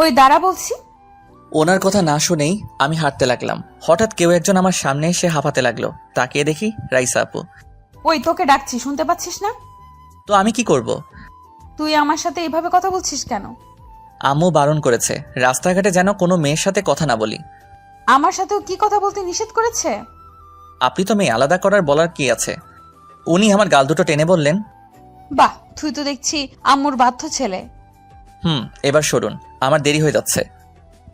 ওই দাঁড়া বলছি। ওনার কথা না শুনেই আমি হাঁটতে লাগলাম। হঠাৎ কেউ একজন আমার সামনে এসে হাঁপাতে লাগলো। তাকিয়ে দেখি রাইসা আপু। ওই তোকে ডাকছি, শুনতে পাচ্ছিস না? তো আমি কি করব? তুই আমার সাথে এইভাবে কথা বলছিস কেন? আম্মু বারণ করেছে রাস্তাঘাটে যেন কোনো মেয়ের সাথে কথা না বলি। আমার সাথেও কি কথা বলতে নিষেধ করেছে? আপনি তো মেয়ে, আলাদা করার বলার কি আছে? উনি আমার গাল দুটো টেনে বললেন, বাহ, তুই তো দেখছি আম্মুর বাধ্য ছেলে। এবার সরুন, আমার দেরি হয়ে যাচ্ছে।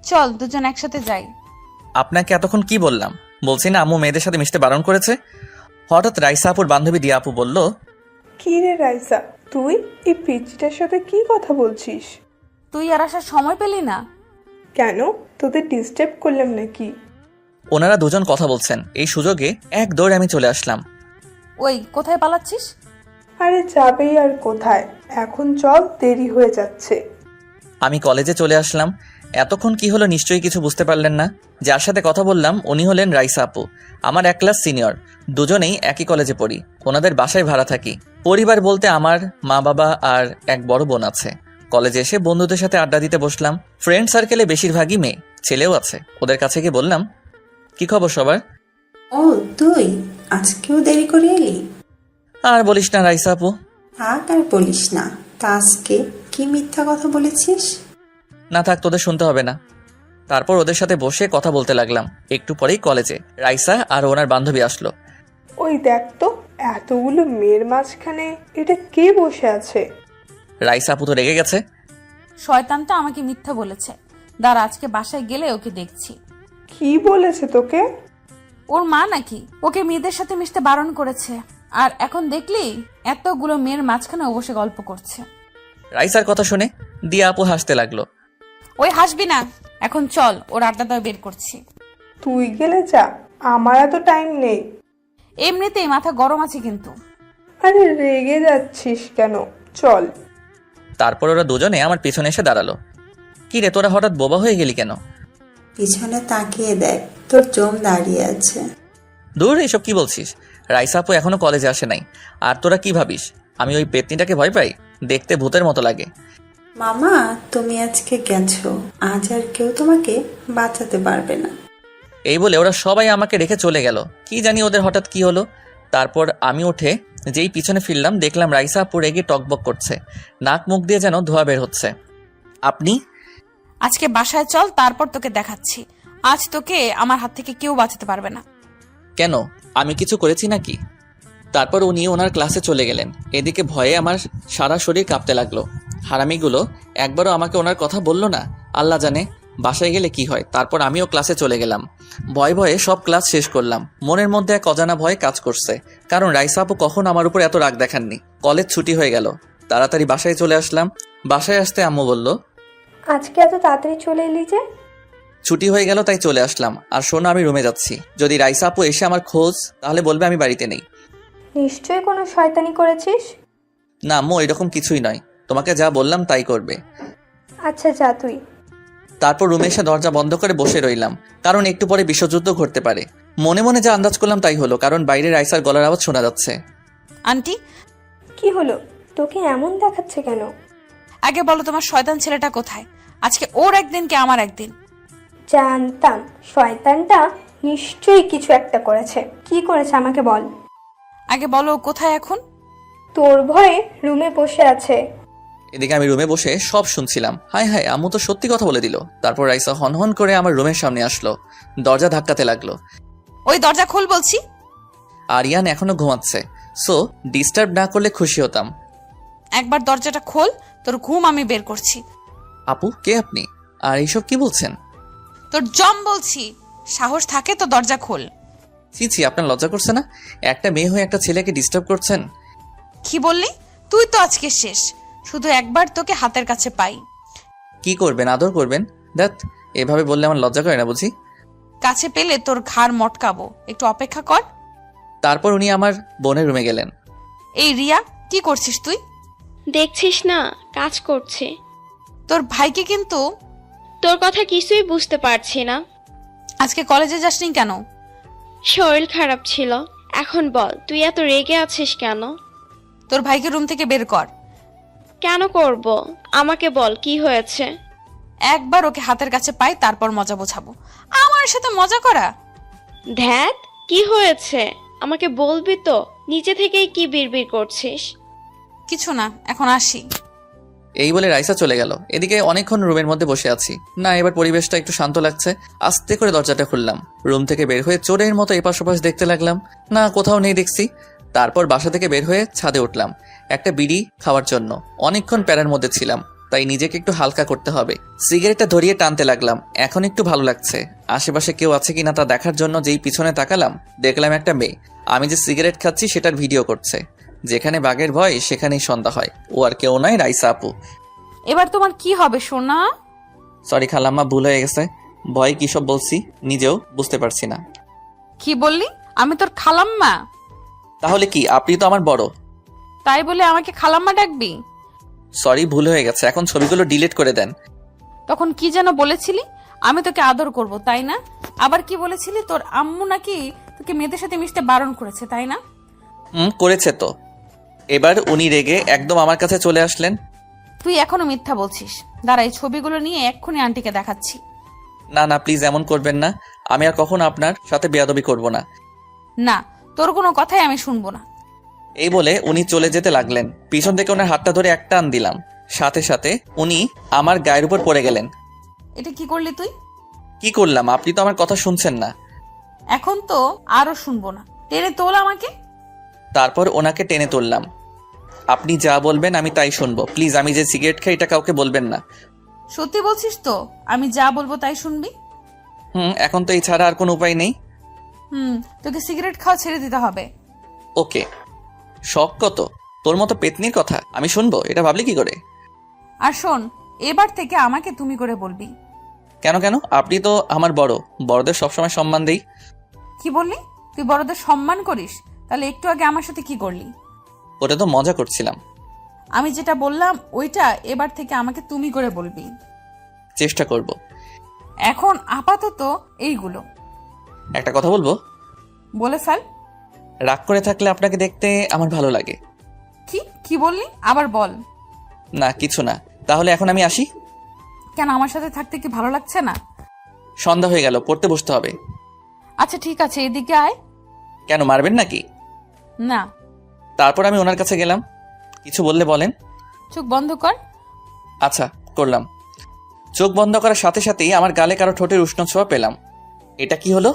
চল দুজন একসাথে যাই। আপনাকে এতক্ষণ কি বললাম? বলছি না আম্মু মেয়েদের সাথে মিশতে বারণ করেছে। হঠাৎ রাইসা আপুর বান্ধবী দিয়া আপু বলল, কি রে রাইসা, তুই এই পিচ্চিটার সাথে কি কথা বলছিস? তুই আর আসার সময় পেলি না? কেন, তোদের ডিস্টার্ব করলাম নাকি? ওনারা দুজন কথা বলছেন, এই সুযোগে এক দৌড়ে আমি চলে আসলাম। ওই কোথায় পালাচ্ছিস? আরে যাবেই আর কোথায়, এখন চল, দেরি হয়ে যাচ্ছে। আমি কলেজে চলে আসলাম। এতক্ষণ কি হলো নিশ্চয়ই কিছু বুঝতে পারলেন না। যার সাথে কথা বললাম উনি হলেন রাইসা আপু, আমার 1 ক্লাস সিনিয়র। দুজনেই একই কলেজে পড়ি, ওনাদের বাসায় ভাড়া থাকি। পরিবার বলতে আমার মা বাবা আর এক বড় বোন আছে। কলেজে এসে বন্ধুদের সাথে আড্ডা দিতে বসলাম। ফ্রেন্ড সার্কেলে বেশিরভাগই মেয়ে, ছেলেও আছে। ওদের কাছে গিয়ে বললাম, কি খবর সবার? ও তুই আজকেও দেরি করে এলি? আর বলিস না রাইসা আপু। থাক আর বলিস না। তা আজকে কি মিথ্যা কথা বলেছিস? না থাক, তোদের শুনতে হবে না। তারপর ওদের সাথে বসে কথা বলতে লাগলাম। একটু পরেই কলেজে রাইসা আর ওনার বান্ধবী আসলো। ওই দেখ তো, এতগুলো মেয়ের মাঝখানে এটা কে বসে আছে? রাইসা আপু তো রেগে গেছে। শয়তানটা আমাকে মিথ্যা বলেছে। দাঁড়া, আজকে বাসায় গেলে ওকে দেখছি। কি বলেছে তোকে? ওর মা নাকি ওকে মেয়েদের সাথে মিশতে বারণ করেছে। আর এখন দেখলি এতগুলো মেয়ের মাঝখানে ও বসে গল্প করছে। রাইসার কথা শুনে দিয়া আপু হাসতে লাগলো। ওই হাসবি না, এখন চল, ওর আড্ডা বের করছি। তুই গেলে যা, আমার এত টাইম নেই। এমনিতেই মাথা গরম আছে কিন্তু। আরে রেগে যাচ্ছিস কেন, চল। তারপর ওরা দুজনে আমার পিছনে এসে দাঁড়ালো। কি রে, তোরা হঠাৎ বোবা হয়ে গেলি কেন? পিছনে তাকিয়ে দেখ, তোর জম দাঁড়িয়ে আছে। দূর, এসব কি বলছিস? রাইসা আপু এখনো কলেজে আসে নাই। আর তোরা কি ভাবিস আমি ওই পেতনিটাকে ভয় পাই? দেখতে ভূতের মতো লাগে। মামা, তুমি আজকে গেছো, আজ আর কেউ তোমাকে বাঁচাতে পারবে না। এই বলে ওরা সবাই আমাকে রেখে চলে গেল। কি জানি ওদের হঠাৎ কি হলো। তারপর আমি উঠে যেই পিছনে ফিরলাম, দেখলাম রাইসা আপু রেগে টকবক করছে। নাক মুখ দিয়ে যেন ধোঁয়া বের হচ্ছে। আপনি আজকে বাসায় চল, তারপর তোকে দেখাচ্ছি। আজ তোকে আমার হাত থেকে কেউ বাঁচাতে পারবে না। কেন, আমি কিছু করেছি নাকি? তারপর উনি ওনার ক্লাসে চলে গেলেন। এদিকে ভয়ে আমার সারা শরীর কাঁপতে লাগলো। হারামিগুলো একবারও আমাকে ওনার কথা বলল না। আল্লাহ জানে বাসায় গেলে কি হয়। তারপর আমিও ক্লাসে চলে গেলাম। ভয়ে ভয়ে সব ক্লাস শেষ করলাম। মনের মধ্যে এক অজানা ভয় কাজ করছে, কারণ রাইসা আপু কখন আমার উপর এত রাগ দেখাননি। কলেজ ছুটি হয়ে গেল, তাড়াতাড়ি বাসায় চলে আসলাম। বাসায় আসতে আম্মু বলল, আজকে এত তাড়াতাড়ি চলে এলি যে? ছুটি হয়ে গেল তাই চলে আসলাম। আর শোনো, আমি রুমে যাচ্ছি। যদি রাইসা আপু এসে আমার খোঁজ, তাহলে বলবে আমি বাড়িতে নেই। নিশ্চয়ই কোনো শয়তানি করেছিস। না আম্মু, এরকম কিছুই নয়। তোমাকে যা বললাম তাই করবে। আচ্ছা যা তুই। তারপর রুমে এসে দরজা বন্ধ করে বসে রইলাম, কারণ একটু পরে বিশ্বযুদ্ধ ঘটতে পারে। মনে মনে যা আন্দাজ করলাম তাই হলো, কারণ বাইরে রাইসার গলার আওয়াজ শোনা যাচ্ছে। আন্টি, কি হলো, তোকে এমন দেখাচ্ছে কেন? আগে বলো তোমার শয়তান ছেলেটা কোথায়? আজকে ওর একদিন কি আমার একদিন। জানতাম শয়তানটা নিশ্চয়ই কিছু একটা করেছে। কি করেছে আমাকে বল। আগে বলো ও কোথায় এখন? তোর ভয়ে রুমে বসে আছে। এদিকে আমি রুমে বসে সব শুনছিলাম। হায় হায়, আম্মু তো সত্যি কথা বলে দিল। তারপর রাইসা হনহন করে আমার রুমের সামনে আসলো, দরজা ধাক্কাতে লাগলো। ওই দরজা খোল বলছি। আরিয়ান এখনো ঘুমাচ্ছে, সো ডিস্টার্ব না করলে খুশি হতাম। একবার দরজাটা খোল, তোর ঘুম আমি বের করছি। আপু, কে আপনি? আর এইসব কি বলছেন? তোর জম বলছি, সাহস থাকে তো দরজা খোল। ছি ছি, আপনার লজ্জা করছে না? একটা মেয়ে হয়ে একটা ছেলেকে ডিস্টার্ব করছেন। কি বললি? তুই তো আজকে শেষ। শুধু একবার তোকে হাতের কাছে পাই। কি করবেন, আদর করবেন? দেখ, এভাবে বললে আমার লজ্জা করে না বুঝি? কাছে পেলে তোর ঘাড় মটকাবো, একটু অপেক্ষা কর। তারপর উনি আমার বোনের রুমে গেলেন। এই রিয়া, কি করছিস তুই? দেখছিস না, কাজ করছে। তোর ভাইকে কিন্তু। তোর কথা কিছুই বুঝতে পারছি না। আজকে কলেজে যাসনি কেন? শরীর খারাপ ছিল। এখন বল, তুই এত রেগে আছিস কেন? তোর ভাইকে রুম থেকে বের কর। কেন করব? আমাকে বল কি হয়েছে। একবার ওকে হাতের কাছে পাই, তারপর মজা বোঝাবো। আমার সাথে মজা করা? ধ্যাত, কি হয়েছে আমাকে বলবি তো? নিচে থেকেই কি বিড়বিড় করছিস? কিছু না, এখন আসি। এই বলে রাইসা চলে গেল। এদিকে অনেকক্ষণ রুমের মধ্যে বসে আছি না, এবার পরিবেশটা একটু শান্ত লাগছে। আস্তে করে দরজাটা খুললাম, রুম থেকে বের হয়ে চোরের মতো এপাশ ওপাশ দেখতে লাগলাম, না কোথাও নেই দেখছি। তারপর বাসা থেকে বের হয়ে ছাদে উঠলাম একটা বিড়ি খাওয়ার জন্য। অনেকক্ষণ প্যারার মধ্যে ছিলাম, তাই নিজেকে একটু হালকা করতে হবে। সিগারেটটা ধরিয়ে টানতে লাগলাম, এখন একটু ভালো লাগছে। আশেপাশে কেউ আছে কিনা তা দেখার জন্য যেই পিছনে তাকালাম, দেখলাম একটা মেয়ে আমি যে সিগারেট খাচ্ছি সেটার ভিডিও করছে। যেখানে বাঘের ভয় সেখানেই সন্ধ্যা হয়। ও আর কেউ নয়, রাইসা আপু। এবার তোমার কি হবে সোনা? সরি খালাম্মা, ভুল হয়ে গেছে। ভয় কি সব বলছি নিজেও বুঝতে পারছি না। কি বললি? আমি তোর খালাম্মা? তাহলে কি, আপনি তো আমার বড়। তাই বলে আমাকে খালাম্মা ডাকবি? সরি, ভুল হয়ে গেছে, এখন ছবিগুলো ডিলিট করে দেন। তখন কি যেন বলেছিলি? আমি তোকে আদর করব, তাই না? আবার কি বলেছিলি? তোর আম্মু নাকি তোকে মেয়েদের সাথে মিশতে বারণ করেছে, তাই না? করেছে তো। এবার উনি রেগে একদম আমার কাছে চলে আসলেন। তুই এখনো মিথ্যা বলছিস। দাঁড়া, এই ছবিগুলো নিয়ে এক্ষুনি আন্টিকে দেখাচ্ছি। না না, প্লিজ এমন করবেন না। আমি আর কখনো আপনার সাথে বেয়াদবি করব না। না, তোর কোনো কথাই আমি শুনবো না। এই বলে উনি চলে যেতে লাগলেন। পিছন থেকে ওনার হাতটা ধরে এক টান দিলাম, সাথে সাথে উনি আমার গায়ের উপর পড়ে গেলেন। এটা কি করলি তুই? কি করলাম? আপনি তো আমার কথা শুনছেন না। এখন তো আরো শুনবো না, টেনে তোল আমাকে। তারপর ওনাকে টেনে তুললাম। আপনি যা বলবেন আমি তাই শুনবো। প্লিজ, আমি যে সিগারেট খাই এটা কাউকে বলবেন না। সত্যি বলছিস তো? আমি যা বলবো তাই শুনবি? এখন তো এই ছাড়া আর কোনো উপায় নেই। তোকে সিগারেট খাওয়া ছেড়ে দিতে হবে। ওকে। শখ কত তোর মতো পেতনির কথা আমি শুনবো, এটা ভাবলি কি করে? আর শোন, এবার থেকে আমাকে তুমি করে বলবি। কেন কেন? আপনি তো আমার বড়, বড়দের সবসময় সম্মান দেই। কি বললি? তুই বড়দের সম্মান করিস? তাহলে একটু আগে আমার সাথে কি করলি? ওটা তো মজা করছিলাম। আমি যেটা বললাম ওইটা এবার থেকে আমাকে তুমি করে বলবি। চেষ্টা করব। এখন আপাতত এইগুলো একটা কথা বলবো? বলে ফেল। রাগ করে থাকলে আপনাকে দেখতে আমার ভালো লাগে। কি কি বললি? আবার বল। না কিছু না। তাহলে এখন আমি আসি। কেন, আমার সাথে থাকতে কি ভালো লাগছে না? সন্ধ্যা হয়ে গেল, পড়তে বসতে হবে। আচ্ছা ঠিক আছে, এদিকে আয়। কেন, মারবেন নাকি? না। তারপর আমি ওনার কাছে গেলাম। কিছু বললে বলেন। চোখ বন্ধ কর। আচ্ছা করলাম। চোখ বন্ধ করার সাথে সাথেই আমার গালে কারো ঠোঁটের উষ্ণ ছোঁয়া পেলাম। এটা কি হলো?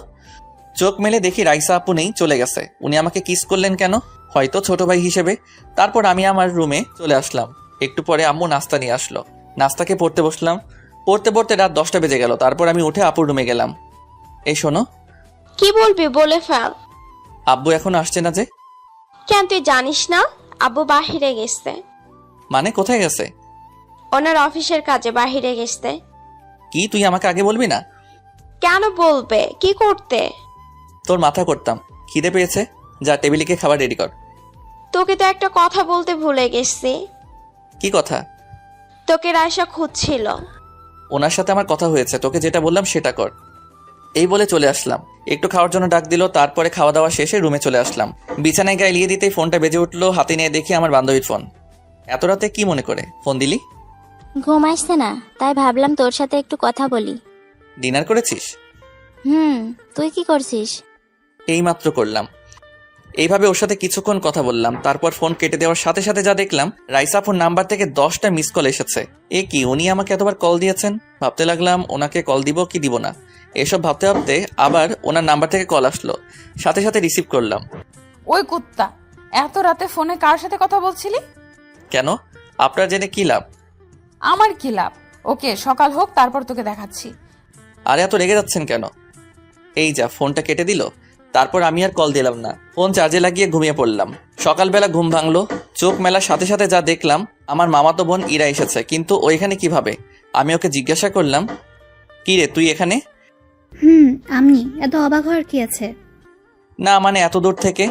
চোখ মেলে দেখি রাইসা আপু নেই, চলে গেছে। উনি আমাকে কিস করলেন কেন? হয়তো ছোট ভাই হিসেবে। তারপর আমি আমার রুমে চলে আসলাম। একটু পরে আম্মু নাস্তা নিয়ে আসলো। নাস্তাকে পড়তে বসলাম। পড়তে পড়তে রাত 10টা বেজে গেল। তারপর আমি উঠে আপুর রুমে গেলাম। এই শোনো। কি বলবি বলে ফেল। আব্বু এখনো আসছে না যে? কেন তুই জানিস না? আব্বু বাহিরে গেছে। মানে কোথায় গেছে? ওনার অফিসের কাজে বাহিরে গেছে। কি, তুই আমাকে আগে বলবি না? কেন বলবে? কি করতে? তোর মাথা করতাম। খিদে পেয়েছে, যা টেবিলে খাবার রেডি কর। তোকে তো একটা কথা বলতে ভুলে গেছি। কি কথা? তোকে রায়সা খুঁজছিল। ওনার সাথে আমার কথা হয়েছে, তোকে যেটা বললাম সেটা কর। এই বলে চলে আসলাম। একটু খাওয়ার জন্য ডাক দিল। তারপরে খাওয়া দাওয়া শেষে রুমে চলে আসলাম। বিছানায় গায়ে লিয়ে দিতেই ফোনটা বেজে উঠলো। হাতে নিয়ে দেখি আমার বান্ধবীর ফোন। এত রাতে কি মনে করে ফোন দিলি? ঘুম আসছে না, তাই ভাবলাম তোর সাথে একটু কথা বলি। ডিনার করেছিস? তুই কি করছিস? এইমাত্র করলাম। এইভাবে ওর সাথে কিছুক্ষণ কথা বললাম। তারপর ফোন কেটে দেওয়ার সাথে সাথে যা দেখলাম, রাইসা আপুর নাম্বার থেকে 10টা মিস কল এসেছে। এ কি, উনি আমাকে এতবার কল দিয়েছেন? ভাবতে লাগলাম ওনাকে কল দিব কি দিব না। এসব ভাবতে ভাবতে আবার ওনার নাম্বার থেকে কল আসলো। সাথে সাথে রিসিভ করলাম। ওই কুত্তা, এত রাতে ফোনে কার সাথে কথা বলছিলি? কেন, আপনার জেনে কি লাভ? আমার কি লাভ? ওকে, সকাল হোক তারপর তোকে দেখাচ্ছি। আরে এত রেগে যাচ্ছেন কেন? এই যা, ফোনটা কেটে দিল। তারপর আমি আর কল দিলাম না, ফোন চার্জে লাগিয়ে ঘুমিয়ে পড়লাম। সকালবেলা ঘুম ভাঙলো। চোখ মেলার সাথে সাথে যা দেখলাম, আমার মামাতো বোন ইরা এসেছে। কিন্তু ওইখানে কিভাবে? আমি ওকে জিজ্ঞাসা করলাম, কি রে তুই এখানে? আমি এত অবাক হওয়ার কি আছে? না মানে এত দূর থেকে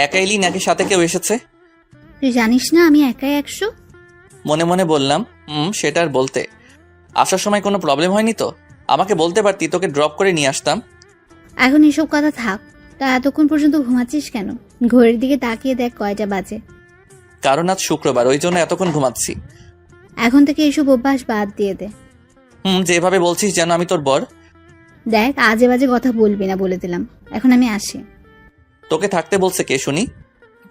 একা এলি নাকি সাথে কেউ এসেছে? তুই জানিস না আমি একাই 100। মনে মনে বললাম, সেটা আর বলতে। আসার সময় কোনো প্রবলেম হয়নি তো? আমাকে বলতে পারতি, তোকে ড্রপ করে নিয়ে আসতাম। এখন এসব কথা থাক। তা এতক্ষণ পর্যন্ত ঘুমাচ্ছিস কেন? ঘড়ির দিকে তাকিয়ে দেখ কয়টা বাজে। কারণ আজ শুক্রবার, ওই জন্য এতক্ষণ ঘুমাচ্ছি। এখন থেকে এসব অভ্যাস বাদ দিয়ে দে। যেভাবে বলছিস যেন আমি তোর বর। দেখ, আজে বাজে কথা বলবি না বলে দিলাম। এখন আমি আসি। তোকে থাকতে বলছে কে শুনি?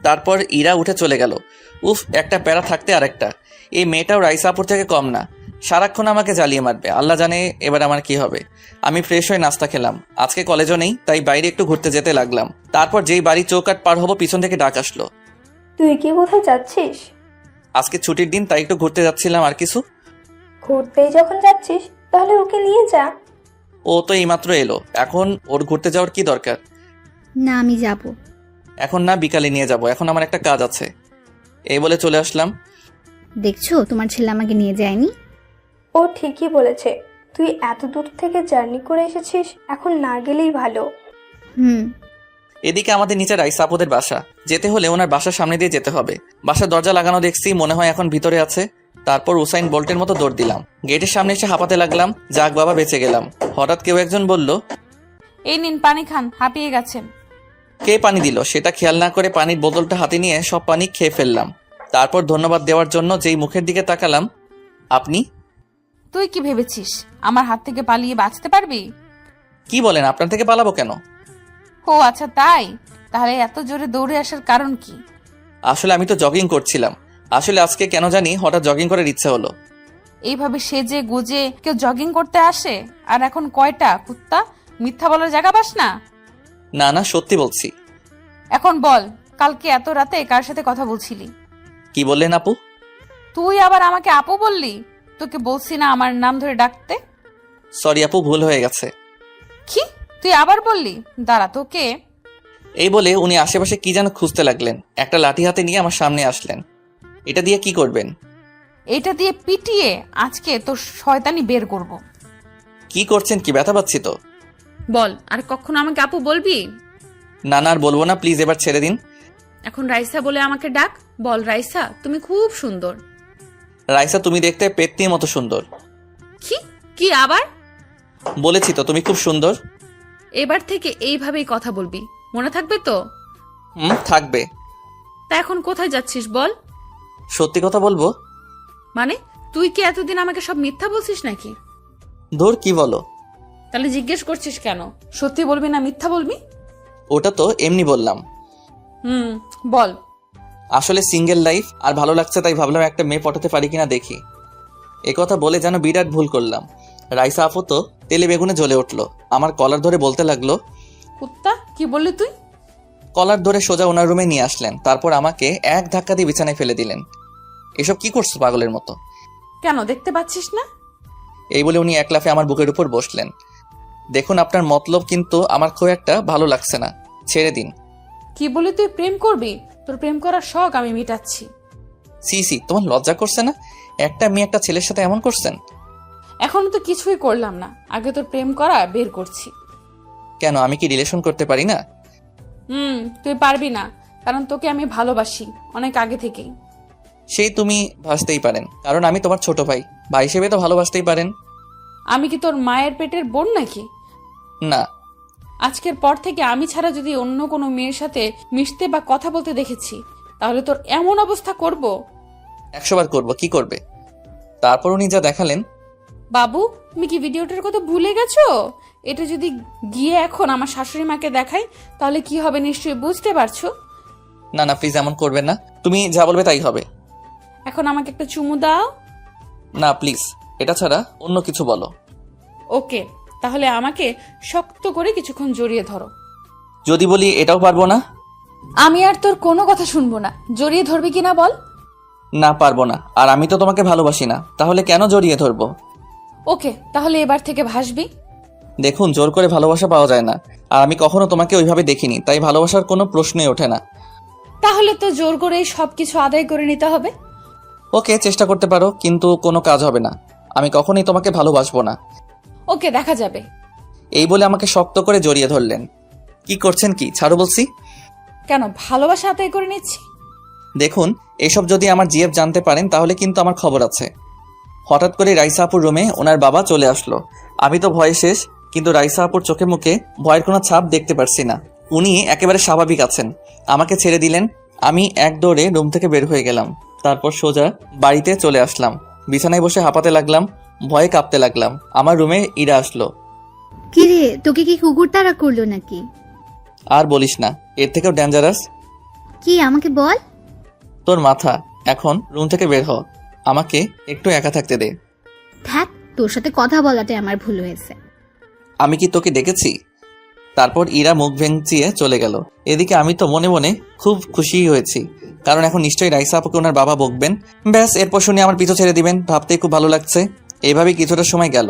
তারপর ইরা উঠে চলে গেল। উফ, একটা প্যারা থাকতে আর একটা। এই মেয়েটাও রাইসাপুর থেকে কম না, সারাক্ষণ আমাকে জ্বালিয়ে মারবে। আল্লাহ জানে এবার আমার কি হবে। আমি ফ্রেশ হয়ে নাস্তা খেলাম। আজকে কলেজও নেই, তাই বাইরে একটু ঘুরতে যেতে লাগলাম। তারপর যেই বাড়ি চৌকাট পার হবো, পিছন থেকে ডাক আসলো। তুই কি কোথায় যাচ্ছিস? আজকে ছুটির দিন, তাই একটু ঘুরতে যাচ্ছিলাম। আর কিছু? ঘুরতেই যখন যাচ্ছিস তাহলে ওকে নিয়ে যা। ও তো এইমাত্র এলো, এখন ওর ঘুরতে যাওয়ার কি দরকার? না, আমি যাব। এখন না, বিকালে নিয়ে যাব, এখন আমার একটা কাজ আছে। এই বলে চলে আসলাম। দেখছো, তোমার ছেলে আমাকে নিয়ে যায়নি। ও ঠিকই বলেছে, তুই এত দূর থেকে জার্নি করে এসেছিস, এখন না গেলেই ভালো। এদিকে আমাদের নিচে রাইসাপুদের বাসা। যেতে হলে ওনার বাসার সামনে দিয়ে যেতে হবে। বাসার দরজা লাগানো দেখছি, মনে হয় এখন ভিতরে আছে। তারপর উসাইন বোল্টের মতো দৌড় দিলাম। গেটের সামনে এসে হাঁপাতে লাগলাম। যাক বাবা, বেঁচে গেলাম। হঠাৎ কেউ একজন বলল, এই নিন পানি খান, হাঁপিয়ে গেছেন। কে পানি দিল সেটা খেয়াল না করে পানির বোতলটা হাতে নিয়ে সব পানি খেয়ে ফেললাম। তারপর ধন্যবাদ দেওয়ার জন্য যেই মুখের দিকে তাকালাম, আপনি? তুই কি ভেবেছিস আমার হাত থেকে পালিয়ে বাঁচতে পারবি? কি বলেন, আপনার থেকে পালাবো কেন? ও আচ্ছা, তাই? তাহলে এত জোরে দৌড়ে আসার কারণ কি? আসলে আমি তো জগিং করছিলাম। আসলে আজকে কেন জানি হঠাৎ জগিং করার ইচ্ছে হলো। এইভাবে সেজে গুজে কেউ জগিং করতে আসে? আর এখন কয়টা, কুত্তা? মিথ্যা বলার জায়গা পাস না? না না, সত্যি বলছি। এখন বল, কালকে এত রাতে কার সাথে কথা বলছিলি? কি বললেন আপু? তুই আবার আমাকে আপু বললি? তোকে বলছি না আমার নাম ধরে ডাকতে? সরি আপু, ভুল হয়ে গেছে। কি? তুই আবার বললি? দাঁড়া তোকে। এই বলে উনি আশেপাশে কি যেন খুঁজতে লাগলেন। একটা লাঠি হাতে নিয়ে আমার সামনে আসলেন। এটা দিয়ে কি করবেন? এটা দিয়ে পিটিয়ে আজকে তোর শয়তানি বের করব। কি করছেন? কি ব্যথা পাচ্ছি তো। বল, আর কখনো আমাকে আপু বলবি? না না, আর বলবো না, প্লিজ এবার ছেড়ে দিন। এখন রাইসা বলে আমাকে ডাক। বল রাইসা, তুমি খুব সুন্দর। রাইসা, তুমি দেখতে পেত্নির মতো সুন্দর। কি? কি আবার? বলেছি তো তুমি খুব সুন্দর। এবার থেকে এইভাবেই কথা বলবি, মনে থাকবে তো? থাকবে। তা এখন কোথায় যাচ্ছিস বল? সত্যি কথা বলবো। মানে তুই কি এতদিন আমাকে সব মিথ্যা বলছিস নাকি? ধুর, কি বলো? তাহলে জিজ্ঞেস করছিস কেন? সত্যি বলবি না মিথ্যা বলবি? ওটা তো এমনি বললাম। বল। আসলে সিঙ্গেল লাইফ আর ভালো লাগছে, তাই ভাবলাম একটা মেয়ে পটাতে পারি কিনা দেখি। কথা বলে যেন বিরাট ভুল করলাম। রাইসা আপু তো তেলে বেগুনে জ্বলে উঠলো। আমার কলার ধরে বলতে লাগলো, কুত্তা, কি বললি তুই? কলার ধরে সোজা ওনার রুমে নিয়ে আসলেন। তারপর আমাকে এক ধাক্কা দিয়ে বিছানায় ফেলে দিলেন। এসব কি করছো পাগলের মতো? কেন, দেখতে পাচ্ছিস না? এই বলে উনি এক লাফে আমার বুকের উপর বসলেন। দেখুন, আপনার মতলব কিন্তু আমার খুব একটা ভালো লাগছে না, ছেড়ে দিন। কি বলি তুই প্রেম করবি? তোর প্রেম করার শখ আমি মেটাচ্ছি। সি, তোমার লজ্জা করছে না? একটা মেয়ে একটা ছেলের সাথে এমন করছেন। এখনো তো কিছুই করলাম না, আগে তোর প্রেম করা বের করছি। কেন, আমি কি রিলেশন করতে পারি না? তুই পারবি না, কারণ তোকে আমি ভালোবাসি অনেক আগে থেকেই। সেই তুমি ভাসতেই পারেন, কারণ আমি তোমার ছোট ভাই। ভাই হিসেবে তো ভালোবাসতেই পারেন। আমি কি তোর মায়ের পেটের বোন নাকি? না। আজকের পর থেকে আমি ছাড়া যদি অন্য কোনো মেয়ের সাথে মিশতে বা কথা বলতে দেখেছি, তাহলে তোর এমন অবস্থা করব। 100 বার করবো, কি করবে? তারপর উনি যা দেখালেন। বাবু, তুমি কি ভিডিওটার কথা ভুলে গেছো? এটা যদি গিয়ে এখন আমার শাশুড়ি মাকে দেখাই, তাহলে কি হবে নিশ্চয়ই বুঝতে পারছো। না না, প্লিজ এমন করবেন না। তুমি যা বলবে তাই হবে। এখন আমাকে একটা চুমু দাও। না প্লিজ, এটা ছাড়া অন্য কিছু বলো। ওকে, তাহলে আমাকে শক্ত করে কিছুক্ষণ জড়িয়ে ধরো। যদি বলি এটাও পারবো না? আমি আর তোর কোনো কথা শুনবো না। জড়িয়ে ধরবি কিনা বল? না, পারবো না। আর আমি তো তোমাকে ভালোবাসি না, তাহলে কেন জড়িয়ে ধরবো? ওকে, তাহলে এবার থেকে ভাসবি। দেখুন, জোর করে ভালোবাসা পাওয়া যায় না। আর আমি কখনো তোমাকে ওইভাবে দেখিনি, তাই ভালোবাসার কোনো প্রশ্নই ওঠে না। তাহলে তো জোর করে সবকিছু আদায় করে নিতে হবে। ওকে, চেষ্টা করতে পারো, কিন্তু কোনো কাজ হবে না। আমি কখনোই তোমাকে ভালোবাসবো না। ওকে, দেখা যাবে। এই বলে আমাকে শক্ত করে জড়িয়ে ধরলেন। কি করছেন কি? ছাড়ো বলছি। কেন, ভালোবাসা আদায় করে নিচ্ছি। দেখুন, এসব যদি আমার জিএফ জানতে পারেন তাহলে কিন্তু আমার খবর আছে। হঠাৎ করে রাইসা আপুর রুমে ওনার বাবা চলে আসলো। আমি তো ভয়ে শেষ, কিন্তু রাইসা আপুর চোখে মুখে ভয়ের কোনো ছাপ দেখতে পারছি না। উনি একেবারে স্বাভাবিক আছেন। আমাকে ছেড়ে দিলেন। আমি এক দৌড়ে রুম থেকে বের হয়ে গেলাম। তারপর সোজা বাড়িতে চলে আসলাম। বিছানায় বসে হাঁপাতে লাগলাম। ভয়ে কাঁপতে লাগলাম। আমার রুমে ইরা আসলো। কি রে, তোকে কি কুকুর তাড়া করলো নাকি? আর বলিস না, এর থেকেও ডেঞ্জারাস। কি আমাকে বল। তোর মাথা। এখন রুম থেকে বের হ, আমাকে একটু একা থাকতে দে। ধ্যাত, তোর সাথে কথা বলাটাই আমার ভুল হয়েছে। আমি কি তোকে ডেকেছি? তারপর ইরা মুখ ভেঙচিয়ে চলে গেল। এদিকে আমি তো মনে মনে খুব খুশি হয়েছি, কারণ এখন নিশ্চয়ই রাইসা আপুকে ওনার বাবা বকবেন। ব্যাস, এরপর শুনে আমার পিছু ছেড়ে দিবেন, ভাবতেই খুব ভালো লাগছে। এইভাবেই কিছুটা সময় গেল।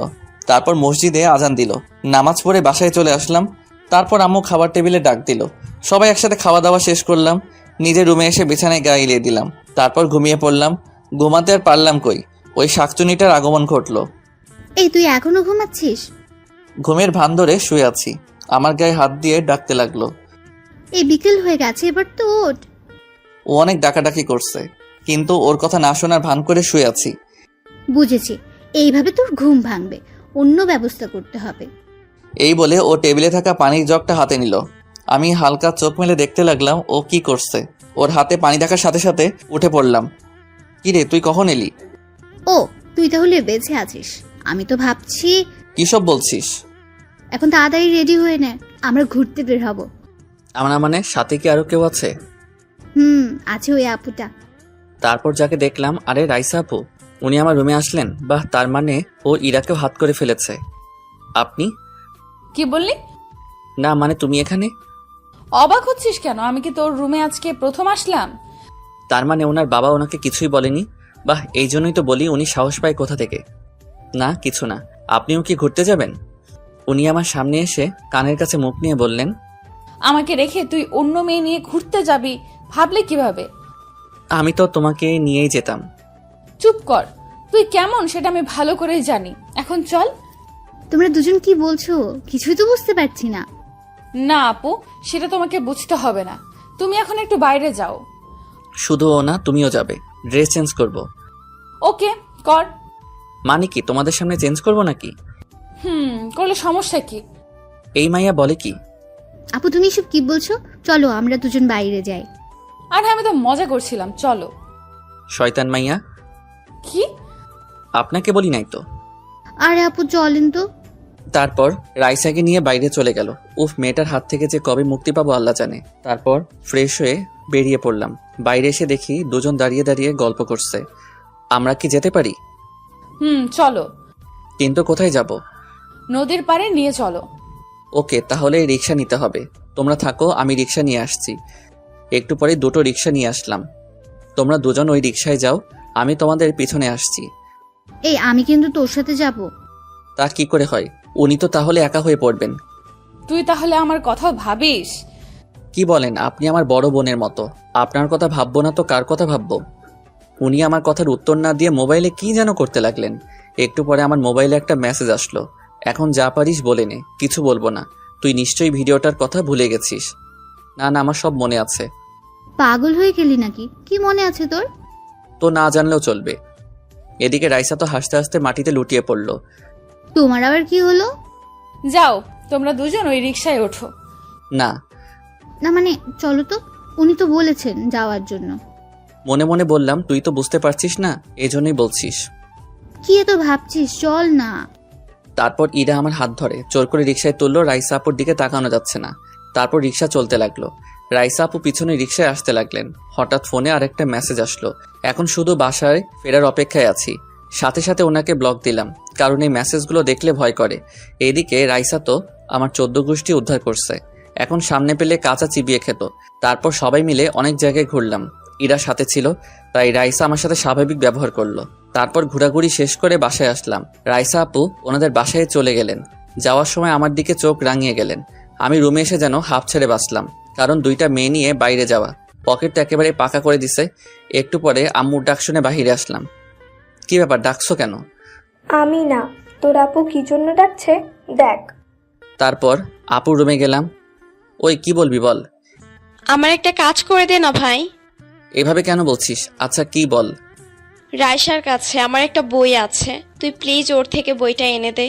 তারপর মসজিদে আজান দিল, নামাজ পড়ে বাসায় চলে আসলাম। তারপর আম্মু খাবার টেবিলে ডাক দিল, সবাই একসাথে খাওয়া দাওয়া শেষ করলাম। নিজের রুমে এসে বিছানায় গা এলিয়ে দিলাম। তারপর ঘুমিয়ে পড়লাম। ঘুমাতে আর পারলাম কই, ওই শাকচুনিটার আগমন ঘটলো। এই, তুই এখনো ঘুমাচ্ছিস? ঘুমের ভান ধরে শুয়ে আছি, আমার গায়ে হাত দিয়ে ডাকতে লাগলো। এই বিকেল হয়ে গেছে, এবার তো ওঠ। ও অনেক ডাকাডাকি করছে, কিন্তু ওর কথা না শোনার ভান করে শুয়ে আছি। বুঝেছি, এইভাবে তোর ঘুম ভাঙবে, অন্য ব্যবস্থা করতে হবে। এই বলে ও টেবিলে থাকা পানির জগটা হাতে নিল। আমি হালকা চোখ মেলে দেখতে লাগলাম ও কি করছে। ওর হাতে পানি দেখার সাথে সাথে উঠে পড়লাম। কি রে, তুই কখন এলি? ও, তুই তাহলে বেঁচে আছিস। আমি তো ভাবছি। কি সব বলছিস? এখন তাড়াতাড়ি রেডি হয়ে নে, আমরা ঘুরতে বের হব। আমার মানে সাথে কি আরো কেউ আছে? আছে ওই আপুটা। তারপর যাকে দেখলাম, আরে রাইসা আপু, উনি আমার রুমে আসলেন। বাহ, তার মানে ও ইরাকেও হাত করে ফেলেছে। আপনি? কি বললি? না মানে তুমি এখানে? অবাক হচ্ছিস কেন? আমি কি তোর রুমে আজকে প্রথম আসলাম? তার মানে ওনার বাবা ওনাকে কিছুই বলেনি? বাহ, এই জন্যই তো বলি উনি সাহস পায় কোথা থেকে। না কিছু না। আপনিও কি ঘুরতে যাবেন? উনি আমার সামনে এসে কানের কাছে মুখ নিয়ে বললেন, আমাকে রেখে তুই অন্য মেয়ে নিয়ে ঘুরতে যাবি ভাবলে কিভাবে? আমি তো তোমাকে নিয়েই যেতাম। চুপ কর, তুই কেমন সেটা আমি ভালো করেই জানি। এখন চল। তোমরা দুজন কি বলছো? কিছুই তো বুঝতে পারছি না। না আপু, সেটা তোমাকে বুঝতে হবে না। তুমি এখন একটু বাইরে যাও। শুধু ও না, তুমিও যাবে। ড্রেস চেঞ্জ করব। ওকে, কর। মানে কি, তোমাদের সামনে চেঞ্জ করব নাকি? করলে সমস্যা কি? এই মাইয়া বলে কি? আপু, তুমি সব কি বলছো? চলো আমরা দুজন বাইরে যাই। আর আমি তো মজা করছিলাম, চলো। শয়তান মাইয়া। কি? আপনাকে বলি নাই তো। আরে আপু, চলেন তো। তারপর রাইসাকে নিয়ে বাইরে চলে গেল। উফ, মেয়েটার হাত থেকে যে কবে মুক্তি পাবো আল্লাহ জানে। তারপর ফ্রেশ হয়ে বেরিয়ে পড়লাম। বাইরে এসে দেখি দুজন দাঁড়িয়ে দাঁড়িয়ে গল্প করছে। আমরা কি যেতে পারি? চলো। কিন্তু কোথায় যাব? নদীর পাড়ে নিয়ে চলো। ওকে, তাহলে রিক্সা নিতে হবে। তোমরা থাকো, আমি রিক্সা নিয়ে আসছি। একটু পরে দুটো রিক্সা নিয়ে আসলাম। তোমরা দুজন ওই রিক্সায় যাও, আমি তোমাদের পিছনে আসছি। এই, আমি কিন্তু তোর সাথে যাব। তা কি করে হয়? উনি তো তাহলে একা হয়ে পড়বেন। তুই তাহলে আমার কথাও ভাবিস? কি বলেন, আপনি আমার বড় বোনের মতো। আপনার কথা ভাববো না তো কার কথা ভাববো? উনি আমার কথার উত্তর না দিয়ে মোবাইলে কি যেন করতে লাগলেন। একটু পরে আমার মোবাইলে একটা মেসেজ আসলো, এখন যা পারিস বলে নে, কিছু বলবো না। তুই নিশ্চয়ই ভিডিওটার কথা ভুলে গেছিস। না না, আমার সব মনে আছে। পাগল হয়ে গেলি নাকি? কি মনে আছে তোর? তো না জানলেও চলবে। এদিকে রাইসা তো হাসতে হাসতে মাটিতে লুটিয়ে পড়ল। তোমার আবার কি হলো? যাও, তোমরা দুজন ওই রিক্সায় ওঠো। না না মানে, চলো তো। উনি তো বলেছেন যাওয়ার জন্য। মনে মনে বললাম, তুই তো বুঝতে পারছিস না, এজন্যই বলছিস। কি এত ভাবছিস? চল না। তারপর ইরা আমার হাত ধরে জোর করে রিক্সায় তুললো। রাইসা আপুর দিকে তাকানো যাচ্ছে না। তারপর রিক্সা চলতে লাগলো। রাইসা আপু পিছনে রিক্সায় আসতে লাগলেন। হঠাৎ ফোনে আরেকটা মেসেজ আসলো। এখন শুধু বাসায় ফেরার অপেক্ষায় আছি। সাথে সাথে ওনাকে ব্লক দিলাম, কারণ এই মেসেজগুলো দেখলে ভয় করে। এইদিকে রাইসা তো আমার 14 গোষ্ঠী উদ্ধার করছে। এখন সামনে পেলে কাঁচা চিবিয়ে খেত। তারপর সবাই মিলে অনেক জায়গায় ঘুরলাম। ইরা সাথে ছিল, তাই রাইসা আমার সাথে স্বাভাবিক ব্যবহার করলো। তারপর ঘোরাঘুরি শেষ করে বাসায় আসলাম। রাইসা আপু ওনাদের বাসায় চলে গেলেন। যাওয়ার সময় আমার দিকে চোখ রাঙিয়ে গেলেন। আমি রুমে এসে যেন হাফ ছেড়ে বাঁচলাম, কারণ দুইটা মেয়ে নিয়ে বাইরে যাওয়া। পকেটটা একেবারে পাকা করে দিছে। একটু পরে আম্মুর ডাক শুনে বাহিরে আসলাম। কি ব্যাপার, ডাকছো কেন? আমি না, তোর আপু কি জন্য ডাকছে দেখ। তারপর আপুর রুমে গেলাম। ওই কি বলবি বল। আমার একটা কাজ করে দে না ভাই। এভাবে কেন বলছিস? আচ্ছা কি বল। রাইসার কাছে আমার একটা বই আছে, তুই প্লিজ ওর থেকে বইটা এনে দে।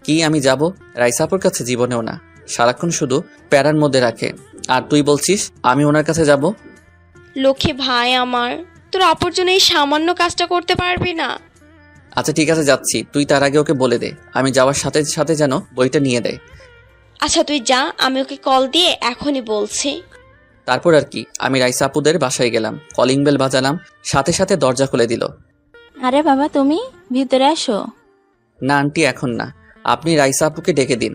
কি আমি যাব? রাইসা আপুর কাছে জীবনেও না, সারাক্ষণ শুধু প্যারার মধ্যে রাখে। আর তুই বলছিস আমি ওনার কাছে যাব? লক্ষ্মী ভাই আমার, তোর আপুর জন্য এই সামান্য কাজটা করতে পারবি না? আচ্ছা ঠিক আছে যাচ্ছি, তুই তার আগে ওকে বলে দে আমি যাওয়ার সাথে সাথে যেন বইটা নিয়ে দেয়। আচ্ছা তুই যা, আমি ওকে কল দিয়ে এখনই বলছি। তারপর আর কি, আমি রাইসা আপুদের বাসায় গেলাম, কলিং বেল বাজালাম, সাথে সাথে দরজা খুলে দিল। আরে বাবা তুমি ভিতরে আসো। না আন্টি এখন না, আপনি রাইসা আপুকে ডেকে দিন।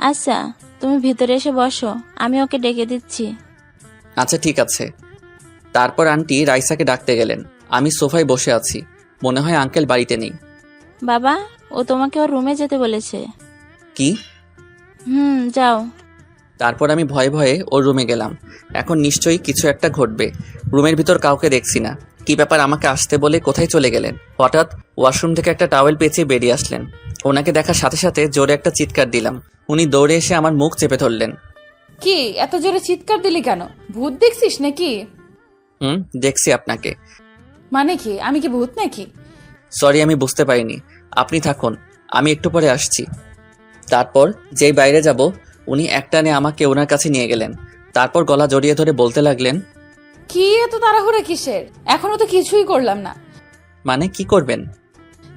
আচ্ছা তুমি ভিতরে এসে বসো, আমি ওকে ডেকে দিচ্ছি। আচ্ছা ঠিক আছে। তারপর আন্টি রাইসাকে ডাকতে গেলেন। আমি সোফায় বসে আছি, মনে হয় আঙ্কেল বাড়িতে নেই। বাবা ও তোমাকে ওর রুমে যেতে বলেছে। কি? যাও। তারপর আমি ভয়ে ভয়ে ওর রুমে গেলাম। এখন নিশ্চয়ই কিছু একটা ঘটবে। রুমের ভিতর কাউকে দেখছি না। কি ব্যাপার, আমাকে আসতে বলে কোথায় চলে গেলেন? হঠাৎ ওয়াশরুম থেকে একটা টাওয়েল পেঁচিয়ে বেরিয়ে আসলেন। ওনাকে দেখার সাথে সাথে জোরে একটা চিৎকার দিলাম। উনি দৌড়ে এসে আমার মুখ চেপে ধরলেন। কি এত জোরে চিৎকার দিলি কেন? ভূত দেখছিস নাকি? দেখছি আপনাকে। মানে কি, আমি কি ভূত নাকি? সরি, আমি বুঝতে পারিনি। আপনি থাকুন, আমি একটু পরে আসছি। তারপর যেই বাইরে যাব উনি একটানে আমাকে ওনার কাছে নিয়ে গেলেন। তারপর গলা জড়িয়ে ধরে বলতে লাগলেন, কি এত তাড়াহুড়া কিসের? এখনো তো কিছুই করলাম না। মানে কি করবেন?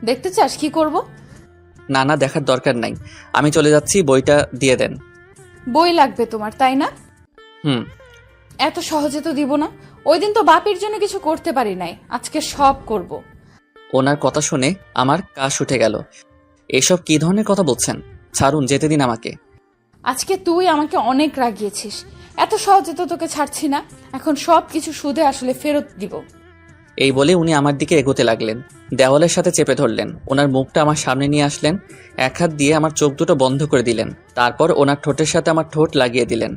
দেখতে চাস কি করব? না না, দেখার দরকার নাই, আমি চলে যাচ্ছি, বইটা দিয়ে দেন। বই লাগবে তোমার, তাই না? হুম। এত সহজে তো দিব না। ওই দিন তো বাপের জন্য কিছু করতে পারি নাই, আজকে সব করব। ওনার কথা শুনে আমার কাশ উঠে গেল। এসব কি ধরনের কথা বলছেন? ছাড়ুন, যেতে দিন আমাকে। আজকে তুই আমাকে অনেক রাগিয়েছিস, এত সহজে তো তোকে ছাড়ছি না। এখন সব কিছু সুদে আসলে ফেরত দিব। এই বলে উনি আমার দিকে এগোতে লাগলেন, দেওয়ালের সাথে চেপে ধরলেন। ওনার মুখটা আমার সামনে নিয়ে আসলেন, এক হাত দিয়ে আমার চোখ দুটো বন্ধ করে দিলেন। তারপর ওনার ঠোঁটের সাথে আমার ঠোঁট লাগিয়ে দিলেন।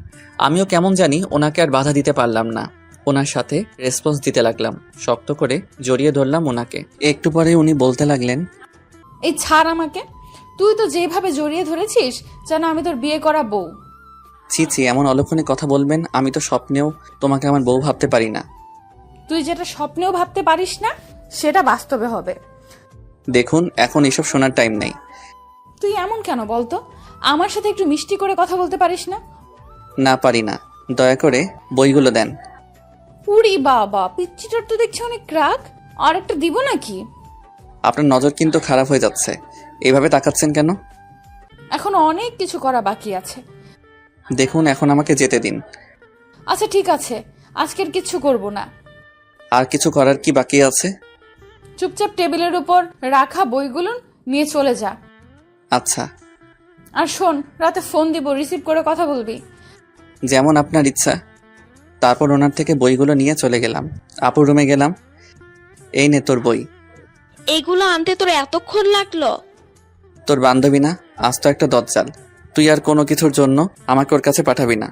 আমিও কেমন জানি ওনাকে আর বাধা দিতে পারলাম না, ওনার সাথে রেসপন্স দিতে লাগলাম। শক্ত করে জড়িয়ে ধরলাম ওনাকে। একটু পরে উনি বলতে লাগলেন, এই ছাড় আমাকে। তুই তো যেভাবে জড়িয়ে ধরেছিস যেন আমি তোর বিয়ে করা বউ। ছি ছি, এমন অলক্ষণে কথা বলবেন? আমি তো স্বপ্নেও তোমাকে আমার বউ ভাবতে পারি না। তুই যেটা স্বপ্নেও ভাবতে পারিস না সেটা বাস্তবে হবে। দেখুন, এখন এসব শোনার টাইম নেই। তুই এমন কেন বলতো? আমার সাথে একটু মিষ্টি করে কথা বলতে পারিস না? না পারি না, দয়া করে বইগুলো দেন। উড়ি বাবা, পিচ্চিটার তো দেখছি অনেক রাগ। আর একটা দিব নাকি? আপনার নজর কিন্তু খারাপ হয়ে যাচ্ছে, এভাবে তাকাচ্ছেন কেন? এখন অনেক কিছু করা বাকি আছে। দেখুন, এখন আমাকে যেতে দিন। আচ্ছা ঠিক আছে, আজকের কিচ্ছু করব না। আর কিছু করার কি বাকি আছে? চুপচাপ টেবিলের উপর রাখা বইগুলো নিয়ে চলে যা। আচ্ছা। আর শোন, রাতে ফোন দিব, রিসিভ করে কথা বলবি। যেমন আপনার ইচ্ছা। তারপর ওনার থেকে বইগুলো নিয়ে চলে গেলাম। আপুর রুমে গেলাম। এই নে তোর বই। এইগুলো আনতে তোর এতক্ষণ লাগলো? তোর বান্ধবী না, আজ তো একটা দজ্জাল। তুই আর কোনো কিছুর জন্য আমাকে ওর কাছে পাঠাবি না।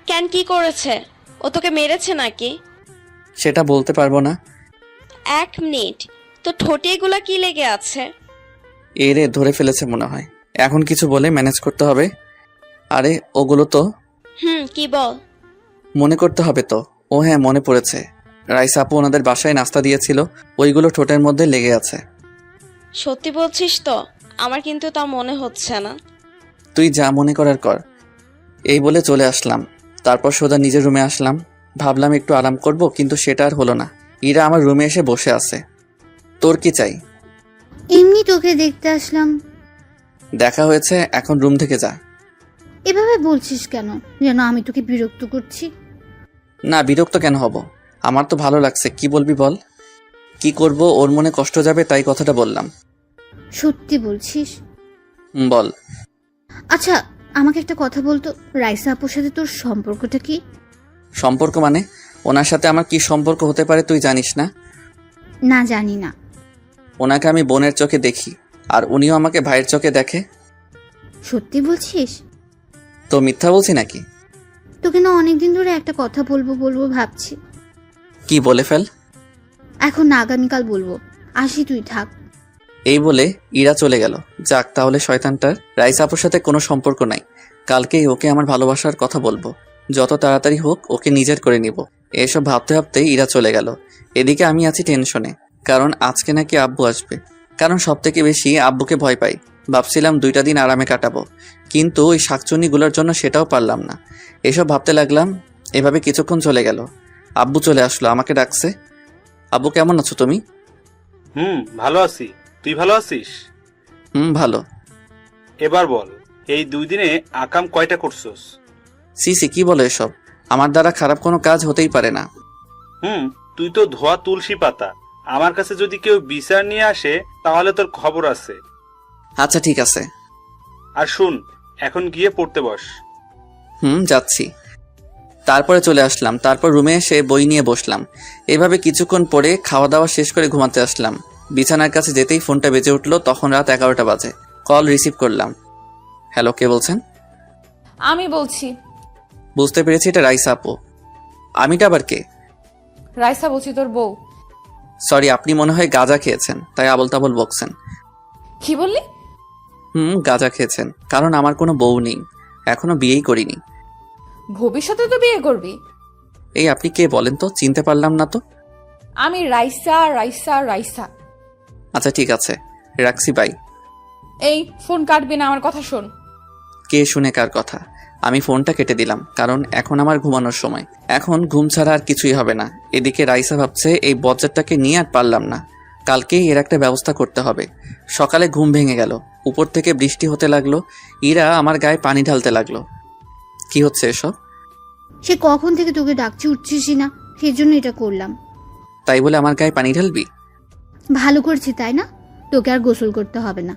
কেন, কি করেছে? ও তোকে মেরেছে নাকি? সেটা বলতে পারবো না। 1 মিনিট, তো ঠোঁটে এগুলা কি লেগে আছে? এই রে, ধরে ফেলেছে মনে হয়। এখন কিছু বলে ম্যানেজ করতে হবে। আরে ওগুলো তো কি বল? মনে করতে হবে তো। ও হ্যাঁ, মনে পড়েছে। রাইসা আপু ওনাদের বাসায় নাস্তা দিয়েছিল, ওইগুলো ঠোঁটের মধ্যে লেগে আছে। সত্যি বলছিস তো? আমার কিন্তু তা মনে হচ্ছে না। তুই যা মনে করার কর। এই বলে চলে আসলাম। তারপর সোজা নিজের রুমে আসলাম। ভাবলাম একটু আরাম করব, কিন্তু সেটা আর হলো না। ইরা আমার রুমে এসে বসে আছে। তোর কি চাই? এমনি তোকে দেখতে আসলাম। দেখা হয়েছে, এখন রুম থেকে যা। এভাবে বলছিস কেন, যেন আমি তোকে বিরক্ত করছি? না, বিরক্ত কেন হব? আমার তো ভালো লাগছে। কি বলবি বল। কি করব, ওর মনে কষ্ট যাবে তাই কথাটা বললাম। সত্যি বলছিস? বল। আচ্ছা আমাকে একটা কথা বলতো, রাইসা আপুর সাথে তোর সম্পর্কটা কি? সম্পর্ক মানে? ওনার সাথে আমার কি সম্পর্ক হতে পারে তুই জানিস না? না জানি না। ওনাকে আমি বোনের চোখে দেখি, আর উনিও আমাকে ভাইয়ের চোখে দেখে। সত্যি বলছিস? তো মিথ্যা বলছি নাকি? তোকে না অনেকদিন ধরে একটা কথা বলবো বলবো ভাবছি। কি বলে ফেল। এখন না, আগামীকাল বলবো। আসি, তুই থাক। এই বলে ইরা চলে গেল। যাক, তাহলে শয়তানটার রাইসা আপুর সাথে কোনো সম্পর্ক নাই। কালকেই ওকে আমার ভালোবাসার কথা বলবো। যত তাড়াতাড়ি হোক ওকে নিজের করে নিব। এসব ভাবতে ভাবতেই ইরা চলে গেল। এদিকে আমি আছি টেনশনে, কারণ আজকে নাকি আব্বু আসবে। কারণ সব থেকে বেশি আব্বুকে ভয় পাই। ভাবছিলাম 2টা দিন আরামে কাটাবো, কিন্তু ওই শাকচুন্নিগুলোর জন্য সেটাও পারলাম না। এসব ভাবতে লাগলাম। এভাবে কিছুক্ষণ চলে গেল। আব্বু চলে আসলো, আমাকে ডাকছে। আব্বু কেমন আছো তুমি? ভালো আছি। তুই ভালো আছিস? ভালো। এবার বল, এই 2 দিনে আকাম কয়টা করছস? সিসি কি বলে এসব? আমার দ্বারা খারাপ কোনো কাজ হতেই পারে না। তুই তো ধোয়া তুলসী পাতা। আমার কাছে যদি কেউ বিচার নিয়ে আসে তাহলে তোর খবর আছে। আচ্ছা ঠিক আছে। আর শুন, এখন গিয়ে পড়তে বস। যাচ্ছি। তারপরে চলে আসলাম। তারপর রুমে এসে বই নিয়ে বসলাম। এভাবে কিছুক্ষণ পরে খাওয়া দাওয়া শেষ করে ঘুমাতে আসলাম। বিছানার কাছে যেতেই ফোনটা বেজে উঠলো। তখন রাত 11টা বাজে। কল রিসিভ করলাম। হ্যালো, কে বলছেন? আমি বলছি। বুঝতে পেরেছি এটা রাইসা আপু। আমিটা আবার কে? রাইসা বলছি, তোর বউ। সরি, আপনি মনে হয় গাঁজা খেয়েছেন, তাই আবল তাবল বকছেন। কি বললি? গাঁজা খেয়েছেন, কারণ আমার কোনো বউ নেই, এখনো বিয়েই করিনি। ভবিষ্যতে তো বিয়ে করবি। এই আপনি কে বলেন তো? চিনতে পারলাম না তো। আমি রাইসা রাইসা রাইসা। আচ্ছা ঠিক আছে, রাখছি বাই। এই ফোন কাটবি না, আমার কথা শোন। কে শুনে কার কথা? আমি ফোনটা কেটে দিলাম, কারণ এখন আমার ঘুমানোর সময়। এখন ঘুম ছাড়া আর কিছুই হবে না। এদিকে রাইসা ভাবছে এই বজ্জারটাকে নিয়ে আর পারলাম না, কালকেই এর একটা ব্যবস্থা করতে হবে। সকালে ঘুম ভেঙে গেল, উপর থেকে বৃষ্টি হতে লাগলো। ইরা আমার গায়ে পানি ঢালতে লাগলো। কি হচ্ছে এসব? সে কখন থেকে তোকে ডাকছি, উঠছিসই না, সেই জন্য এটা করলাম। তাই বলে আমার গায়ে পানি ঢালবি? ভালো করছি তাই না? তোকে আর গোসল করতে হবে না।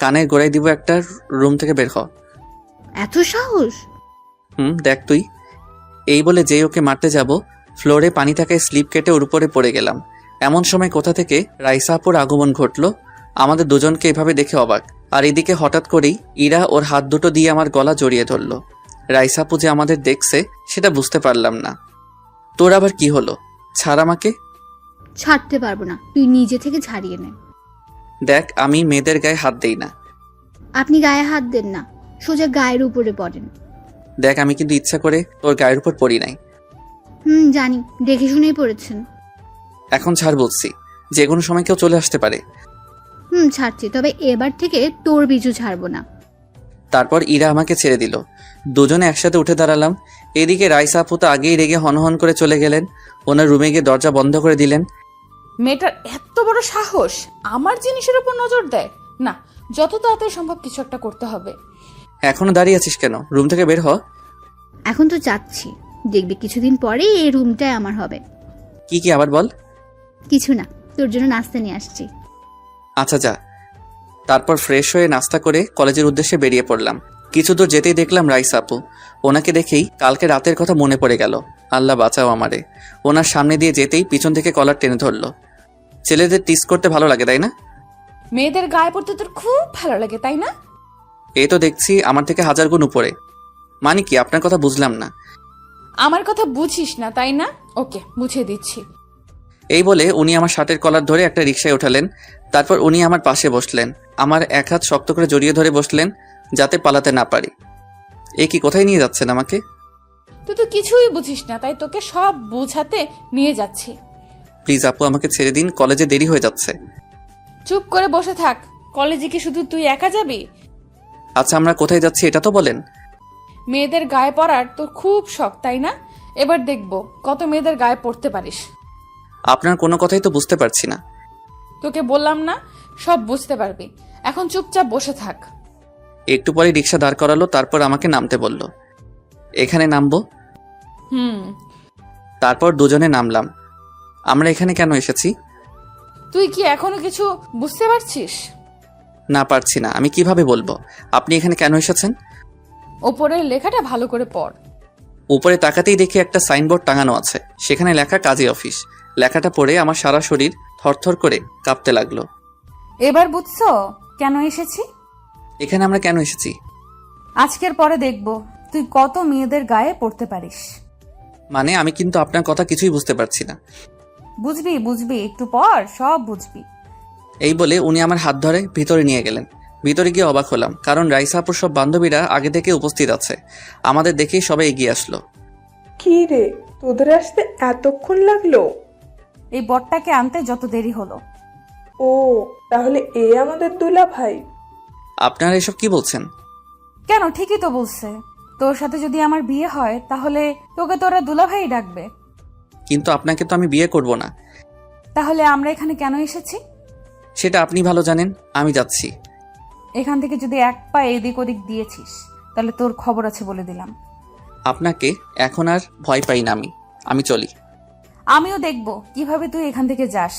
কানের গোড়ায় দিব একটা, রুম থেকে বের হ। এত সাহস? দেখ তুই। এই বলে যেই ওকে মারতে যাব, ফ্লোরে পানি থাকায় স্লিপ কেটে ওর উপরে পড়ে গেলাম। এমন সময় কোথা থেকে রাইসা আপুর আগমন ঘটলো। আমাদের দুজনকে এভাবে দেখে অবাক। আর এদিকে হঠাৎ করেই ইরা ওর হাত দুটো দিয়ে আমার গলা জড়িয়ে ধরলো। রাইসা আপু যে আমাদের দেখছে সেটা বুঝতে পারলাম না। তোর আবার কি হলো? ছাড় আমাকে। ছাড়তে পারবো না, তুই নিজে থেকে ছাড়িয়ে নে। দেখ, আমি মেয়েদের গায়ে হাত দেই না। আপনি গায়ে হাত দেন না, সোজা গায়ের উপরে পড়েন। দেখ, আমি কিন্তু ইচ্ছা করে তোর গায়ের উপর পড়ি নাই। জানি, দেখে শুনেই পড়েছেন। এখন ছাড় বলছি, যে কোনো সময় কেউ চলে আসতে পারে। ছাড়ছি, তবে এবার থেকে তোর বিজু ছাড়বো না। তারপর ইরা আমাকে ছেড়ে দিল। দুজনে একসাথে উঠে দাঁড়ালাম। এদিকে রাইসা আপু তো আগেই রেগে হনহন করে চলে গেলেন। ওনার রুমে গিয়ে দরজা বন্ধ করে দিলেন। মেয়েটার এত বড় সাহস আমার জিনিসের উপর নজর দেয় না। যত তাড়াতাড়ি সম্ভব কিছু একটা করতে হবে। এখনো দাঁড়িয়ে আছিস কেন? রুম থেকে বের হ। এখন তো যাচ্ছি, দেখবি কিছুদিন পরে এই রুমটাই আমার হবে। কি আবার বল। কিছু না, তোর জন্য নাস্তা নিয়ে আসছি। আচ্ছা যা। তারপর ফ্রেশ হয়ে নাস্তা করে কলেজের উদ্দেশ্যে বেরিয়ে পড়লাম। কিছু দূর যেতেই দেখলাম রাইসা আপু। ওনাকে দেখেই কালকে রাতের কথা মনে পড়ে গেল। আল্লাহ বাঁচাও আমারে। ওনার সামনে দিয়ে যেতেই পিছন থেকে কলার টেনে ধরলো। ছেলেদের টিস করতে ভালো লাগে তাই না? মেয়েদের গায়ে পড়তে তোর খুব ভালো লাগে তাই না? এই তো দেখছি আমার থেকে 1000 গুণ উপরে। মানে কি? আপনার কথা বুঝলাম না। আমার কথা বুঝিস না তাই না? ওকে, বুঝিয়ে দিচ্ছি। এই বলে উনি আমার শার্টের কলার ধরে একটা রিকশায় উঠালেন। তারপর উনি আমার পাশে বসলেন। আমার এক হাত শক্ত করে জড়িয়ে ধরে বসলেন, যাতে পালাতে না পারি। এ কি, কোথায় নিয়ে যাচ্ছেন আমাকে? তুই তো কিছুই বুঝিস না, তাই তোকে সব বোঝাতে নিয়ে যাচ্ছি। প্লিজ আপু, আমাকে ছেড়ে দিন, কলেজে দেরি হয়ে যাচ্ছে। চুপ করে বসে থাক। কলেজে কি শুধু তুই একা যাবি? আচ্ছা, আমরা কোথায় যাচ্ছি এটা তো বলেন। মেয়েদের গায়ে পড়ার তোর খুব শখ তাই না? এবার দেখবো কত মেয়েদের গায়ে পড়তে পারিস। আপনার কোনো কথাই তো বুঝতে পারছি না। তোকে বললাম না, সব বুঝতে পারবি। এখন চুপচাপ বসে থাক। একটু পরে রিকশা দাঁড় করালো। তারপর আমাকে নামতে বলল। এখানে নামবো? তারপর দুজনে নামলাম। আমরা এখানে কেন এসেছি? তুই কি এখনো কিছু বুঝতে পারছিস? না, পারছি না। আমি কিভাবে বলবো আপনি এখানে কেন এসেছেন? ওপরের লেখাটা ভালো করে পড়। উপরে তাকাতেই দেখি একটা সাইনবোর্ড টাঙানো আছে, সেখানে লেখা কাজী অফিস। লেখাটা পড়ে আমার সারা শরীর থরথর করে কাঁপতে লাগলো। এবার বুঝছো কেন এসেছি? এখানে আমরা কেন এসেছি? আজকের পরে দেখব তুই কত মেয়েদের গায়ে পড়তে পারিস। মানে আমি কিন্তু আপনার কথা কিছুই বুঝতে পারছি না। বুঝবি বুঝবি, একটু পর সব বুঝবি। এই বলে উনি আমার হাত ধরে ভিতরে নিয়ে গেলেন। ভিতরে গিয়ে অবাক হলাম, কারণ রাইসা আপুর সব বান্ধবীরা আগে থেকে উপস্থিত আছে। আমাদের দেখেই সবাই এগিয়ে আসলো। কি রে, তোদের আসতে এতক্ষণ লাগলো? এই বটটাকে আনতে যত দেরি হলো। ও, তাহলে এ আমাদের দুলা ভাই? আপনারা এসব কি বলছেন? কেন, ঠিকই তো বলছে। তোর সাথে যদি আমার বিয়ে হয় তাহলে তোকে তোরা দুলাভাই ডাকবে। কিন্তু আপনাকে তো আমি বিয়ে করব না। তাহলে আমরা এখানে কেন এসেছি? সেটা আপনি ভালো জানেন। আমি যাচ্ছি। এখান থেকে যদি এক পা এদিক ওদিক দিয়েছিস তাহলে তোর খবর আছে বলে দিলাম। আপনাকে এখন আর ভয় পাই না আমি চলি। আমিও দেখব কিভাবে তুই এখান থেকে যাস।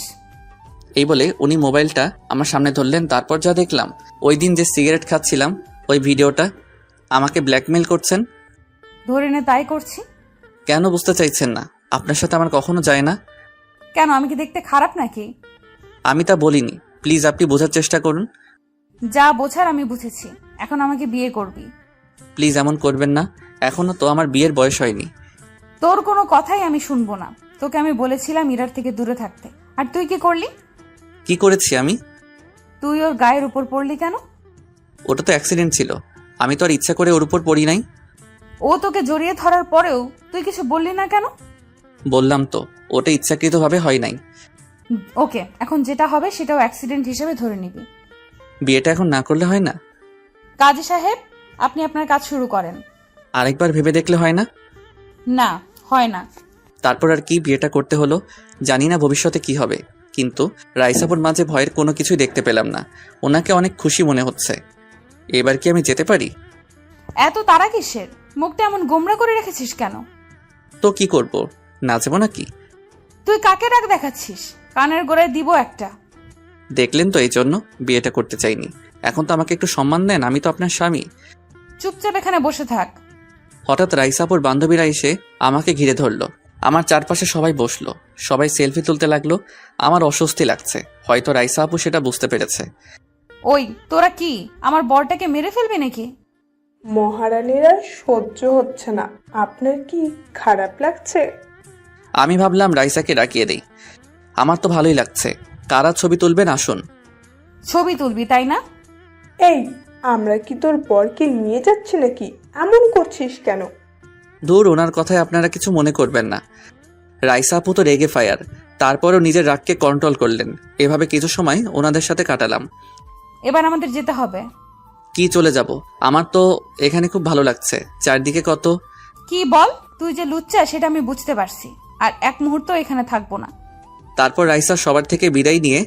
এই বলে উনি মোবাইলটা আমার সামনে ধরলেন। তারপর যা দেখলাম, ওই দিন যে সিগারেট খাচ্ছিলাম ওই ভিডিওটা, আমাকে ব্ল্যাকমেল করছেন। ধরে নে তাই করছি। কেন বুঝতে চাইছেন না? আপনার সাথে আমার কখনো যায় না। কেন, আমি কি দেখতে খারাপ নাকি? আমি তা বলিনি, প্লিজ আপনি বোঝার চেষ্টা করুন। যা বোঝার আমি বুঝেছি, এখন আমাকে বিয়ে করবি। প্লিজ এমন করবেন না, এখনো তো আমার বিয়ের বয়স হয়নি। তোর কোনো কথাই আমি শুনবো না। তোকে আমি বলেছিলাম ইরার থেকে দূরে থাকতে, আর তুই কি করলি? কি করেছি আমি? তুই ওর গায়ের উপর পড়লি কেন? ওটা তো অ্যাক্সিডেন্ট ছিল, আমি তো আর ইচ্ছা করে ওর উপর পড়ি নাই। ও তোকে জড়িয়ে ধরার পরেও তুই কিছু বললি না কেন? বললাম তো, ওটা ইচ্ছাকৃতভাবে হয় নাই। ওকে, এখন যেটা হবে সেটাও অ্যাক্সিডেন্ট হিসেবে ধরে নিবি। বিয়েটা এখন না করলে হয় না? কাজী সাহেব, আপনি আপনার কাজ শুরু করেন। আরেকবার ভেবে দেখলে হয় না? না, হয় না। তারপর আর কি, বিয়েটা করতে হলো। জানি না ভবিষ্যতে কি হবে, কিন্তু রাইসাপুর মাঝে ভয়ের কোনো কিছুই দেখতে পেলাম না। ওনাকে অনেক খুশি মনে হচ্ছে। এবার কি আমি যেতে পারি? এত তারা কিসের? মুখটা এমন গোমরা করে রেখেছিস কেন? তো কি করব, নাচবো নাকি? তুই কাকে রাগ দেখাচ্ছিস? কানের গোড়ায় দিব একটা। দেখলেন তো, এই জন্য বিয়েটা করতে চাইনি। এখন তো আমাকে একটু সম্মান দেন, আমি তো আপনার স্বামী। চুপচাপ এখানে বসে থাক। হঠাৎ রাইসাপুর বান্ধবীরা এসে আমাকে ঘিরে ধরলো। আমার চারপাশে সবাই বসলো, সবাই সেলফি তুলতে লাগলো। আমার অস্বস্তি লাগছে, হয়তো রাইসা আপু সেটা বুঝতে পেরেছে। ওই তোরা কি আমার বরটাকে মেরে ফেলবি নাকি? মহারানীর আর সহ্য হচ্ছে না। আপনার কি খারাপ লাগছে? আমি ভাবলাম রাইসাকে ডাকিয়ে দেই। আমার তো ভালোই লাগছে। কারা ছবি তুলবেন আসুন। ছবি তুলবি তাই না? এই, আমরা কি তোর বরকে নিয়ে যাচ্ছি নাকি? এমন করছিস কেন? দূর, ওনার কথায় আপনারা কিছু মনে করবেন না। রাইসা আপু তো রেগে ফায়ার, তারপরও নিজের রাগকে কন্ট্রোল করলেন। এভাবে কিছু সময় ওনাদের সাথে কাটালাম। এবার আমাদের যেতে হবে। কি চলে যাব? আমার তো এখানে খুব ভালো লাগছে, চারদিকে কত। কি বল? তুই যে লুচ্চা সেটা আমি বুঝতে পারছি, আর এক মুহূর্ত এখানে থাকবো না। তারপর রাইসা সবার থেকে বিদায় নিয়ে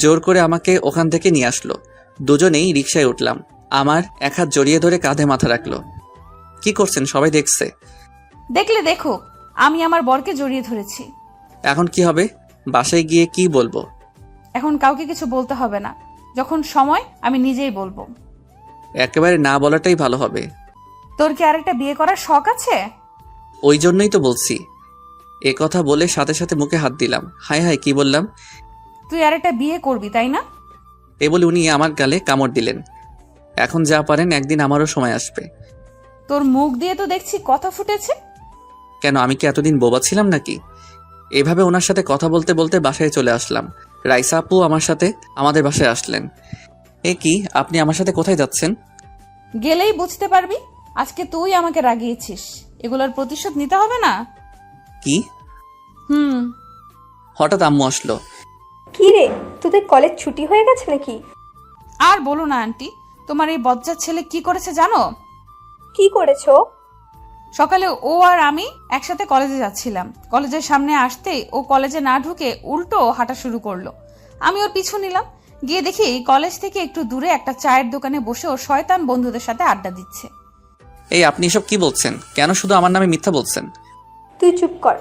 জোর করে আমাকে ওখান থেকে নিয়ে আসলো। দুজনেই রিকশায় উঠলাম। আমার এক হাত জড়িয়ে ধরে কাঁধে মাথা রাখলো। কি করছেন? সবাই দেখছে। দেখলে দেখো, আমি আমার বরকে জড়িয়ে ধরেছি। এখন কি হবে? বাসায় গিয়ে কি বলবো? এখন কাউকে কিছু বলতে হবে না, যখন সময় আমি নিজেই বলবো। একেবারে না বলাটাই ভালো হবে। তোর কি আরেকটা বিয়ে করার শখ আছে? ওই জন্যই তো বলছি। এ কথা বলে সাথে সাথে মুখে হাত দিলাম। হায় হায়, কি বললাম? তুই আরেকটা বিয়ে করবি তাই না? এ বলে উনি আমার গালে কামড় দিলেন। এখন যা পারেন, একদিন আমারও সময় আসবে। তোর মুখ দিয়ে তো দেখছি কথা ফুটেছে। কেন, আমি কি এতদিন বোবা ছিলাম নাকি? এভাবে ওনার সাথে কথা বলতে বলতে বাসায় চলে আসলাম। রাইসা আপু আমার সাথে আমাদের বাসায় আসলেন। এ কি, আপনি আমার সাথে কোথায় যাচ্ছেন? গেলেই বুঝতে পারবি। আজকে তুই আমাকে রাগিয়েছিস, এগুলোর প্রতিশোধ নিতে হবে না? কি? হুম। হঠাৎ আম্মু আসলো। কি রে, তোদের কলেজ ছুটি হয়ে গেছে নাকি? আর বলো না আন্টি, তোমার এই বজ্জার ছেলে কি করেছে জানো? কি করেছো? সকালে ও আর আমি একসাথে কলেজে যাচ্ছিলাম। কলেজের সামনে আসতেই ও কলেজে না ঢুকে উল্টো হাঁটা শুরু করলো। আমি ওর পিছু নিলাম। গিয়ে দেখি কলেজ থেকে একটু দূরে একটা চায়ের দোকানে বসে ও শয়তান বন্ধুদের সাথে আড্ডা দিচ্ছে। এই, আপনি এসব কি বলছেন? কেন শুধু আমার নামে মিথ্যা বলছেন? তুই চুপ কর।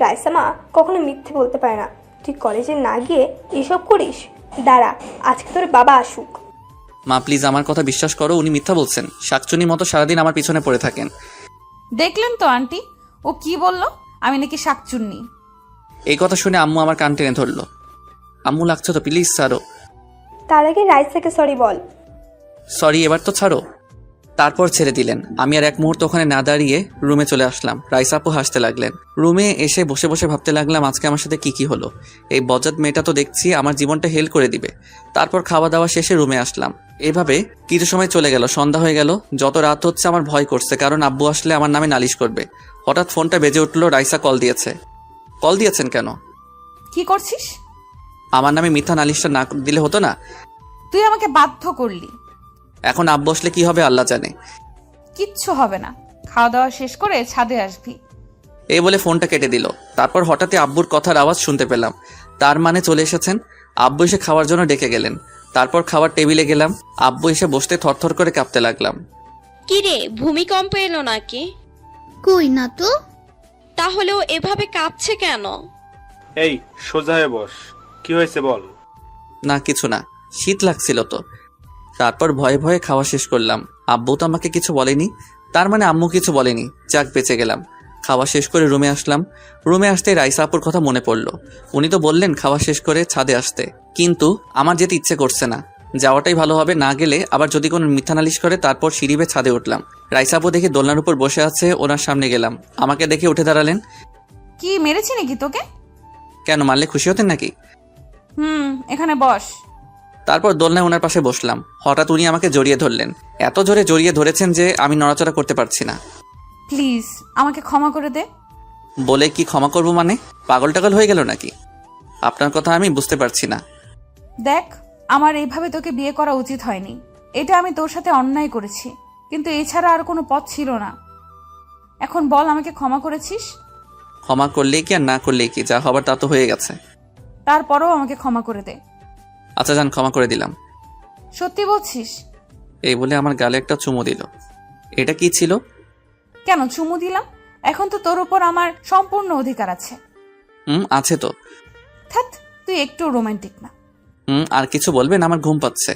রাইসা মা কখনো মিথ্যে বলতে পারে না। তুই কলেজে না গিয়ে এসব করিস? দাঁড়া, আজকে তোর বাবা আসুক। মা প্লিজ, আমার কথা বিশ্বাস করো, উনি মিথ্যা বলছেন। শাকচুনির মতো সারাদিন আমার পিছনে পড়ে থাকেন। দেখলেন তো আন্টি, ও কি বলল, আমি নাকি শাকচুন্নি। এই কথা শুনে আম্মু আমার কান টেনে ধরলো। আম্মু, লাগছে তো, প্লিজ ছাড়ো। তার আগে রাইসাকে সরি বল। সরি, এবার তো ছাড়ো। তারপর ছেড়ে দিলেন। আমি আর এক মুহূর্ত ওখানে না দাঁড়িয়ে রুমে চলে আসলাম। রাইসা আপু হাসতে লাগলেন। রুমে এসে বসে বসে ভাবতে লাগলাম আজকে আমার সাথে কি কি হলো। এই বজ্জাত মেয়েটা তো দেখছি আমার জীবনটা হেল করে দিবে। তারপর খাওয়া দাওয়া শেষে রুমে আসলাম। এভাবে কিছু সময় চলে গেল, সন্ধ্যা হয়ে গেল। যত রাত হচ্ছে আমার ভয় করছে, কারণ আব্বু আসলে আমার নামে নালিশ করবে। হঠাৎ ফোনটা বেজে উঠলো। রাইসা কল দিয়েছে। কল দিয়েছেন কেন? কি করছিস? আমার নামে মিথ্যা নালিশটা না দিলে হতো না? তুই আমাকে বাধ্য করলি। এখন আব্বু আসলে কি হবে আল্লাহ জানে। কিচ্ছু হবে না, খাওয়া দাওয়া শেষ করে ছাদে আসবি। এই বলে ফোনটা কেটে দিল। তারপর হঠাৎই আব্বুর কথার আওয়াজ শুনতে পেলাম। তার মানে চলে এসেছেন। আব্বু এসে খাওয়ার জন্য ডেকে গেলেন। তারপর খাওয়ার টেবিলে গেলাম। আব্বু এসে বসতে থরথর করে কাঁপতে লাগলাম। কি রে, ভূমিকম্প এলো নাকি? কই না তো। তাহলেও এভাবে কাঁপছে কেন? এই সোজা হয়ে বস, কি হয়েছে বল। না কিছু না, শীত লাগছিল তো। তারপর ভয়ে ভয়ে খাওয়া শেষ করলাম। আব্বু তো আমাকে কিছু বলেনি, তার মানে আম্মু কিছু বলেনি। যাক বেঁচে গেলাম। খাওয়া শেষ করে রুমে আসলাম। রুমে আসতে রাইসা আপুর কথা মনে পড়লো। উনি তো বললেন খাওয়া শেষ করে ছাদে আসতে, কিন্তু আমার যেতে ইচ্ছে করছে না। যাওয়াটাই ভালো হবে, না গেলে আবার যদি কোনো মিথ্যা নালিশ করে। তারপর সিঁড়ি বেয়ে ছাদে উঠলাম। রাইসা আপু দেখে দোলনার উপর বসে আছে, ওনার সামনে গেলাম। আমাকে দেখে উঠে দাঁড়ালেন। কি মেরেছি নাকি তোকে? কেন, মারলে খুশি হতেন নাকি? এখানে বস। তারপর দোলনায় ওনার পাশে বসলাম। হঠাৎ উনি আমাকে জড়িয়ে ধরলেন। এত জোরে জড়িয়ে ধরেছেন যে আমি নড়াচড়া করতে পারছি না। প্লিজ আমাকে ক্ষমা করে দে। বলে কি ক্ষমা করব মানে? পাগল টাগল হয়ে গেল নাকি? আপনার কথা আমি বুঝতে পারছি না। দেখ, আমার এইভাবে তোকে বিয়ে করা উচিত হয়নি। এটা আমি তোর সাথে অন্যায় করেছি, কিন্তু এছাড়া আর কোনো পথ ছিল না। এখন বল, আমাকে ক্ষমা করেছিস? ক্ষমা করলেই কি আর না করলেই কি, যা হবার তা তো হয়ে গেছে। তারপরেও আমাকে ক্ষমা করে দে। আচ্ছা যান, ক্ষমা করে দিলাম। সত্যি বলছিস? এই বলে আমার গালে একটা চুমু দিল। এটা কি ছিল? কেন চুমু দিলাম? এখন তো তোর উপর আমার সম্পূর্ণ অধিকার আছে। আছে তো। থাক, তুই একটু রোমান্টিক না। আর কিছু বলবেন? আমার ঘুম পাচ্ছে।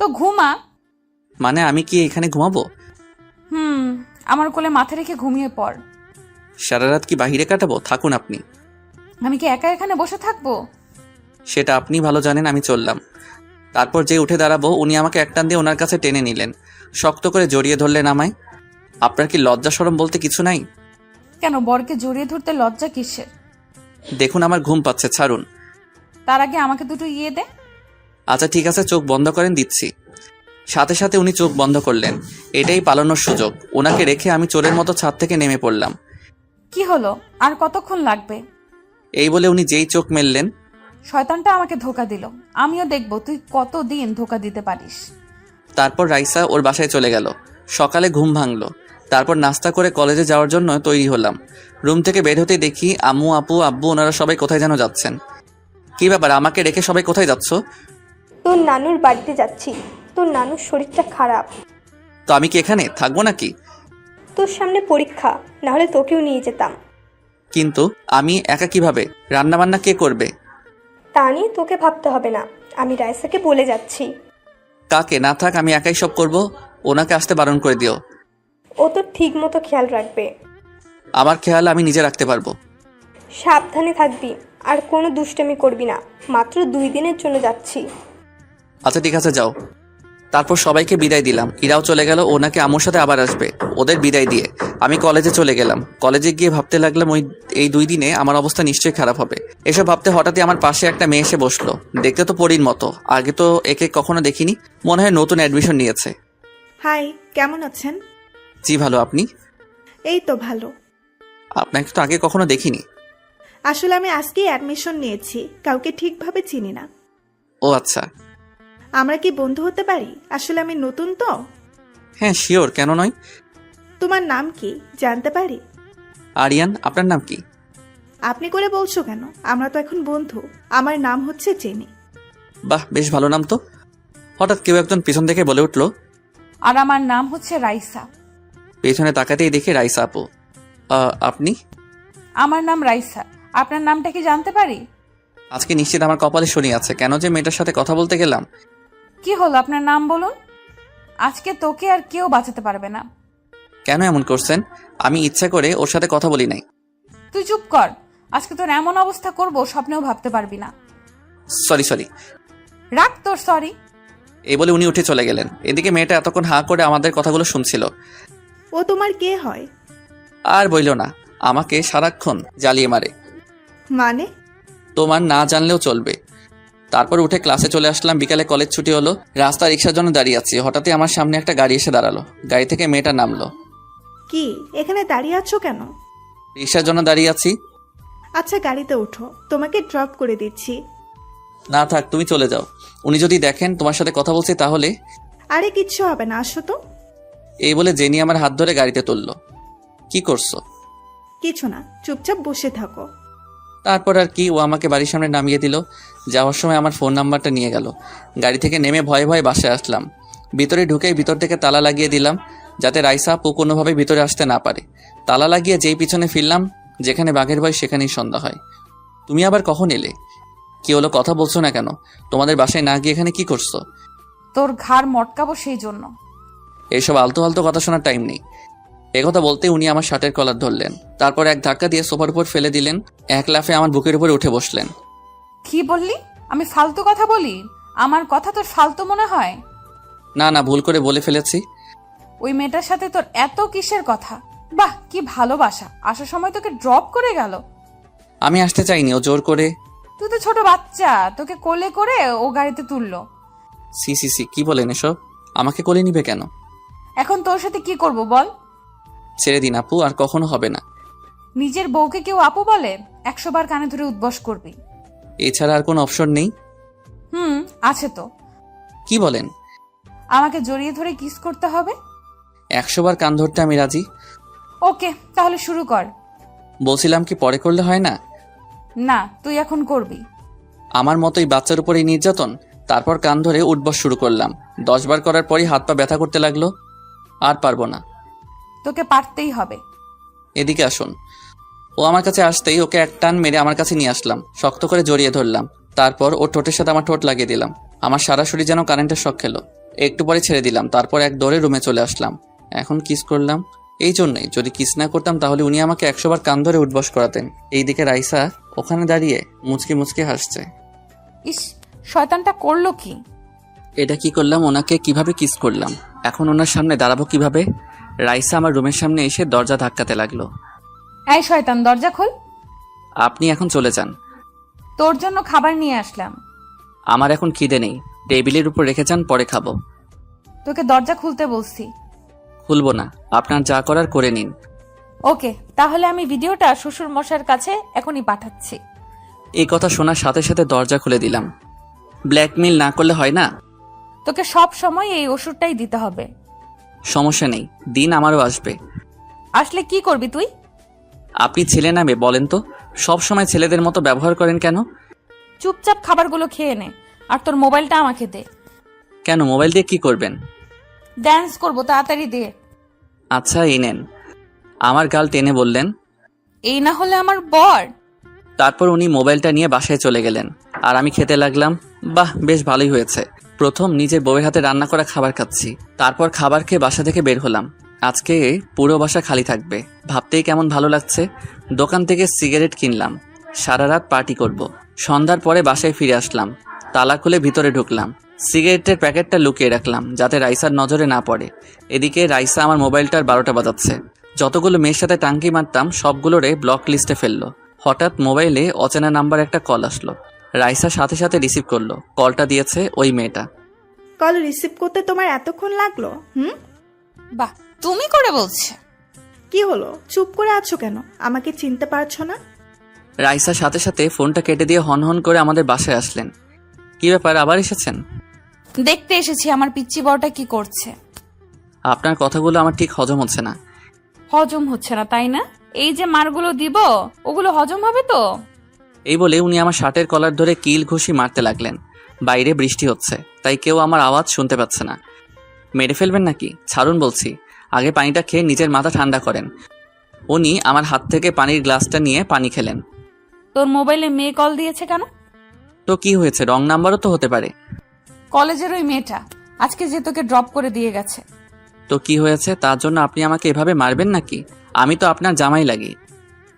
তো ঘুমা। মানে আমি কি এখানে ঘুমাবো? আমার কোলে মাথা রেখে ঘুমিয়ে পড়। সারা রাত কি বাহিরে কাটাবো? থাকুন আপনি। আমি কি একা এখানে বসে থাকবো? সেটা আপনি ভালো জানেন। আমি চললাম। তারপর যে উঠে দাঁড়াবো, উনি আমাকে একটান দিয়ে ওনার কাছে টেনে নিলেন। শক্ত করে জড়িয়ে ধরলেন আমায়। আপনার কি লজ্জা শরম বলতে কিছু নাই? কেন, বরকে জড়িয়ে ধরতে লজ্জা কিসের? দেখুন আমার ঘুম পাচ্ছে, ছাড়ুন। তার আগে আমাকে দুটো ইয়ে দে। আচ্ছা ঠিক আছে, চোখ বন্ধ করেন, দিচ্ছি। সাথে সাথে উনি চোখ বন্ধ করলেন। এটাই পালানোর সুযোগ। ওনাকে রেখে আমি চোরের মতো ছাদ থেকে নেমে পড়লাম। কি হলো, আর কতক্ষণ লাগবে? এই বলে উনি যেই চোখ মেললেন। শয়তানটা আমাকে ধোকা দিল। আমিও দেখবো তুই কতদিন ধোকা দিতে পারিস। তারপর রাইসা ওর বাসায় চলে গেল। সকালে ঘুম ভাঙলো। তারপর নাস্তা করে কলেজে যাওয়ার জন্য তৈরি হলাম। রুম থেকে বের হতেই দেখি আম্মু, আপু, আব্বু ওনারা সবাই কোথায় যেন যাচ্ছেন। কি ব্যাপার, আমাকে রেখে সবাই কোথায় যাচ্ছ? তোর নানুর বাড়িতে যাচ্ছি। তোর নানুর শরীরটা খারাপ। তো আমি কি এখানে থাকবো নাকি? তোর সামনে পরীক্ষা, নাহলে তোকেও নিয়ে যেতাম। কিন্তু আমি একা কিভাবে? রান্না বান্না কে করবে? তা নিয়ে তোকে ভাবতে হবে না, আমি রাইসাকে বলে যাচ্ছি। কাকে? না থাক, আমি একাই সব করব। ওনাকে আসতে বারণ করে দিও। ও তো ঠিক মতো খেয়াল রাখবে। আমার খেয়াল আমি নিজে রাখতে পারবো। সাবধানে থাকবি, আর কোনো দুষ্টামি করবি না। মাত্র 2 দিনের জন্য যাচ্ছি। আচ্ছা ঠিক আছে, যাও। তারপর সবাইকে বিদায় দিলাম। ইরাও চলে গেল, ওনাকে আম্মুর সাথে আবার আসবে। ওদের বিদায় দিয়ে আমি কলেজে চলে গেলাম। কলেজে গিয়ে ভাবতে লাগলাম এই 2 দিনে আমার অবস্থা নিশ্চয়ই খারাপ হবে। এসব ভাবতে হঠাৎই আমার পাশে একটা মেয়ে এসে বসলো। দেখতে তো পরীর মতো। আগে তো একে কখনো দেখিনি। মনে হয় নতুন অ্যাডমিশন নিয়েছে। হাই, কেমন আছেন? জি ভালো, আপনি? এই তো ভালো। আপনাকে তো আগে কখনো দেখিনি। আসলে আমি আজকেই অ্যাডমিশন নিয়েছি, কাউকে ঠিকভাবে চিনি না। ও আচ্ছা। আমরা কি বন্ধু হতে পারি? আসলে আমি নতুন তো। হ্যাঁ শিওর, কেন নয়। তোমার নাম কি জানতে পারি? আরিয়ান। আপনার নাম কি? আপনি করে বলছো কেন? আমরা তো এখন বন্ধু। আমার নাম হচ্ছে জেনি। বাহ, বেশ ভালো নাম তো। হঠাৎ কেউ একজন পিছন থেকে বলে উঠলো, আর আমার নাম হচ্ছে রাইসা। পেছনে তাকাতেই দেখি রাইসা আপু। আপনি? আমার নাম রাইসা। আপনার নামটা কি জানতে পারি? আজকে নিশ্চিত আমার কপালে শনি আছে। কেন যে মেয়েটার সাথে কথা বলতে গেলাম। কি হলো, আপনার নাম বলুন। আজকে তোকে আর কেউ বাঁচাতে পারবে না। কেন এমন করছেন? আমি ইচ্ছা করে ওর সাথে কথা বলি নাই। তুই চুপ কর। আজকে তোর এমন অবস্থা করব স্বপ্নেও ভাবতে পারবি না। সরি। রাখ তোর সরি। এই বলে উনি উঠে চলে গেলেন। এদিকে মেয়েটা এতক্ষণ হাঁ করে আমাদের কথাগুলো শুনছিল। ও তোমার কে হয়? আর বইল না, আমাকে সারাক্ষণ জ্বালিয়ে মারে। মানে? তোমার না জানলেও চলবে। তারপর উঠে ক্লাসে চলে আসলাম। বিকালে কলেজ ছুটি হলো। রাস্তা রিক্সার জন্য দাঁড়িয়ে আছি। হঠাৎই আমার সামনে একটা গাড়ি এসে দাঁড়ালো। গাড়ি থেকে মেয়েটা নামলো। কি এখানে দাঁড়িয়ে আছো কেন? রিক্সার জন্য দাঁড়িয়ে আছি। আচ্ছা গাড়িতে ওঠো, তোমাকে ড্রপ করে দিচ্ছি। না থাক, তুমি চলে যাও। উনি যদি দেখেন তোমার সাথে কথা বলছি তাহলে। আরে কিচ্ছু হবে না, আসো তো। এই বলে জেনি আমার হাত ধরে গাড়িতে তুললো। কি করছো? কিছু না, চুপচাপ বসে থাকো। তারপর আর কি, ও আমাকে বাড়ির সামনে নামিয়ে দিল। যাওয়ার সময় আমার ফোন নাম্বারটা নিয়ে গেল। গাড়ি থেকে নেমে ভয়ে ভয়ে বাসায় আসলাম। ভিতরে ঢুকেই ভিতর থেকে তালা লাগিয়ে দিলাম, যাতে রাইসা আপু কোনোভাবে ভিতরে আসতে না পারে। তালা লাগিয়ে যেই পিছনে ফিরলাম, যেখানে বাঘের ভয় সেখানেই সন্ধ্যা হয়। তুমি আবার কখন এলে? কি হলো, কথা বলছো না কেন? তোমাদের বাসায় না গিয়ে এখানে কি করছো? তোর ঘাড় মটকাবো সেই জন্য। এইসব আলতো আলতো কথা শোনার টাইম নেই। একথা বলতে উনি আমার শার্টের কলার ধরলেন, তারপর এক ধাক্কা দিয়ে সোফার উপর ফেলে দিলেন। এক লাফে আমার বুকের উপর উঠে বসলেন। কি বললি? আমি ফালতু কথা বলি? আমার কথা তোর ফালতু মনে হয়? না না, ভুল করে বলে ফেলেছি। ওই মেয়েটার সাথে তোর এত কিসের কথা? বাহ, কি ভালোবাসা! আসার সময় তোকে ড্রপ করে গেল। আমি আসতে চাইনি, ও জোর করে। তুই তো ছোট বাচ্চা, তোকে কোলে করে ও গাড়িতে তুললো। সি সি সি, কি বলেন এসব? আমাকে কোলে নিবে কেন? এখন তোর সাথে কি করব বল? ছেড়ে দিন আপু, আর কখনো হবে না। নিজের বউকে কেউ আপু বলে? 100 বার কানে ধরে উদ্বস করবি। এছাড়া আর কোনো অপশন নেই? আছে তো। কি বলেন? আমাকে জড়িয়ে ধরে কিস করতে হবে। 100 বার কান ধরতে আমি রাজি। ওকে, তাহলে শুরু কর। বলছিলাম কি পরে করলে হয় না? না, তুই এখন করবি। আমার মতোই বাচ্চার উপরে নির্যাতন। তারপর কান ধরে উঠবস শুরু করলাম। 10 বার করার পরই হাত পা ব্যথা করতে লাগলো। আর পারবো না। তোকে পারতেই হবে। এদিকে আসুন। ও আমার কাছে আসতেই ওকে এক টান মেরে আমার কাছে নিয়ে আসলাম, শক্ত করে জড়িয়ে ধরলাম। তারপর ওর ঠোঁটের সাথে আমার ঠোঁট লাগিয়ে দিলাম। আমার সারা শরীর যেন কারেন্টের শক খেলো। একটু পরে ছেড়ে দিলাম, তারপর এক দৌড়ে রুমে চলে আসলাম। এখন কিস করলাম এই জন্যই, যদি কিস না করতাম তাহলে উনি আমাকে 100 বার কান ধরে উঠবস করাতেন। এইদিকে রাইসা ওখানে দাঁড়িয়ে মুচকি মুচকি হাসছে। ইস, শয়তানটা করলো কি? এটা কি করলাম? ওনাকে কিভাবে কিস করলাম? এখন ওনার সামনে দাঁড়াবো কিভাবে? রাইসা আমার রুমের সামনে এসে দরজা ধাক্কাতে লাগলো। এই শয়তান, দরজা খোল। আপনি এখন চলে যান। তোর জন্য খাবার নিয়ে আসলাম। আমার এখন খিদে নেই, টেবিলের উপর রেখে যান, পরে খাবো। তোকে দরজা খুলতে বলছি। খুলবো না, আপনার যা করার করে নিন। ওকে, তাহলে আমি ভিডিওটা শ্বশুর মশাইয়ের কাছে এখনই পাঠাচ্ছি। এই কথা শোনার সাথে সাথে দরজা খুলে দিলাম। ব্ল্যাকমেইল না করলে হয় না? তোকে সব সময় এই ওষুধটাই দিতে হবে। সমস্যা নেই, দিন আমারও আসবে। আসলে কি করবি তুই? আপনি ছেলে নামে বলেন তো, সব সময় ছেলেদের মতো ব্যবহার করেন কেন? চুপচাপ খাবারগুলো খেয়ে নে, আর তোর মোবাইলটা আমাকে দে। কেন, মোবাইল দিয়ে কি করবেন? ড্যান্স করবো, তাড়াতাড়ি দে। আচ্ছা, এই নেন। আমার গাল টেনে বললেন, এই না হলে আমার বর। তারপর উনি মোবাইলটা নিয়ে বাসায় চলে গেলেন, আর আমি খেতে লাগলাম। বাহ, বেশ ভালোই হয়েছে। প্রথম নিজের বউয়ের হাতে রান্না করা খাবার খাচ্ছি। তারপর খাবার খেয়ে বাসা থেকে বের হলাম। আজকে পুরো বাসা খালি থাকবে, ভাবতেই কেমন ভালো লাগছে। দোকান থেকে সিগারেট কিনলাম, সারা রাত পার্টি করব। সন্ধ্যার পরে বাসায় ফিরে আসলাম, তালা খুলে ভিতরে ঢুকলাম। সিগারেটের প্যাকেটটা লুকিয়ে রাখলাম যাতে রাইসার নজরে না পড়ে। এদিকে রাইসা আমার মোবাইলটার 12টা বাজাচ্ছে। যতগুলো মেয়ের সাথে টাঙ্কি মারতাম সবগুলোরে ব্লক লিস্টে ফেললো। হঠাৎ মোবাইলে অচেনা নাম্বার একটা কল আসলো। রাইসা সাথে সাথে রিসিভ করলো। কলটা দিয়েছে ওই মেয়েটা। কল রিসিভ করতে তোমার এতক্ষণ লাগলো? বাহ, তুমি করে বলছে। কি হলো, চুপ করে আছো কেন? আমাকে চিনতে পারছো না? রাইসা সাথে সাথে ফোনটা কেটে দিয়ে হন হন করে আমাদের বাসায় আসলেন। কি ব্যাপার, আবার এসেছেন? দেখতে এসেছি আমার পিচ্চি বড়টা কি করছে। আপনার কথাগুলো আমার ঠিক হজম হচ্ছে না। হজম হচ্ছে না তাই না? এই যে মারগুলো দিব, ওগুলো হজম হবে তো? এই বলে উনি আমার শার্টের কলার ধরে কিল ঘুষি মারতে লাগলেন। বাইরে বৃষ্টি হচ্ছে, তাই কেউ আমার আওয়াজ শুনতে পাচ্ছে না। মেরে ফেলবেন নাকি? ছাড়ুন বলছি। আগে পানিটা খেয়ে নিজের মাথা ঠান্ডা করেন। উনি আমার হাত থেকে পানির গ্লাসটা নিয়ে পানি খেলেন। তোর মোবাইলে মেয়ে কল দিয়েছে কেন? তো কি হয়েছে, রং নাম্বারও তো হতে পারে। কলেজের ওই মেয়েটা আজকে যে তোকে ড্রপ করে দিয়ে গেছে। তো কি হয়েছে, তার জন্য আপনি আমাকে এভাবে মারবেন নাকি? আমি তো আপনার জামাই লাগি।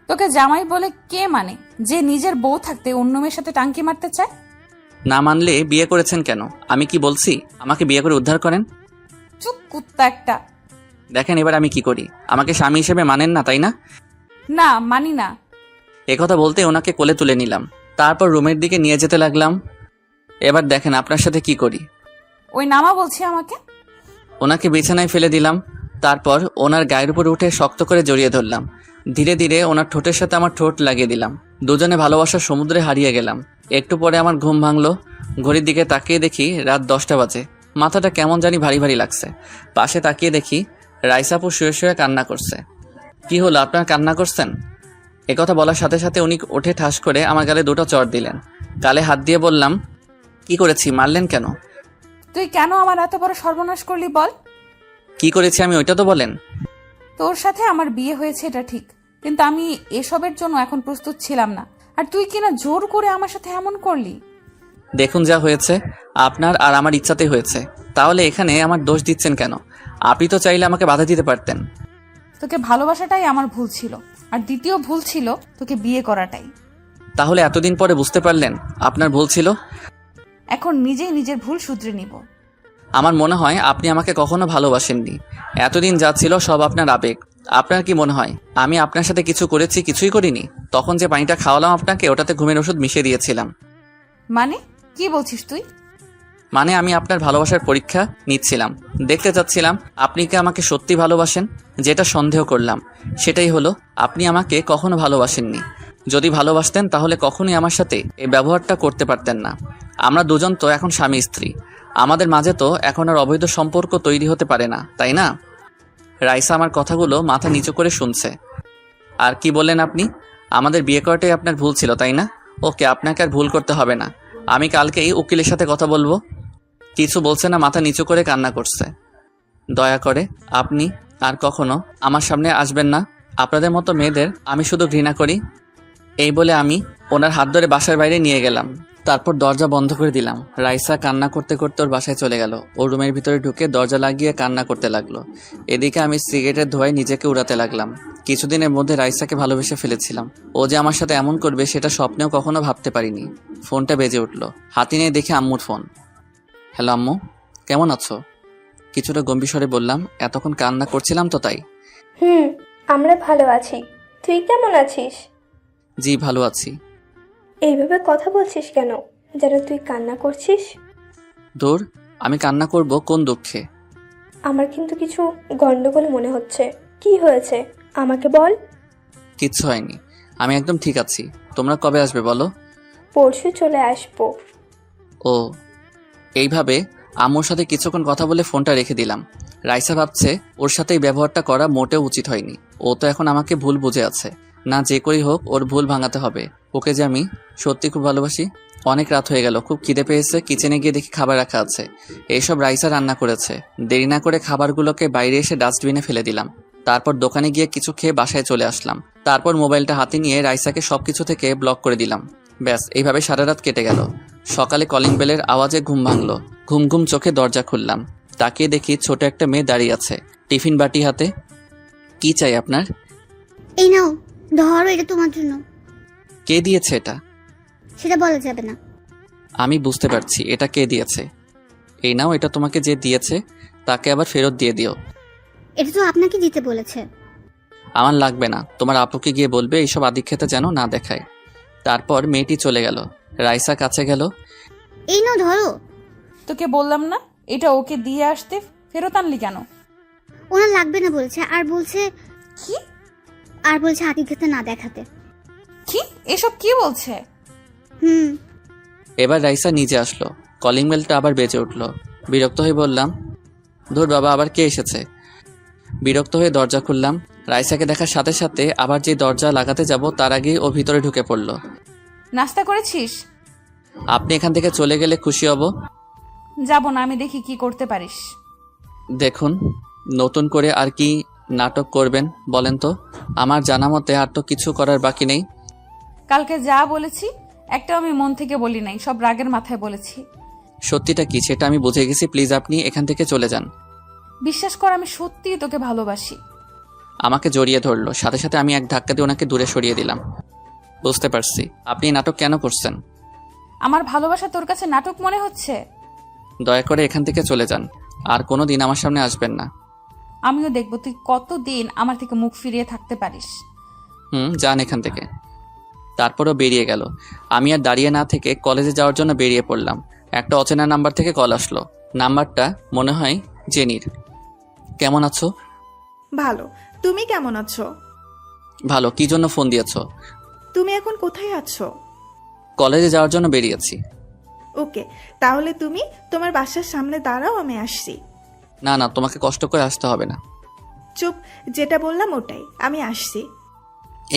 তোকে জামাই বলে কে মানে? যে নিজের বউ থাকতে অন্য মেয়ের সাথে টাঙ্কি মারতে চায়? না মানলে বিয়ে করেছেন কেন? আমি কি বলছি আমাকে বিয়ে করে উদ্ধার করেন? চুপ কুত্তা একটা। দেখেন এবার আমি কি করি। আমাকে স্বামী হিসেবে মানেন না, তাই না? না, মানি না। একথা বলতে ওনাকে কোলে তুলে নিলাম, তারপর রুমের দিকে নিয়ে যেতে লাগলাম। এবার দেখেন আপনার সাথে কি করি। ওই নামা বলছি আমাকে। ওনাকে বিছানায় ফেলে দিলাম, তারপর ওনার গায়ের উপর উঠে শক্ত করে জড়িয়ে ধরলাম। ধীরে ধীরে ওনার ঠোঁটের সাথে আমার ঠোঁট লাগিয়ে দিলাম। দুজনে ভালোবাসার সমুদ্রে হারিয়ে গেলাম। একটু পরে আমার ঘুম ভাঙলো। ঘড়ির দিকে তাকিয়ে দেখি রাত 10টা বাজে। মাথাটা কেমন জানি ভারী ভারী লাগছে। পাশে তাকিয়ে দেখি রাইসাপু শুয়ে শুয়ে কান্না করছে। কি হলো, আপনার কান্না করছেন? একথা বলার সাথে সাথে উনি উঠে ঠাস করে আমার গালে দুটো চড় দিলেন। গালে হাত দিয়ে বললাম, কি করেছি, মারলেন কেন? তুই কেন আমার এত বড় সর্বনাশ করলি বল? কি করেছি আমি ওইটা তো বলেন। তোর সাথে আমার বিয়ে হয়েছে এটা ঠিক, কিন্তু আমি এসবের জন্য এখন প্রস্তুত ছিলাম না, আর তুই কিনা জোর করে আমার সাথে এমন করলি। দেখুন যা হয়েছে, আপনার আর আমার ইচ্ছাতেই হয়েছে, তাহলে এখানে আমার দোষ দিচ্ছেন কেন? আপনি তো চাইলে আমাকে বাধা দিতে পারতেন। তোকে ভালোবাসাটাই আমার ভুল ছিল, আর দ্বিতীয় ভুল ছিল তোকে বিয়ে করাটাই। তাহলে এতদিন পরে বুঝতে পারলেন আপনার ভুল ছিল? এখন নিজেই নিজের ভুল শুধরে নিব। আমার মনে হয় আপনি আমাকে কখনো ভালোবাসেননি। এতদিন যা ছিল সব আপনার আবেগ। আপনার কি মনে হয় আমি আপনার সাথে কিছু করেছি? কিছুই করিনি। তখন যে পানিটা খাওয়ালাম আপনাকে, ওটাতে ঘুমের ওষুধ মিশিয়ে দিয়েছিলাম। মানে কি বলছিস তুই? মানে আমি আপনার ভালোবাসার পরীক্ষা নিচ্ছিলাম, দেখতে চাচ্ছিলাম আপনি কি আমাকে সত্যি ভালোবাসেন। যেটা সন্দেহ করলাম সেটাই হলো, আপনি আমাকে কখনো ভালোবাসেননি। যদি ভালোবাসতেন তাহলে কখনোই আমার সাথে এই ব্যবহারটা করতে পারতেন না। আমরা দুজন তো এখন স্বামী স্ত্রী, আমাদের মাঝে তো এখন আর অবৈধ সম্পর্ক তৈরি হতে পারে না, তাই না? রাইসা আমার কথাগুলো মাথা নিচু করে শুনছে। আর কি বললেন আপনি? আমাদের বিয়ে করাটাই আপনার ভুল ছিল, তাই না? ওকে, আপনাকে আর ভুল করতে হবে না। আমি কালকেই উকিলের সাথে কথা বলবো। কিছু বলছে না, মাথা নিচু করে কান্না করছে। দয়া করে আপনি আর কখনো আমার সামনে আসবেন না। আপনাদের মতো মেয়েদের আমি শুধু ঘৃণা করি। এই বলে আমি ওনার হাত ধরে বাসার বাইরে নিয়ে গেলাম। তারপর দরজা বন্ধ করে দিলাম। রাইসা কান্না করতে করতে ওর বাসায় চলে গেল। ওর রুমের ভিতরে ঢুকে দরজা লাগিয়ে কান্না করতে লাগলো। এদিকে আমি সিগারেটের ধোঁয়ায় নিজেকে উড়াতে লাগলাম। কিছুদিনের মধ্যে রাইসাকে ভালোবেসে ফেলেছিলাম। ও যে আমার সাথে এমন করবে সেটা স্বপ্নেও কখনো ভাবতে পারিনি। ফোনটা বেজে উঠলো। হাতে নিয়ে দেখে আম্মুর ফোন। হ্যালো আম্মু, কেমন আছো? কিছুটা গম্ভীর স্বরে বললাম, এতক্ষণ কান্না করছিলাম তো তাই। আমরা ভালো আছি, তুই কেমন আছিস? জি ভালো আছি। এইভাবে কথা বলছিস কেন, যেন তুই কান্না করছিস? দূর, আমি কান্না করব কোন দুঃখে? আমার কিন্তু কিছু গন্ডগোল মনে হচ্ছে। কি হয়েছে আমাকে বল। কিচ্ছু হয়নি, আমি একদম ঠিক আছি। তোমরা কবে আসবে বলো? পরশু চলে আসবো। ও, এইভাবে আম্মুর সাথে কিছুক্ষণ কথা বলে ফোনটা রেখে দিলাম। রাইসা ভাবছে ওর সাথে এই ব্যবহারটা করা মোটেও উচিত হয়নি। ও তো এখন আমাকে ভুল বুঝে আছে। না, যে করেই হোক ওর ভুল ভাঙাতে হবে। ওকে যে আমি সত্যি খুব ভালোবাসি। অনেক রাত হয়ে গেল, খুব খিদে পেয়েছে। কিচেনে গিয়ে দেখি খাবার রাখা আছে। এইসব রাইসা রান্না করেছে। দেরি না করে খাবারগুলোকে বাইরে এসে ডাস্টবিনে ফেলে দিলাম। তারপর দোকানে গিয়ে কিছু খেয়ে বাসায় চলে আসলাম। তারপর মোবাইলটা হাতে নিয়ে রাইসাকে সবকিছু থেকে ব্লক করে দিলাম। ব্যাস, এইভাবে সারা রাত কেটে গেল। সকালে কলিং বেলের আওয়াজে ঘুম ভাঙলো। ঘুম ঘুম চোখে দরজা খুললাম। তাকিয়ে দেখি ছোট একটা মেয়ে দাঁড়িয়ে আছে, টিফিন বাটি হাতে। কি চাই আপনার? এই নাও, ধরো, এটা তোমার জন্য। কে দিয়েছে এটা? সেটা বলা যাবে না। আমি বুঝতে পারছি এটা কে দিয়েছে। এই নাও, এটা তোমাকে যে দিয়েছে তাকে আবার ফেরত দিয়ে দিও। এটা তো আপনাকে দিতে বলেছে। আমার লাগবে না, তোমার আপুকে গিয়ে বলবে এইসব আদিক্ষেতা যেন না দেখায়। তারপর মেয়েটি চলে গেল। রাইসা কাছে গেল। এই নাও, ধরো। তোকে বললাম না এটা ওকে দিয়ে আসতে, ফেরত আনলি কেন? ওনার লাগবে না বলছে, আর বলছে কি? আর বলছে আতিথ্যতা না দেখাতে। কি এসব কি বলছে? এবার রাইসা নিজে আসলো। কলিং বেলটা আবার বেজে উঠলো। বিরক্ত হয়ে বললাম, ধুর বাবা, আবার কে এসেছে? বিরক্ত হয়ে দরজা খুললাম। রাইসাকে দেখার সাথে সাথে আবার যে দরজা লাগাতে যাব তার আগেই ও ভিতরে ঢুকে পড়লো। নাস্তা করেছিস? আপনি এখান থেকে চলে গেলে খুশি হব। যাব না, আমি দেখি কি করতে পারিস। দেখুন, নতুন করে আর কি নাটক করবেন বলেন তো? আমার জানা মতে আর তো কিছু করার বাকি নেই। কালকে যা বলেছি একটাও আমি মন থেকে বলি নাই, সব রাগের মাথায় বলেছি। সত্যিটা কি সেটা আমি বুঝে গেছি। প্লিজ আপনি এখান থেকে চলে যান। বিশ্বাস কর, আমি সত্যিই তোকে ভালোবাসি। আমাকে জড়িয়ে ধরলো। সাথে সাথে আমি এক ধাক্কা দিয়ে ওনাকে দূরে সরিয়ে দিলাম। বুঝতে পারছি আপনি এই নাটক কেন করছেন। আমার ভালোবাসা তোর কাছে নাটক মনে হচ্ছে? দয়া করে এখান থেকে চলে যান, আর কোনো দিন আমার সামনে আসবেন না। আমিও দেখবো তুই কতদিন আমার থেকে মুখ ফিরিয়ে থাকতে পারিস। যান এখান থেকে। তারপরও বেরিয়ে গেল। আমি আর দাঁড়িয়ে না থেকে কলেজে যাওয়ার জন্য বেরিয়ে পড়লাম। একটা অচেনা নাম্বার থেকে কল আসলো। নাম্বারটা মনে হয় জেনির। কেমন আছো? ভালো, তুমি কেমন আছো? ভালো। কি জন্য ফোন দিয়েছো? তুমি এখন কোথায় আছো? কলেজে যাওয়ার জন্য বেরিয়েছি। ওকে, তাহলে তুমি তোমার বাসার সামনে দাঁড়াও, আমি আসছি। না না, তোমাকে কষ্ট করে আসতে হবে না। চুপ, যেটা বললাম ওটাই, আমি আসছি।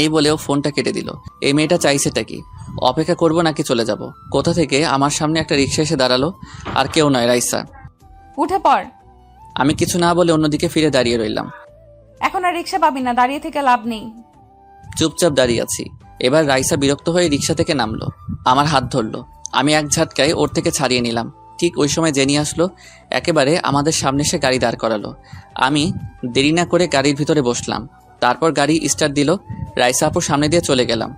এই বলেও ফোনটা কেটে দিল। এই মেয়েটা চাইছেটা কি? অপেক্ষা করব নাকি চলে যাব? কোথা থেকে আমার সামনে একটা রিক্সা এসে দাঁড়ালো, আর কেউ নয়, রাইসা। উঠে পড়। আমি কিছু না বলে অন্যদিকে ফিরে দাঁড়িয়ে রইলাম। এখন আর রিক্সা পাবি না, দাঁড়িয়ে থেকে লাভ নেই। চুপচাপ দাঁড়িয়ে আছি। এবার রাইসা বিরক্ত হয়ে রিক্সা থেকে নামলো, আমার হাত ধরলো। আমি এক ঝাটকায় ওর থেকে ছাড়িয়ে নিলাম। ঠিক ওই সময় জেনি আসলো, একেবারে আমাদের সামনে এসে গাড়ি দাঁড় করালো। আমি দেরি না করে গাড়ির ভিতরে বসলাম। তারপর গাড়ি স্টার্ট দিল। রাইসা আপুর সামনে দিয়ে চলে গেলাম।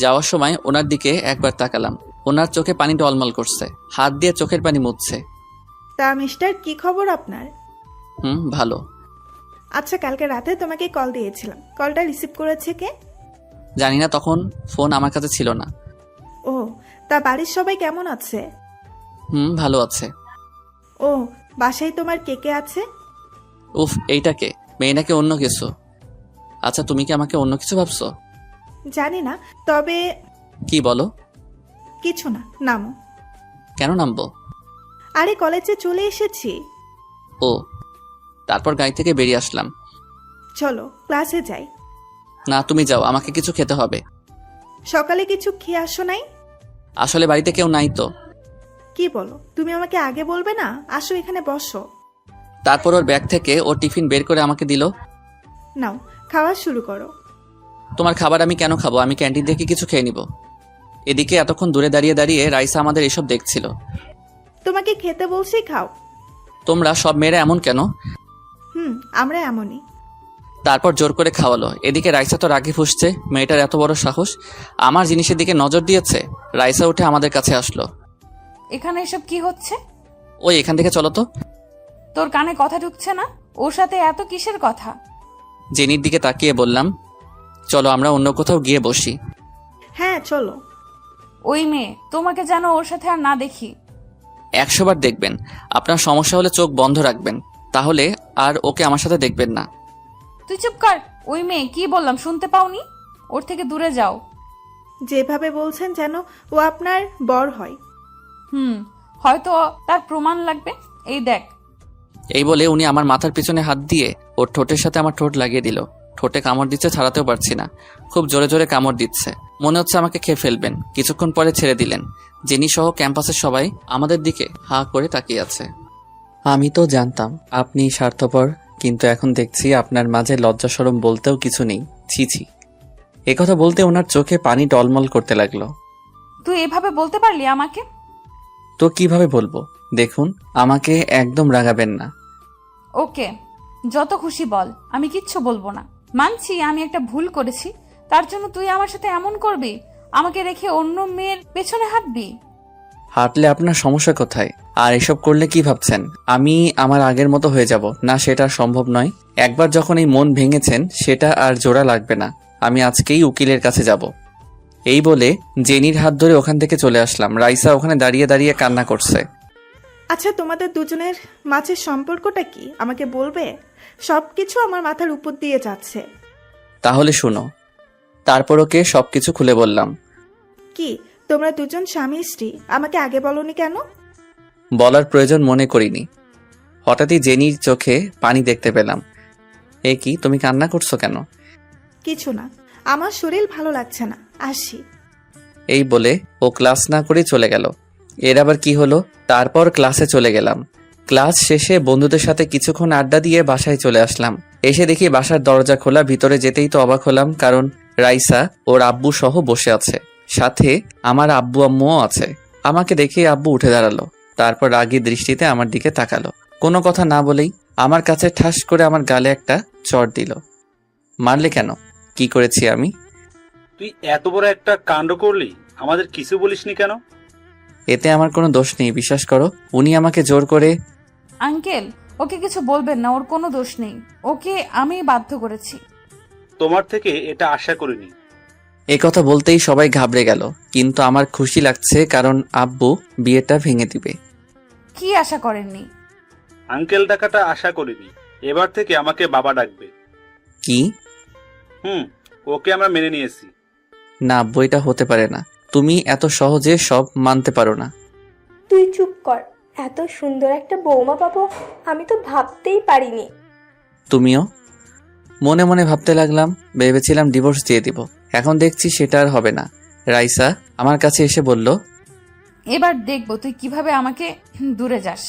যাওয়ার সময় ওনার দিকে একবার তাকালাম। ওনার চোখে পানি টলমল করছে, হাত দিয়ে চোখের পানি মুছছে। তা মিস্টার, কি খবর আপনার? ভালো। আচ্ছা, কালকে রাতে তোমাকে কল দিয়েছিলাম, কলটা রিসিভ করেছে কে? জানি না, তখন ফোন আমার কাছে ছিল না। ও, তা বাড়ির সবাই কেমন আছে? ভালো আছে। ও, বাসায় তোমার কে কে আছে? উফ, এইটাকে মেয়ে নাকি অন্য কিছু? আচ্ছা, তুমি কি আমাকে অন্য কিছু ভাবছো? জানি না, তবে কি বলো? কিছু না, নামো। কেন নামবো? আরে কলেজে চলে এসেছি। ও, তারপর গাড়ি থেকে বেরিয়ে আসলাম। চলো ক্লাসে যাই। না, তুমি যাও, আমাকে কিছু খেতে হবে। সকালে কিছু খেয়ে আসো নাই? আসলে বাড়িতে কেউ নাই তো। কি বলো, তুমি আমাকে আগে বলবে না? আসো, এখানে বসো। তারপর ওর ব্যাগ থেকে ও টিফিন বের করে আমাকে দিল। নাও, খাওয়া শুরু করো। তোমার খাবার আমি কেন খাবো? আমি ক্যান্টিন থেকে কিছু খেয়ে নিব। এদিকে এতক্ষণ দূরে দাঁড়িয়ে দাঁড়িয়ে রাইসা আমাদের এসব দেখছিল। তোমাকে খেতে বলছি, খাও। তোমরা সব মেয়েরা এমন কেন? আমরা এমনই। তারপর জোর করে খাওয়ালো। এদিকে রাইসা তো রাগে ফুসছে, মেয়েটার এত বড় সাহস, আমার জিনিসের দিকে নজর দিয়েছে। রাইসা উঠে আমাদের কাছে আসলো। এখানে এসব কি হচ্ছে? ওই এখান থেকে চলো তো। তোর কানে কথা ঢুকছে না? ওর সাথে এত কিসের কথা? জেনির দিকে তাকিয়ে বললাম, চলো আমরা অন্য কোথাও গিয়ে বসি। হ্যাঁ চলো। ওই মেয়ে, তোমাকে যেন ওর সাথে আর না দেখি। 100 বার দেখবেন। আপনার সমস্যা হলে চোখ বন্ধ রাখবেন, তাহলে আর ওকে আমার সাথে দেখবেন না। তুই চুপ কর। ওই মেয়ে, কি বললাম শুনতে পাওনি? ওর থেকে দূরে যাও। যেভাবে বলছেন যেন ও আপনার বর হয়। হয়তো তার প্রমাণ লাগবে, এই দেখ। এই বলে উনি আমার মাথার পিছনে হাত দিয়ে ওর ঠোঁটের সাথে আমার ঠোঁট লাগিয়ে দিল। ঠোঁটে কামড় দিচ্ছে, ছাড়াতেও পারছি না। খুব জোরে জোরে কামড় দিচ্ছে, মনে হচ্ছে আমাকে খেয়ে ফেলবেন। কিছুক্ষণ পরে ছেড়ে দিলেন। জেনি সহ ক্যাম্পাসের সবাই আমাদের দিকে হা করে তাকিয়ে আছে। আমি তো জানতাম আপনি স্বার্থপর, কিন্তু এখন দেখছি আপনার মাঝে লজ্জা শরম বলতেও কিছু নেই। ছি ছি। একথা বলতে ওনার চোখে পানি টলমল করতে লাগলো। তুই এভাবে বলতে পারলি আমাকে? তো কিভাবে বলবো? দেখুন, আমাকে একদম রাগাবেন না। ওকে, যত খুশি বল, আমি কিচ্ছু বলবো না। মানছি আমি একটা ভুল করেছি, তার জন্য তুই আমার সাথে এমন করবি? আমাকে রেখে অন্য মেয়ের পেছনে হাঁটবি? হাঁটলে আপনার সমস্যা কোথায়? আর এসব করলে কি ভাবছেন আমি আমার আগের মতো হয়ে যাব? না, সেটা সম্ভব নয়। একবার যখন এই মন ভেঙেছেন, সেটা আর জোড়া লাগবে না। আমি আজকেই উকিলের কাছে যাব। এই বলে জেনির হাত ধরে ওখান থেকে চলে আসলাম। রাইসা ওখানে দাঁড়িয়ে দাঁড়িয়ে কান্না করছে। আচ্ছা, তোমাদের দুজনের মাঝের সম্পর্কটা কি আমাকে বলবে? সবকিছু আমার মাথার উপর দিয়ে যাচ্ছে। তাহলে শুনো। তারপর ওকে সবকিছু খুলে বললাম। কি তোমরা দুজন স্বামী স্ত্রী? আমাকে আগে বলনি কেন? বলার প্রয়োজন মনে করিনি। হঠাৎই জেনির চোখে পানি দেখতে পেলাম। এ কি, তুমি কান্না করছো কেন? কিছু না, আমার শরীর ভালো লাগছে না, আসি। এই বলে ও ক্লাস না করে চলে গেল। এর আবার কি হলো? তারপর ক্লাসে চলে গেলাম। ক্লাস শেষে বন্ধুদের সাথে কিছুক্ষণ আড্ডা দিয়ে বাসায় চলে আসলাম। এসে দেখি বাসার দরজা খোলা। ভিতরে যেতেই তো অবাক হলাম, কারণ রাইসা ওর আব্বু সহ বসে আছে, সাথে আমার আব্বু আম্মুও আছে। আমাকে দেখে আব্বু উঠে দাঁড়ালো, তারপর রাগী দৃষ্টিতে আমার দিকে তাকালো। কোনো কথা না বলেই আমার কাছে ঠাস করে আমার গালে একটা চড় দিল। মারলে কেন? কি করেছি আমি? তুই এত বড় একটা কাণ্ড করলি, আমাদের কিছু বলিসনি কেন? এতে আমার কোনো দোষ নেই, বিশ্বাস করো। উনি আমাকে জোর করে। আঙ্কেল, ওকে কিছু বলবেন না, ওর কোনো দোষ নেই। ওকে আমি বাধ্য করেছি। তোমার থেকে এটা আশা করিনি। এ কথা বলতেই সবাই ঘাবড়ে গেল, কিন্তু আমার খুশি লাগছে, কারণ আব্বু বিয়েটা ভেঙে দিবে। কি আশা করেননি? আঙ্কেল ডাকাটা আশা করিনি। এবার থেকে আমাকে বাবা ডাকবে। কি? ওকে আমরা মেনে নিয়েছি। না আব্বু, এটা হতে পারে না। তুমি এত সহজে সব মানতে পারো না। তুই চুপ কর। এত সুন্দর একটা বৌমা পাবো আমি তো ভাবতেই পারিনি। তুমিও? মনে মনে ভাবতে লাগলাম, ভেবেছিলাম ডিভোর্স দিয়ে দিব। এখন দেখছি সেটা আর হবে না। রাইসা আমার কাছে এসে বলল, এবার দেখবো তুই কিভাবে আমাকে দূরে যাস।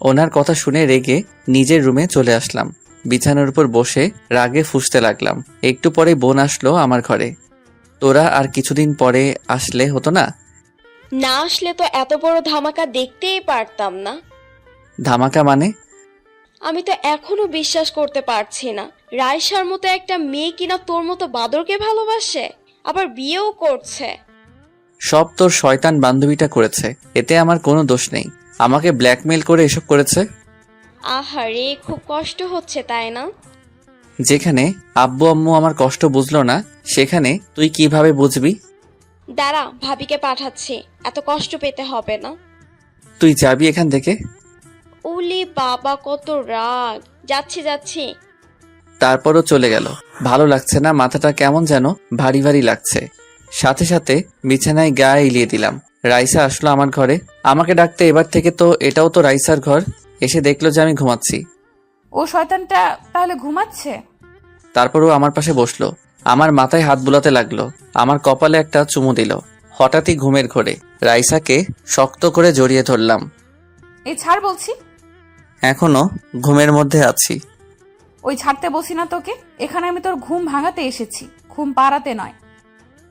ওনার কথা শুনে রেগে নিজের রুমে চলে আসলাম। বিছানার উপর বসে রাগে ফুঁসতে লাগলাম। একটু পরে বোন আসলো আমার ঘরে। তোরা আর কিছুদিন পরে আসলে হতো না? না আসলে তো এত বড় ধামাকা দেখতেই পারতাম না। ধামাকা মানে? আমি তো এখনো বিশ্বাস করতে পারছি না, রাইসার মতো একটা মেয়ে কিনা তোর মতো বাদরকে ভালোবাসে, আবার বিয়েও করছে। সব তোর শয়তান বান্ধবীটা করেছে, এতে আমার কোনো দোষ নেই। আমাকে ব্ল্যাকমেল করে এসব করেছে। আহারে, খুব কষ্ট হচ্ছে তাই না? যেখানে আব্বু আম্মু আমার কষ্ট বুঝলো না, সেখানে তুই কিভাবে বুঝবি? দাঁড়া, ভাবিকে পাঠাচ্ছি, এত কষ্ট পেতে হবে না। তুই যাবি এখান থেকে? ওলি বাবা, কত রাগ! যাচ্ছি যাচ্ছি। তারপরও চলে গেল। ভালো লাগছে না, মাথাটা কেমন যেন ভারী ভারী লাগছে। সাথে সাথে বিছানায় গায়ে এলিয়ে দিলাম। রাইসা আসলো আমার ঘরে। আমাকে ডাকতে এবার থেকে তো এটাও তো রাইসার ঘর। এসে দেখলো যে আমি ঘুমাচ্ছি। ও শয়তানটা তাহলে ঘুমাচ্ছে? তারপরও আমার পাশে বসলো, আমার মাথায় হাত বুলাতে লাগলো, আমার কপালে একটা চুমু দিল। হঠাৎই ঘুমের ঘোরে রাইসাকে শক্ত করে জড়িয়ে ধরলাম। এই ছাড় বলছি। এখনো ঘুমের মধ্যে আছি। ওই ছাড়তে বসি না তোকে, এখানে আমি তোর ঘুম ভাঙাতে এসেছি, ঘুম পাড়াতে নয়।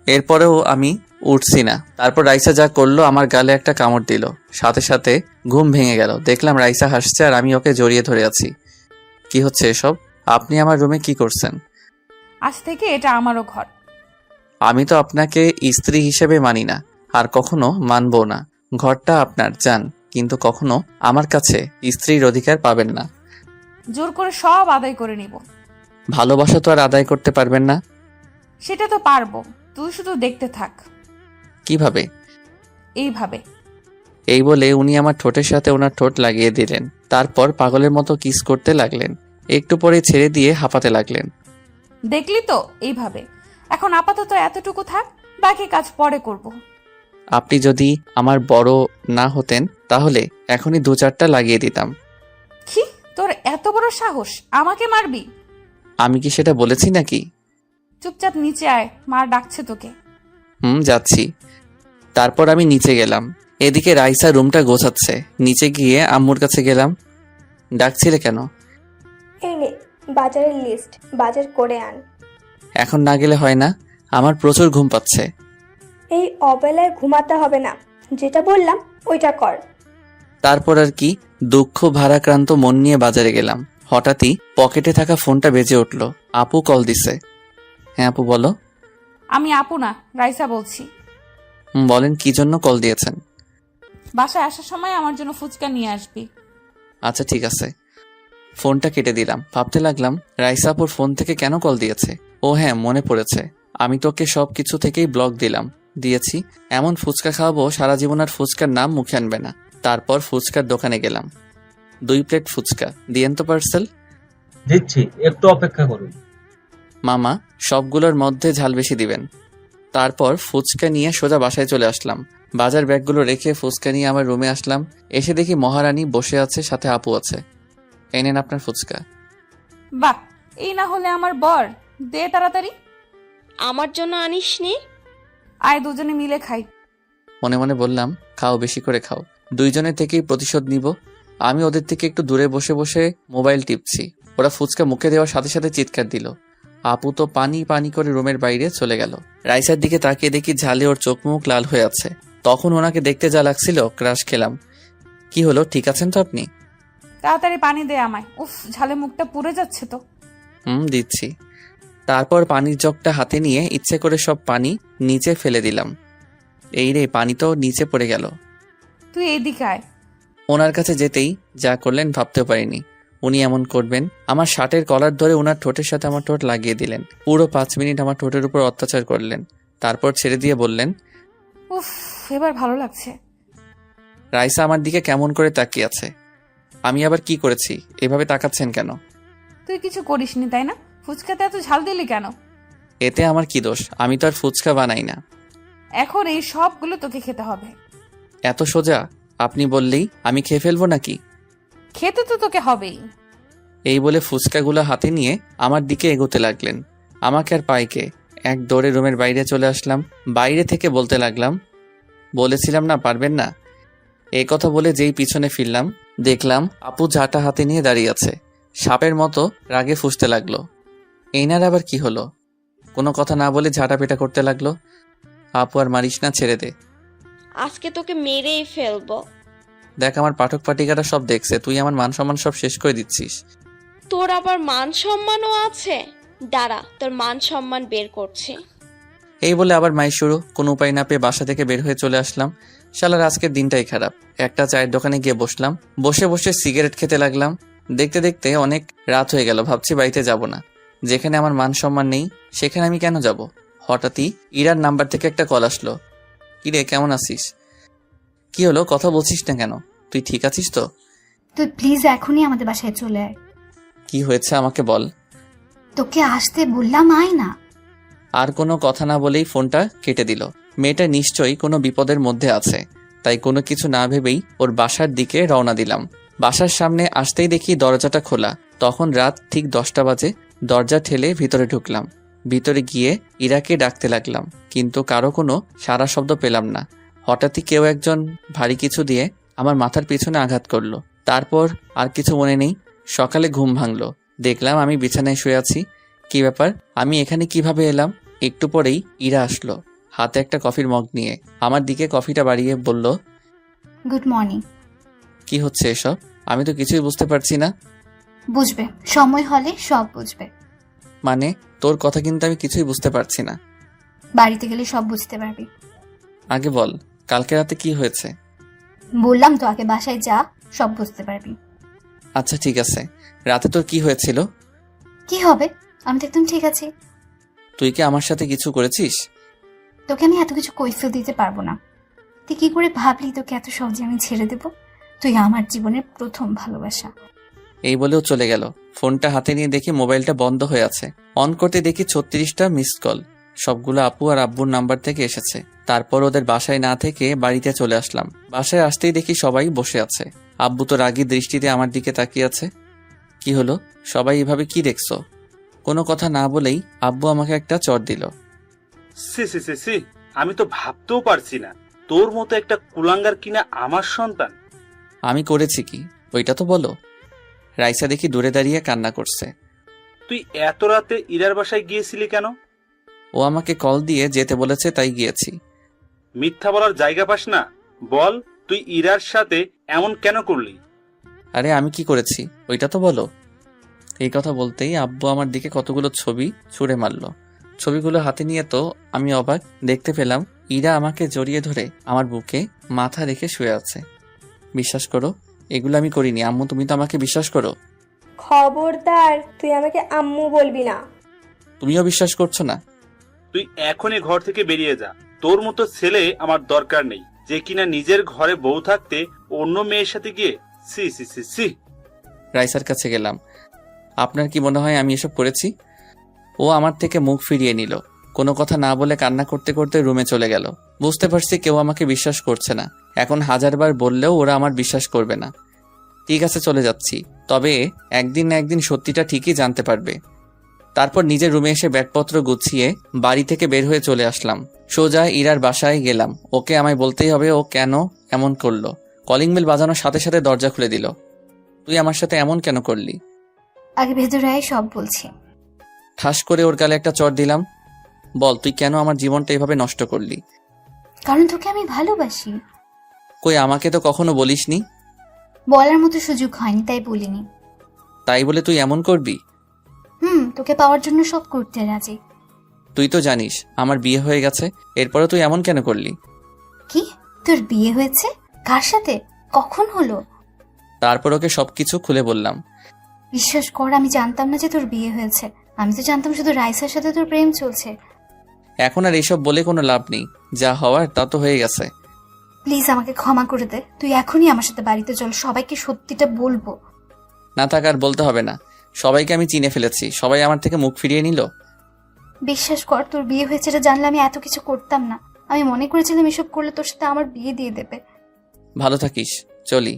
এরপরেও আমি উঠছি না। তারপর রাইসা যা করলো, আমার গালে একটা কামড় দিল। সাথে সাথে ঘুম ভেঙে গেল। দেখলাম রাইসা হাসছে আর আমি ওকে জড়িয়ে ধরে আছি। কি হচ্ছে এসব? আপনি আমার রুমে কি করছেন? আজ থেকে এটা আমারও ঘর। আমি তো আপনাকে স্ত্রী হিসেবে মানি না, আর কখনো মানবো না। ঘরটা আপনার যান, কিন্তু কখনো আমার কাছে স্ত্রীর অধিকার পাবেন না। জোর করে সব আদায় করে নিব। ভালোবাসা তো আর আদায় করতে পারবেন না। সেটা তো পারবো, তুই শুধু দেখতে থাক। কিভাবে? এইভাবে। এই বলে উনি আমার ঠোঁটের সাথে ওনার ঠোঁট লাগিয়ে দিলেন। তারপর পাগলের মতো কিস করতে লাগলেন। একটু পরে ছেড়ে দিয়ে হাঁপাতে লাগলেন। দেখলি তো, এইভাবে। এখন আপাতত এতটুকু থাক, বাকি কাজ পরে করব। আপনি যদি আমার বড় না হতেন তাহলে এখনই 2-4টা লাগিয়ে দিতাম। কি, তোর এত বড় সাহস আমাকে মারবি? আমি কি সেটা বলেছি নাকি? চুপচাপ নিচে আয়, মার ডাকছে তোকে। যাচ্ছি। তারপর আমি নিচে গেলাম। এদিকে রাইসা রুমটা গোছাচ্ছে। নিচে গিয়ে আম্মুর কাছে গেলাম। ডাকছিলে কেন? এই নে বাজারের লিস্ট, বাজার করে আন। এখন না গেলে হয় না, আমার প্রচুর ঘুম পাচ্ছে। এই অবেলায় ঘুমাতে হবে না, যেটা বললাম ওইটা কর। তারপর আর কি, দুঃখ ভারাক্রান্ত মন নিয়ে বাজারে গেলাম। হঠাৎই পকেটে থাকা ফোনটা বেজে উঠল। আপু কল দিছে। হ্যাঁ আপু বলো। আমি আপু না, রাইসা বলছি। বলেন, কি জন্য কল দিয়েছেন? বাসায় আসার সময় আমার জন্য ফুচকা নিয়ে আসবি। আচ্ছা ঠিক আছে। ফোনটা কেটে দিলাম। ভাবতে লাগলাম রাইসা আপুর ফোন থেকে কেন কল দিয়েছে। ও হ্যাঁ, মনে পড়েছে, আমি তোকে সব কিছু থেকেই ব্লক দিয়েছি। এমন ফুচকা খাওয়াবো সারা জীবন আর ফুচকার নাম মুখে আনবে না। তারপর ফুচকার দোকানে গেলাম। 2 প্লেট ফুচকা দিয়েন তো পার্সেল। দিচ্ছি, একটু অপেক্ষা করুন। মামা, সবগুলোর মধ্যে ঝাল বেশি দিবেন। তারপর ফুচকা নিয়ে সোজা বাসায় চলে আসলাম। বাজার ব্যাগগুলো রেখে ফুচকা নিয়ে আমার রুমে আসলাম। এসে দেখি মহারানী বসে আছে, সাথে আপু আছে। এই নেন আপনার ফুচকা। বাহ, এই না হলে আমার বর, দে তাড়াতাড়ি। আমার জন্য আনিসনি? আয় দুজনে মিলে খাই। মনে মনে বললাম, খাও, বেশি করে খাও, দুইজনের থেকেই প্রতিশোধ নিব। আমি ওদের থেকে একটু দূরে বসে বসে মোবাইল টিপছি। ওরা ফুচকা মুখে দেওয়ার সাথে সাথে চিৎকার দিল। আপু তো পানি পানি করে রুমের বাইরে চলে গেল। রাইসার দিকে তাকিয়ে দেখি ঝালে ওর চোখ মুখ লাল হয়ে আছে। তখন ওনাকে দেখতে যা লাগছিল, ক্রাশ খেলাম। কি হলো, ঠিক আছেন তো আপনি? তাড়াতাড়ি পানি দে আমায়, উফ ঝালে মুখটা পুড়ে যাচ্ছে তো। দিচ্ছি। তারপর পানির জগটা হাতে নিয়ে ইচ্ছে করে সব পানি নিচে ফেলে দিলাম। এই রে, পানি তো নিচে পড়ে গেল। তুই এইদিকে আয়। ওনার কাছে যেতেই যা করলেন ভাবতেও পারিনি উনি এমন করবেন। আমার শার্টের কলার ধরে ওনার ঠোঁটের সাথে আমার ঠোঁট লাগিয়ে দিলেন। পুরো 5 মিনিট আমার ঠোঁটের উপর অত্যাচার করলেন। তারপর ছেড়ে দিয়ে বললেন, উফ, এবার ভালো লাগছে। রাইসা আমার দিকে কেমন করে তাকিয়ে আছে। আমি আবার কি করেছি, এভাবে তাকাচ্ছেন কেন? তুই কিছু করিসনি তাই না? ফুচকাতে এত ঝাল দিলি কেন? এতে আমার কি দোষ? আমি তো আর ফুচকা বানাই না। এখন এই সবগুলো তোকে খেতে হবে। এত সোজা? আপনি বললেই আমি খেয়ে ফেলবো নাকি? খেতে তো তোকে হবেই। এই বলে ফুচকাগুলো হাতে নিয়ে আমার দিকে এগোতে লাগলেন। আমাকে আর পাইকে এক দৌড়ে রুমের বাইরে চলে আসলাম। বাইরে থেকে বলতে লাগলাম, বলেছিলাম না পারবেন না। এই কথা বলে যেই পিছনে ফিরলাম, দেখলাম আপু ঝাঁটা হাতে নিয়ে দাঁড়িয়ে আছে। সাপের মতো রাগে ফুঁসতে লাগলো। এইনার আবার কি হলো? কোনো কথা না বলে ঝাঁটা পেটা করতে লাগলো। আপু আর মারিস না, ছেড়ে দে। আজকে তোকে মেরেই ফেলবো। দেখ আমার পাঠক পাঠিকারা সব দেখছে, তুই আমার মান সম্মান সব শেষ করে দিচ্ছিস। তোর আবার মান সম্মানও আছে? দাঁড়া, তোর মান সম্মান বের করছি। এই বলে আবার মাই শুরু। কোনো উপায় না পেয়ে বাসা থেকে বের হয়ে চলে আসলাম। শালার আজকের দিনটাই খারাপ। একটা চায়ের দোকানে গিয়ে বসলাম। বসে বসে সিগারেট খেতে লাগলাম। দেখতে দেখতে অনেক রাত হয়ে গেল। ভাবছি বাড়িতে যাব না। যেখানে আমার মান সম্মান নেই সেখানে আমি কেন যাব? হঠাৎই ইরার নাম্বার থেকে একটা কল আসলো। কিরে, কেমন আছিস? কি হলো, কথা বলছিস না কেন? তুই ঠিক আছিস তো? তুই প্লিজ এখনই আমাদের বাসায় চলে আয়। কি হয়েছে আমাকে বল। তোকে আসতে বললাম, আয় না। আর কোনো কথা না বলেই ফোনটা কেটে দিল। মেয়েটা নিশ্চয়ই কোনো বিপদের মধ্যে আছে, তাই কোনো কিছু না ভেবেই ওর বাসার দিকে রওনা দিলাম। বাসার সামনে আসতেই দেখি দরজাটা খোলা। তখন রাত ঠিক 10টা বাজে। দরজা ঠেলে ভিতরে ঢুকলাম। ভিতরে গিয়ে ইরাকে ডাকতে লাগলাম, কিন্তু কারো কোনো সাড়া শব্দ পেলাম না। হঠাৎই কেউ একজন ভারী কিছু দিয়ে আমার মাথার পিছনে আঘাত করলো। তারপর আর কিছু মনে নেই। সকালে ঘুম ভাঙলো, দেখলাম আমি বিছানায় শুয়ে আছি। কি ব্যাপার, আমি এখানে কিভাবে এলাম? একটু পরেই ইরা আসলো, হাতে একটা কফির মগ নিয়ে। আমার দিকে কফিটা বাড়িয়ে বলল, গুড মর্নিং। কি হচ্ছে এসব? আমি তো কিছুই বুঝতে পারছি না। বুঝবে, সময় হলে সব বুঝবে। মানে তোর কথা কিন্তু আমি কিছুই বুঝতে পারছি না। বাড়িতে গেলে সব বুঝতে পারবি। আগে বল, কালকে রাতে কি হয়েছে? বললাম তো, আগে বাসায় যা, সব বুঝতে পারবি। আচ্ছা ঠিক আছে, রাতে তোর কি হয়েছিল? কি হবে, আমি তো একদম ঠিক আছি। তুই কি আমার সাথে কিছু করেছিস? তোকে আমি এত কিছু কৈফিয়ত দিতে পারবো না। তুই কি করে ভাবলি তোকে এত সহজে আমি ছেড়ে দেব? তুই আমার জীবনের প্রথম ভালোবাসা। এই বলেও চলে গেল। ফোনটা হাতে নিয়ে দেখি মোবাইলটা বন্ধ হয়ে আছে। অন করতে দেখি 36টা মিসড কল। সবগুলো আপু আর আব্বুর নাম্বার থেকে এসেছে। তারপর ওদের বাসায় না থেকে বাড়িতে চলে আসলাম। বাসায় আসতেই দেখি সবাই বসে আছে। আব্বু তো রাগী দৃষ্টিতে আমার দিকে তাকিয়ে আছে। কি হলো, সবাই এভাবে কি দেখছো? কোনো কথা না বলেই আব্বু আমাকে একটা চড় দিল। সি সি সি সি, আমি তো ভাবতেও পারছি না তোর মতো একটা কুলাঙ্গার কিনা আমার সন্তান। আমি করেছি কি, ওইটা তো বলো। রাইসা দেখি দূরে দাঁড়িয়ে কান্না করছে। তুই এত রাতে ইরার বাসায় গিয়েছিলি কেন? ও আমাকে কল দিয়ে যেতে বলেছে, তাই গিয়েছি। মিথ্যা বলার জায়গা পাস না, বল তুই ইরার সাথে এমন কেন করলি? আরে আমি কি করেছি ওইটা তো বলো। এই কথা বলতেই আব্বু আমার দিকে কতগুলো ছবি ছুঁড়ে মারলো। ছবিগুলো হাতে নিয়ে তো আমি অবাক। দেখতে পেলাম ইরা আমাকে জড়িয়ে ধরে আমার বুকে মাথা রেখে শুয়ে আছে। বিশ্বাস করো, এগুলো আমি করিনি। আম্মু, তুমি তো আমাকে বিশ্বাস করো। খবরদার, তুই আমাকে আম্মু বলবি না। তুমিও বিশ্বাস করছো না? তুই এখনই ঘর থেকে বেরিয়ে যা। তোর মতো ছেলে আমার দরকার নেই, যে কিনা নিজের ঘরে বউ থাকতে অন্য মেয়ের সাথে গিয়ে। সি সি সি সি। রাইসার কাছে গেলাম। আপনার কি মনে হয় আমি এসব করেছি? ও আমার থেকে মুখ ফিরিয়ে নিল। কোনো কথা না বলে কান্না করতে করতে রুমে চলে গেল। বুঝতে পারছি কেউ আমাকে বিশ্বাস করছে না। এখন 1000বার বললেও ওরা আমার বিশ্বাস করবে না। ঠিক আছে, চলে যাচ্ছি। তবে একদিন না একদিন সত্যিটা ঠিকই জানতে পারবে। তারপর নিজের রুমে এসে ব্যাগপত্র গুছিয়ে বাড়ি থেকে বের হয়ে চলে আসলাম। সোজা ইরার বাসায় গেলাম। ওকে আমায় বলতেই হবে ও কেন এমন করলো। কলিং বেল বাজানোর সাথে সাথে দরজা খুলে দিল। তুই আমার সাথে এমন কেন করলি? আগে ভেতরে আয়, সব বলছি। ঠাস করে ওর গালে একটা চড় দিলাম। বল, তুই কেন আমার জীবনটা এভাবে নষ্ট করলি? কারণ তোকে আমি ভালোবাসি। কই, আমাকে তো কখনো বলিসনি। বলার মতো সুযোগ হয়নি, তাই বলিনি। তাই বলে তুই এমন করবি? তোকে পাওয়ার জন্য সব করতে রাজি। তুই তো জানিস আমার বিয়ে হয়ে গেছে, এরপরে তুই এমন কেন করলি? কি, তোর বিয়ে হয়েছে? কার সাথে? কখন হলো? তারপর ওকে সবকিছু খুলে বললাম। বিশ্বাস কর, আমি জানতাম না যে তোর বিয়ে হয়েছে। আমি তো জানতাম শুধু রাইসার সাথে তোর প্রেম চলছে। এখন আর এইসব বলে কোনো লাভ নেই, যা হওয়ার তা তো হয়ে গেছে। প্লিজ আমাকে ক্ষমা করে দে। তুই এখনই আমার সাথে বাড়িতে চল, সবাইকে সত্যিটা বলবো। না থাক, আর বলতে হবে না। সবাইকে আমি চিনে ফেলেছি, সবাই আমার থেকে মুখ ফিরিয়ে নিল। বিশ্বাস কর, তোর বিয়ে হয়েছে এটা জানলে আমি এত কিছু করতাম না। আমি মনে করেছিলাম এসব করলে তোর সাথে আমার বিয়ে দিয়ে দেবে। ভালো থাকিস, চলি।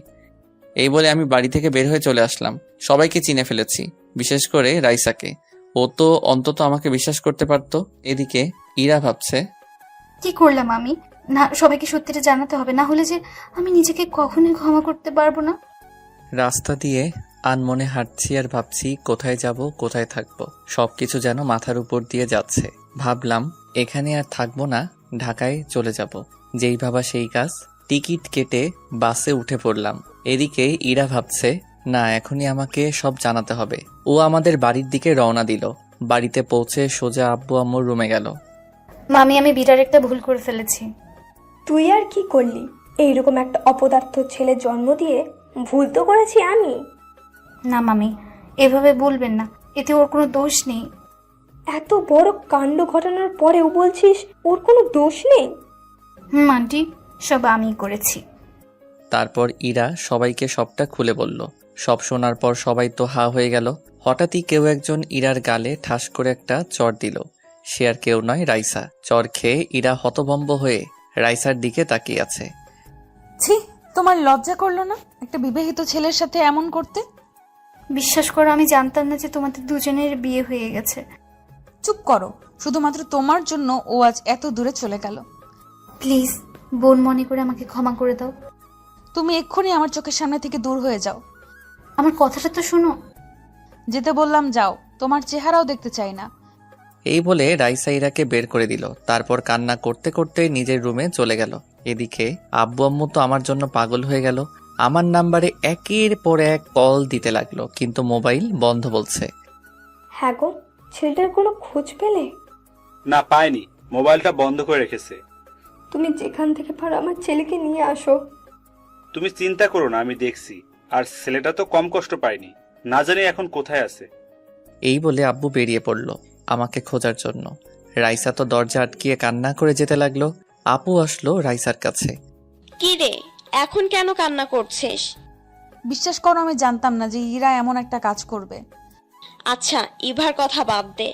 এই বলে আমি বাড়ি থেকে বের হয়ে চলে আসলাম। সবাইকে চিনে ফেলেছি, বিশেষ করে রাইসাকে। ও তো অন্তত আমাকে বিশ্বাস করতে পারতো। এদিকে ইরা ভাবছে, কি করলাম আমি? না, সবাইকে সত্যিটা জানাতে হবে, না হলে যে আমি নিজেকে কখনোই ক্ষমা করতে পারবো না। রাস্তা দিয়ে আনমনে হাঁটছি আর ভাবছি কোথায় যাব, কোথায় থাকবো। সবকিছু যেন মাথার উপর দিয়ে যাচ্ছে। ভাবলাম এখানে আর থাকবো না, ঢাকায় চলে যাব। যেই ভাবা সেই কাজ, টিকিট কেটে বাসে উঠে পড়লাম। এদিকে ইরা ভাবছে, না এখনই আমাকে সব জানাতে হবে। ও আমাদের বাড়ির দিকে রওনা দিল। বাড়িতে পৌঁছে সোজা আব্বু আম্মুর রুমে গেল। মামি, আমি বিরাট একটা ভুল করে ফেলেছি। তুই আর কি করলি? এইরকম একটা অপদার্থ ছেলে জন্ম দিয়ে ভুল তো করেছি আমি। না মামি, এভাবে বলবেন না, এতে ওর কোনো দোষ নেই। এত বড় কাণ্ড ঘটানোর পরেও বলছিস ওর কোনো দোষ নেই? আন্টি, সব আমিই করেছি। তারপর ইরা সবাইকে সবটা খুলে বলল। সব শোনার পর সবাই তো হা হয়ে গেল। হঠাৎই কেউ একজন ইরার গালে ঠাস করে একটা চড় দিল। সে আর কেউ নয়, রাইসা। চড় খেয়ে ইরা হতভম্ব হয়ে রাইসার দিকে তাকিয়ে আছে। ছি, তোমার লজ্জা করলো না একটা বিবাহিত ছেলের সাথে এমন করতে? বিশ্বাস করো, আমি জানতাম না যে তোমাদের দুজনের বিয়ে হয়ে গেছে। চুপ করো, শুধুমাত্র তোমার জন্য ও আজ এত দূরে চলে গেল। প্লিজ বোন মনে করে আমাকে ক্ষমা করে দাও। তুমি এক্ষুনি আমার চোখের সামনে থেকে দূর হয়ে যাও। আমার কথাটা তো শোনো। যেতে বললাম যাও, তোমার চেহারাও দেখতে চাই না। এই বলে রাইসা ইরাকে বের করে দিল। তারপর কান্না করতে করতে নিজের রুমে চলে গেল। এদিকে আব্বু আম্মু তো আমার জন্য পাগল হয়ে গেল। আমার নাম্বারে একের পর এক কল দিতে লাগলো, কিন্তু মোবাইল বন্ধ বলছে। হ্যাঁ গো, ছেলেটার কোনো খোঁজ পেলে? না, পায়নি, মোবাইলটা বন্ধ করে রেখেছে। তুমি যেখান থেকে পারো আমার ছেলেকে নিয়ে আসো। তুমি চিন্তা করো না, আমি দেখছি। আর ছেলেটা তো কম কষ্ট পায়নি, না জানি এখন কোথায় আছে। এই বলে আব্বু বেরিয়ে পড়ল আমাকে খোঁজার জন্য। রাইসা তো দরজা আটকিয়ে কান্না করে যেতে লাগলো। আপু আসলো রাইসার কাছে। কি রে, এখন কেন কান্না করছিস? বিশ্বাস করো, আমি জানতাম না যে ইরা এমন একটা কাজ করবে। আচ্ছা, ইভার কথা বাদ দে,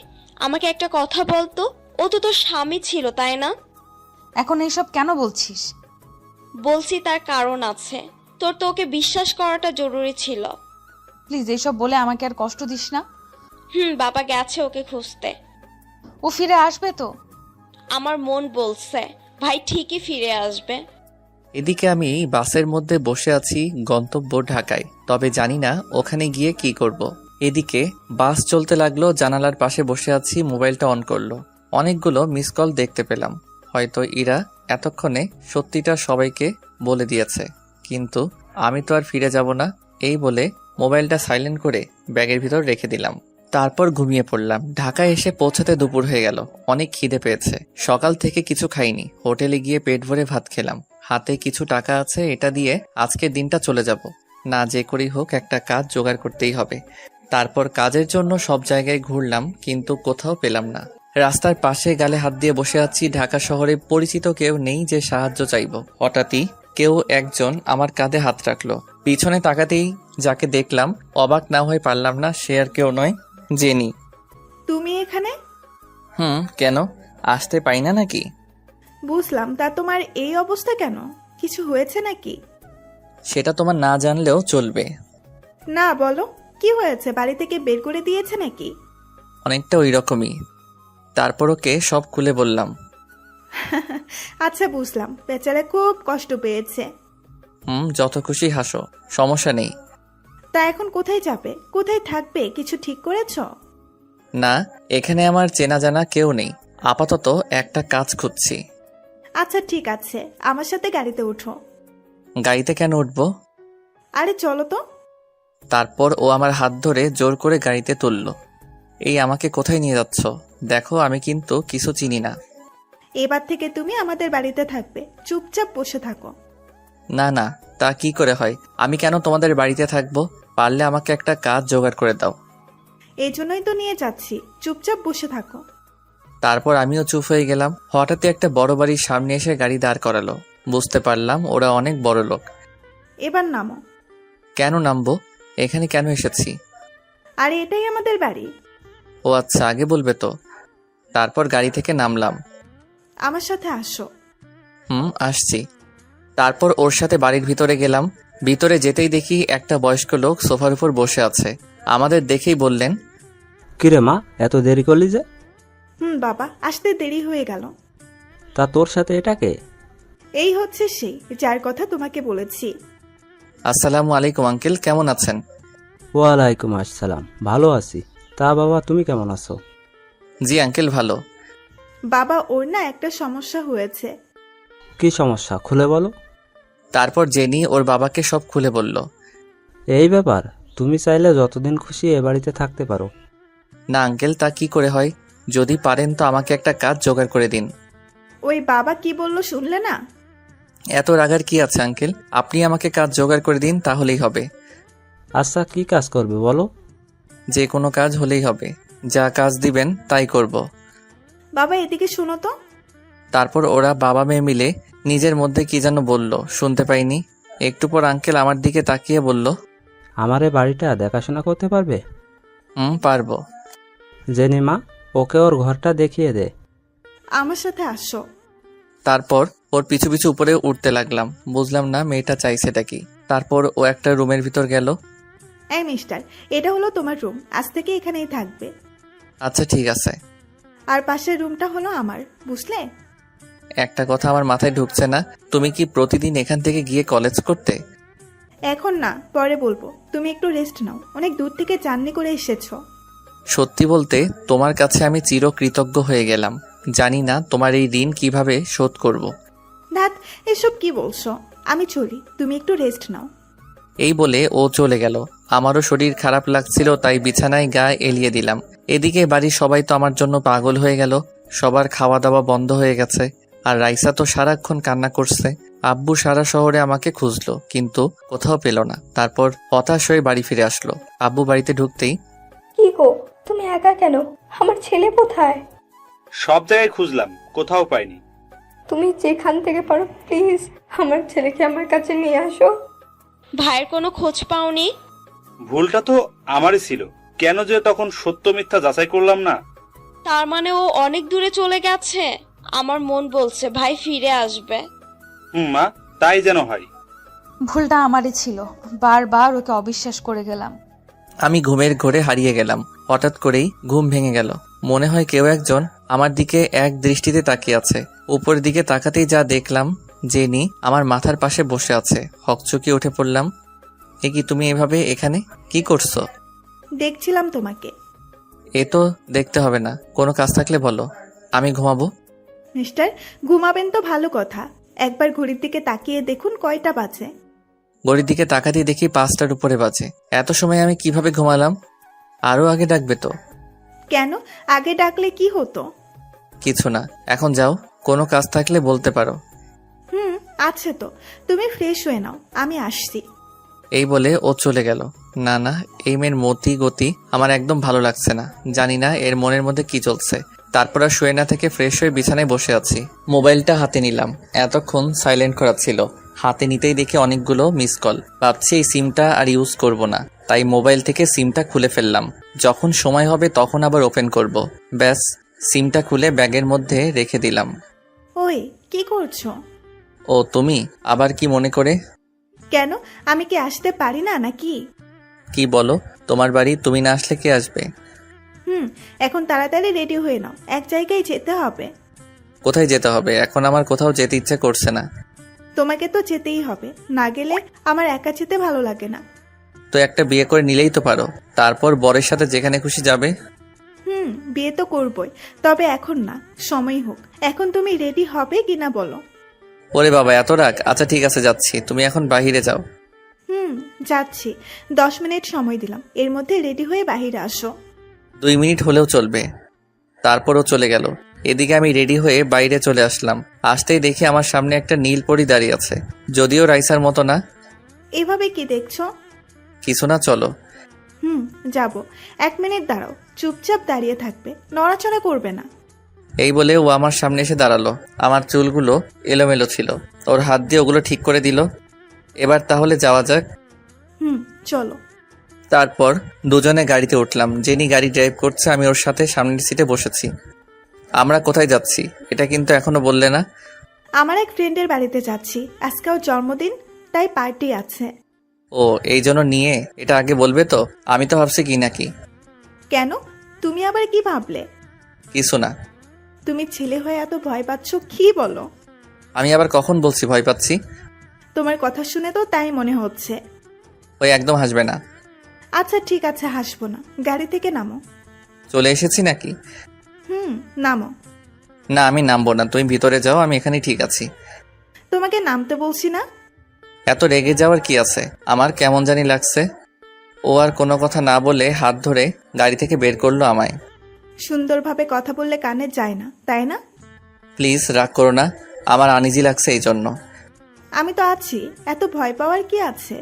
আমাকে একটা কথা বলতো। ও তো তোর স্বামী ছিল, তাই না? এখন এইসব কেন বলছিস? বলছি তার কারণ আছে। তোর তো ওকে বিশ্বাস করাটা জরুরি ছিল। প্লিজ এইসব বলে আমাকে আর কষ্ট দিস না। বাবা গেছে ওকে খুঁজতে। ও ফিরে আসবে তো? আমার মন বলছে ভাই ঠিকই ফিরে আসবে। এদিকে আমি বাসের মধ্যে বসে আছি, গন্তব্য ঢাকায়। তবে জানি না ওখানে গিয়ে কি করব। এদিকে বাস চলতে লাগলো, জানালার পাশে বসে আছি, মোবাইলটা অন করলো। অনেকগুলো মিস কল দেখতে পেলাম। হয়তো ইরা এতক্ষণে সত্যিটা সবাইকে বলে দিয়েছে, কিন্তু আমি তো আর ফিরে যাব না। এই বলে মোবাইলটা সাইলেন্ট করে ব্যাগের ভিতর রেখে দিলাম। তারপর ঘুমিয়ে পড়লাম। ঢাকায় এসে পৌঁছাতে দুপুর হয়ে গেল। অনেক খিদে পেয়েছে। সকাল থেকে কিছু খাইনি। হোটেলে গিয়ে পেট ভরে ভাত খেলাম। হাতে কিছু টাকা আছে, এটা দিয়ে আজকের দিনটা চলে যাব। না যে করেই হোক একটা কাজ জোগাড় করতেই হবে। তারপর কাজের জন্য সব জায়গায় ঘুরলাম, কিন্তু কোথাও পেলাম না। রাস্তার পাশে গালে হাত দিয়ে বসে আছি। ঢাকা শহরে পরিচিত কেউ নেই যে সাহায্য চাইব। হঠাৎই কেউ একজন আমার কাঁধে হাত রাখলো। পিছনে তাকাতেই যাকে দেখলাম, অবাক না হয়ে পারলাম না। সে আর কেউ নয়, জেনি। তুমি এখানে? কেন আসতে পাই না নাকি? বুঝলাম, তা তোমার এই অবস্থা কেন? কিছু হয়েছে নাকি? সেটা তোমার না জানলেও চলবে। না বলো, কি হয়েছে? বাড়ি থেকে বের করে দিয়েছে নাকি? অনেকটা ওই রকমই। তারপর ওকে সব খুলে বললাম। আচ্ছা বুঝলাম, বেচারা খুব কষ্ট পেয়েছে। যত খুশি হাসো, সমস্যা নেই। তা এখন কোথায় যাবে, কোথায় থাকবে, কিছু ঠিক করেছো? না, এখানে আমার চেনা জানা কেউ নেই। আপাতত একটা কাজ খুঁজছি। আচ্ছা ঠিক আছে, আমার সাথে গাড়িতে উঠো। গাড়িতে কেন উঠবো? আরে চলো তো। তারপর ও আমার হাত ধরে জোর করে গাড়িতে তুলল। এই আমাকে কোথায় নিয়ে যাচ্ছ? দেখো আমি কিন্তু কিছু চিনি না। এবার থেকে তুমি আমাদের বাড়িতে থাকবে, চুপচাপ বসে থাকো। না না, তা কি করে হয়? আমি কেন তোমাদের বাড়িতে থাকবো? পারলে আমাকে একটা কাজ জোগাড় করে দাও। এই জন্যই তো নিয়ে যাচ্ছি, চুপচাপ বসে থাকো। তারপর আমিও চুপ হয়ে গেলাম। হঠাৎই একটা বড় বাড়ির সামনে এসে গাড়ি দাঁড় করালো। বুঝতে পারলাম ওরা অনেক বড় লোক। এবার নামো। কেন নামবো? এখানে কেন এসেছি? আরে এটাই আমাদের বাড়ি। ও আচ্ছা, আগে বলবে তো। তারপর গাড়ি থেকে নামলাম। আমার সাথে আসো। আসছি। তারপর ওর সাথে বাড়ির ভিতরে গেলাম। ভিতরে যেতেই দেখি একটা বয়স্ক লোক সোফার উপর বসে আছে। আমাদের দেখেই বললেন, কিরে মা, এত দেরি করলি যে? বাবা, আসতে দেরি হয়ে গেল। তা তোর সাথে এটাকে? এই হচ্ছে সেই যার কথা তোমাকে বলেছি। আসসালামু আলাইকুম আঙ্কেল, কেমন আছেন? ওয়ালাইকুম আসসালাম, ভালো আছি। তা বাবা, তুমি কেমন আছো? জি আঙ্কেল, ভালো। বাবা, ওর না একটা সমস্যা হয়েছে। কি সমস্যা, খুলে বলো। তারপর জেনি ওর বাবাকে সব খুলে বলল। এই ব্যাপার? তুমি চাইলে যতদিন খুশি এ বাড়িতে থাকতে পারো। না আঙ্কেল, তা কি করে হয়? যদি পারেন তো আমাকে একটা কাজ জোগাড় করে দিন। ওই বাবা কি বললো শুনলে না? এত রাগার কি আছে আঙ্কেল, আপনি আমাকে কাজ জোগাড় করে দিন, তাহলেই হবে। আচ্ছা, কি কাজ করবে বলো? যে কোনো কাজ হলেই হবে, যা কাজ দিবেন তাই করব। বাবা, এদিকে শোনো তো। তারপর ওরা বাবা মেয়ে মিলে নিজের মধ্যে কি যেন বলল, শুনতে পাইনি। একটু পর আঙ্কেল আমার দিকে তাকিয়ে বলল, আমার এই বাড়িটা দেখাশোনা করতে পারবে? পারবো। জেনি মা, ওকে ওর ঘরটা দেখিয়ে দে। আমার সাথে আসো। তারপর ওর পিছু পিছু উপরে উঠতে লাগলাম। বুঝলাম না মেয়েটা চাইছেটা কি। তারপর ও একটা রুমের ভিতর গেল। এই মিস্টার, এটা হলো তোমার রুম, আজ থেকে এখানেই থাকবে। আচ্ছা ঠিক আছে। আর পাশের রুমটা হলো আমার, বুঝলে? একটা কথা আমার মাথায় ঢুকছে না, তুমি কি প্রতিদিন এখান থেকে গিয়ে কলেজ করতে? এখন না, পরে বলবো। তুমি একটু রেস্ট নাও, অনেক দূর থেকে জার্নি করে এসেছো। সত্যি বলতে তোমার কাছে আমি চিরকৃতজ্ঞ হয়ে গেলাম। জানি না তোমার এই ঋণ কিভাবে শোধ করব। ধ্যাত, এসব কি বলছো? আমি চলি, তুমি একটু রেস্ট নাও। এই বলে ও চলে গেল। আমারও শরীর খারাপ লাগছিল, তাই বিছানায় গা এলিয়ে দিলাম। এদিকে বাড়ির সবাই তো আমার জন্য পাগল হয়ে গেল। সবার খাওয়া দাওয়া বন্ধ হয়ে গেছে। আর রাইসা তো সারাক্ষণ কান্না করছে। আব্বু সারা শহরে আমাকে খুঁজলো, কিন্তু কোথাও পেল না। তারপর হতাশ হয়ে বাড়ি ফিরে আসলো। আব্বু বাড়িতে ঢুকতেই, কি গো, তুমি একা কেন? আমার ছেলে কোথায়? সব জায়গায় খুঁজলাম, কোথাও পাইনি। তুমি যেখান থেকে পারো প্লিজ আমার ছেলেকে আমার কাছে নিয়ে আসো। ভাইয়ের কোনো খোঁজ পাওনি? ভুলটা তো আমারই ছিল, কেন যে তখন সত্য মিথ্যা যাচাই করলাম না। তার মানে ও অনেক দূরে চলে গেছে। আমার মন বলছে ভাই ফিরে আসবে। মা, তাই যেন হয়। ভুলটা আমারই ছিল, বারবার ওকে অবিশ্বাস করে গেলাম। আমি ঘুমের ঘোরে হারিয়ে গেলাম। হঠাৎ করেই ঘুম ভেঙে গেল। মনে হয় কেউ একজন আমার দিকে এক দৃষ্টিতে তাকিয়ে আছে। উপরের দিকে তাকাতেই যা দেখলাম, জেনি আমার মাথার পাশে বসে আছে। হকচকিয়ে উঠে পড়লাম। এ কি, তুমি এভাবে এখানে কি করছো? দেখছিলাম তোমাকে। এ তো দেখতে হবে না, কোনো কাজ থাকলে বলো, আমি ঘুমাবো। মিস্টার, ঘুমাবেন তো ভালো কথা। একবার ঘড়ির দিকে তাকিয়ে দেখুন কয়টা বাজে। ঘড়ির দিকে তাকাতেই দেখি 5টার উপরে বাজে। এত সময় আমি কিভাবে ঘুমালাম? আরো আগে ডাকবে তো। কেন, আগে ডাকলে কি হতো? কিছু না, এখন যাও, কোনো কাজ থাকলে বলতে পারো। আছে তো, তুমি ফ্রেশ হয়ে নাও, আমি আসছি। এই বলে ও চলে গেল। না না, এই মেয়ের মতি গতি আমার একদম ভালো লাগছে না। জানি না এর মনের মধ্যে কি চলছে। তারপর আর শুয়ে না থেকে ফ্রেশ হয়ে বিছানায় বসে আছি। মোবাইলটা হাতে নিলাম। এতক্ষণ সাইলেন্ট করা ছিল। হাতে নিতেই দেখি অনেকগুলো মিস কল। ভাবছি এই সিমটা আর ইউজ করব না, তাই মোবাইল থেকে সিমটা খুলে ফেললাম। যখন সময় হবে তখন আবার ওপেন করব। ব্যাস, সিমটা খুলে ব্যাগের মধ্যে রেখে দিলাম। ওই, কি করছো? ও তুমি, আবার কি মনে করে? কেন, আমি কি আসতে পারি না নাকি? কি বলো? তোমার বাড়ি, তুমি না আসলে কে আসবে? এখন তাড়াতাড়ি রেডি হয়ে নাও, এক জায়গায় যেতে হবে। কোথায় যেতে হবে? এখন আমার কোথাও যেতে ইচ্ছে করছে না। তোমাকে তো যেতেই হবে, না গেলে আমার একা যেতে ভালো লাগে না। তো একটা বিয়ে করে নিলেই তো পারো, তারপর বরের সাথে যেখানে খুশি যাবে। বিয়ে তো করবই, তবে এখন না, সময় হোক। এখন তুমি রেডি হবে কিনা বলো। ওরে বাবা, এত রাগ! আচ্ছা ঠিক আছে, যাচ্ছি, তুমি এখন বাহিরে যাও। যাচ্ছি, 10 মিনিট সময় দিলাম, এর মধ্যে রেডি হয়ে বাহিরে আসো। 2 মিনিট হলেও চলবে। তারপরও চলে গেল। এদিকে আমি রেডি হয়ে বাইরে চলে আসলাম। আসতেই দেখি আমার সামনে একটা নীল পরী দাঁড়িয়ে আছে, যদিও রাইসার মতো না। এভাবে কি দেখছো? কিছু না, চলো। যাব। 1 মিনিট দাঁড়াও, চুপচাপ দাঁড়িয়ে থাকবে, নড়াচড়া করবে না। এই বলে ও আমার সামনে এসে দাঁড়ালো। আমার চুলগুলো এলোমেলো ছিল, ওর হাত দিয়ে ওগুলো ঠিক করে দিল। এবার তাহলে যাওয়া যাক। চলো। তারপর দুজনে গাড়িতে উঠলাম। জেনি গাড়ি ড্রাইভ করছে, আমি ওর সাথে সামনের সিটে বসেছি। আমরা কোথায় যাচ্ছি এটা কিন্তু এখনো বললে না। আমার এক ফ্রেন্ডের বাড়িতে যাচ্ছি, আজকে ওর জন্মদিন, তাই পার্টি আছে। ও, এই জন্য নিয়ে এটা আগে বলবে তো। আমি তো ভাবছি কি নাকি। কেন, তুমি আবার কি ভাবলে? কিছু না। তুমি ছেলে হয়ে এত ভয় পাচ্ছ কি বলো? আমি আবার কখন বলছি ভয় পাচ্ছি? তোমার কথা শুনে তো তাই মনে হচ্ছে। ওই একদম হাসবে না। আচ্ছা ঠিক আছে, হাসবো না। গাড়ি থেকে নামো। চলে এসেছি নাকি? নামো। না আমি নামবো না, তুমি ভিতরে যাও, আমি এখানে ঠিক আছি। তোমাকে নামতে বলছি না? এত রেগে যাওয়ার কি আছে? আমার কেমন জানি লাগছে। ও আর কোনো কথা না বলে হাত ধরে গাড়ি থেকে বের করলো আমায়। সুন্দরভাবে কথা বললে কানে যায় না, তাই না? প্লিজ রাগ করো না, আমার আনিজি লাগছে এই জন্য। আমি তো আছি, এত ভয় পাওয়ার কি আছে?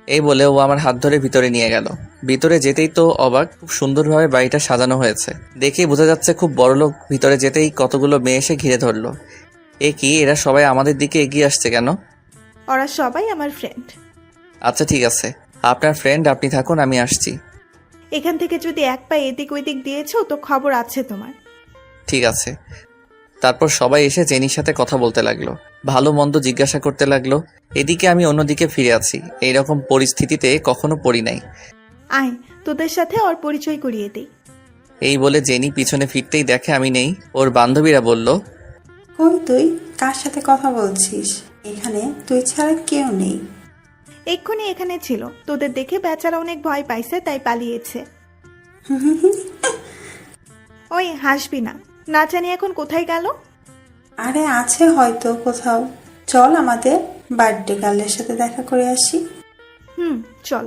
এই বলে ও আমার হাত ধরে ভিতরে নিয়ে গেল। ভিতরে যেতেই তো অবাক, খুব সুন্দরভাবে বাড়িটা সাজানো হয়েছে, দেখেই বোঝা যাচ্ছে খুব বড় লোক। ভিতরে যেতেই কতগুলো মেয়ে এসে ঘিরে ধরলো। এ কি, এরা সবাই আমাদের দিকে এগিয়ে আসছে কেন? ওরা সবাই আমার ফ্রেন্ড। আচ্ছা ঠিক আছে, আপনার ফ্রেন্ড আপনি থাকুন, আমি আসছি। এখান থেকে যদি এক পা এদিক ওইদিক দিয়েছো তো খবর আছে তোমার। ঠিক আছে। তারপর সবাই এসে জেনির সাথে কথা বলতে লাগলো, ভালো মন্দ জিজ্ঞাসা করতে লাগলো। এদিকে আমি অন্যদিকে ফিরে আছি, এইরকম পরিস্থিতিতে কখনো পড়ি নাই। আয়, তোদের সাথে ওর পরিচয় করিয়ে দিই। এই বলে জেনি পিছনে ফিরতেই দেখে আমি নেই। ওর বান্ধবীরা বলল, কই তুই? কার সাথে কথা বলছিস? এখানে তুই ছাড়া কেউ নেই। এক্ষুনি এখানে ছিল, তোদের দেখে বেচারা অনেক ভয় পাইছে তাই পালিয়েছে। ওই হাসবি না। না জানি এখন কোথায় গেল। আরে আছে হয়তো কোথাও। চল আমাদের বার্থডে গার্লের সাথে দেখা করে আসি। চল।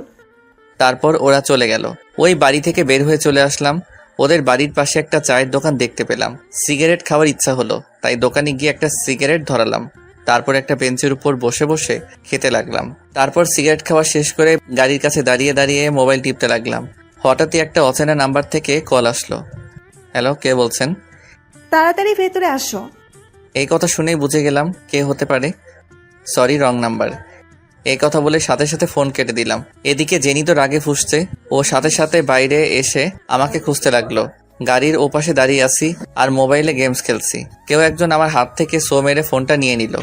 তারপর ওরা চলে গেল। ওই বাড়ি থেকে বের হয়ে চলে আসলাম। ওদের বাড়ির পাশে একটা চায়ের দোকান দেখতে পেলাম। সিগারেট খাওয়ার ইচ্ছা হলো, তাই দোকানে গিয়ে একটা সিগারেট ধরালাম। তারপর একটা বেঞ্চের উপর বসে বসে খেতে লাগলাম। তারপর সিগারেট খাওয়া শেষ করে গাড়ির কাছে দাঁড়িয়ে দাঁড়িয়ে মোবাইল টিপতে লাগলাম। হঠাৎই একটা অচেনা নাম্বার থেকে কল আসলো। হ্যালো, কে বলছেন? তাড়াতাড়ি ভেতরে আসো। এই কথা শুনেই বুঝে গেলাম কে হতে পারে। Sorry, wrong number. এই কথা বলে সাথে সাথে ফোন কেটে দিলাম। এদিকে জেনি তো রাগে ফুঁসছে, ও সাথে সাথে বাইরে এসে আমাকে খুঁজতে লাগলো। গাড়ির ওপাশে দাঁড়িয়ে আছি আর মোবাইলে গেমস খেলছি। কেউ একজন আমার হাত থেকে সো মেরে ফোনটা নিয়ে নিল।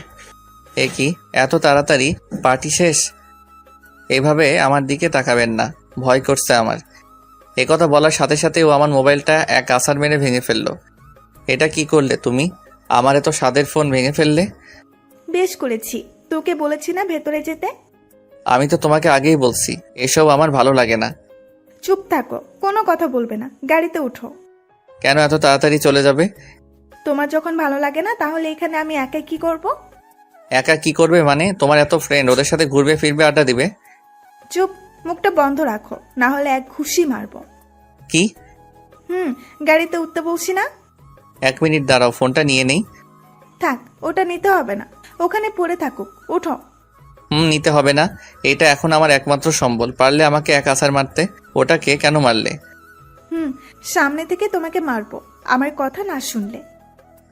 এ কি, এত তাড়াতাড়ি পার্টি শেষ? এভাবে আমার দিকে তাকাবেন না, ভয় করছে আমার। একথা বলার সাথে সাথে ও আমার মোবাইলটা এক আছাড় মেরে ভেঙে ফেললো। এটা কি করলে তুমি? আমার এত স্বাদের ফোন ভেঙে ফেললে? বেশ করেছি, তোকে বলেছি না ভেতরে যেতে। আমি তো তোমাকে আগেই বলছি, এসব আমার ভালো লাগে না। চুপ থাকো, কোনো কথা বলবে না। গাড়িতে উঠো। কেন এত তাড়াতাড়ি চলে যাবে? তোমার যখন ভালো লাগে না তাহলে এখানে আমি একাই কি করব? একা কি করবে মানে? তোমার এত ফ্রেন্ড, ওদের সাথে ঘুরবে ফিরবে, আড্ডা দিবে। চুপ, মুখটা বন্ধ রাখো, না হলে এক ঘুষি মারবো। কি? গাড়িতে উঠতে বলছি না? 1 মিনিট দাঁড়াও, ফোনটা নিয়ে নেই। থাক, ওটা নিতে হবে না, ওখানে পড়ে থাকুক। উঠো। নিতে হবে না, এটা এখন আমার একমাত্র সম্বল। পারলে আমাকে এক আছাড় মারতে। ওটাকে কেন মারলে? সামনে থেকে তোমাকে মারবো আমার কথা না শুনলে।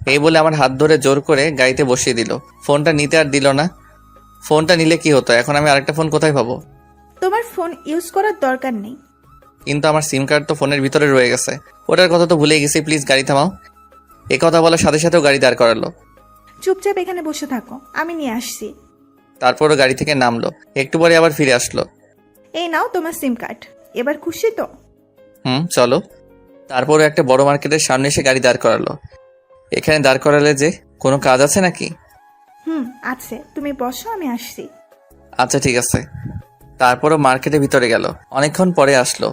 এই বলে আমার হাত ধরে জোর করে গাড়িতে বসিয়ে দিল। ফোনটা নিতে আর দিল না। ফোনটা নিলে কি হতো? এখন আমি আরেকটা ফোন কোথায় পাবো? তোমার ফোন ইউজ করার দরকার নেই। কিন্তু আমার সিম কার্ড তো ফোনের ভিতরে রয়ে গেছে, ওটার কথা তো ভুলে গেছি। প্লিজ গাড়ি থামাও। এ কথা বলার সাথে সাথেও গাড়ি দাঁড় করালো। চুপচাপ এখানে বসে থাকো, আমি নিয়ে আসছি। তারপরও গাড়ি থেকে নামলো, একটু পরে আবার ফিরে আসলো। এই নাও তোমার সিম কার্ড, এবার খুশি তো? চলো। তারপরও একটা বড় মার্কেটের সামনে এসে গাড়ি দাঁড় করালো। এখানে দাঁড় করালে যে কোনো কাজ আছে নাকি? আছে, তুমি বসো, আমি আসছি। আচ্ছা ঠিক আছে। তারপরও মার্কেটের ভিতরে গেল, অনেকক্ষণ পরে আসলো।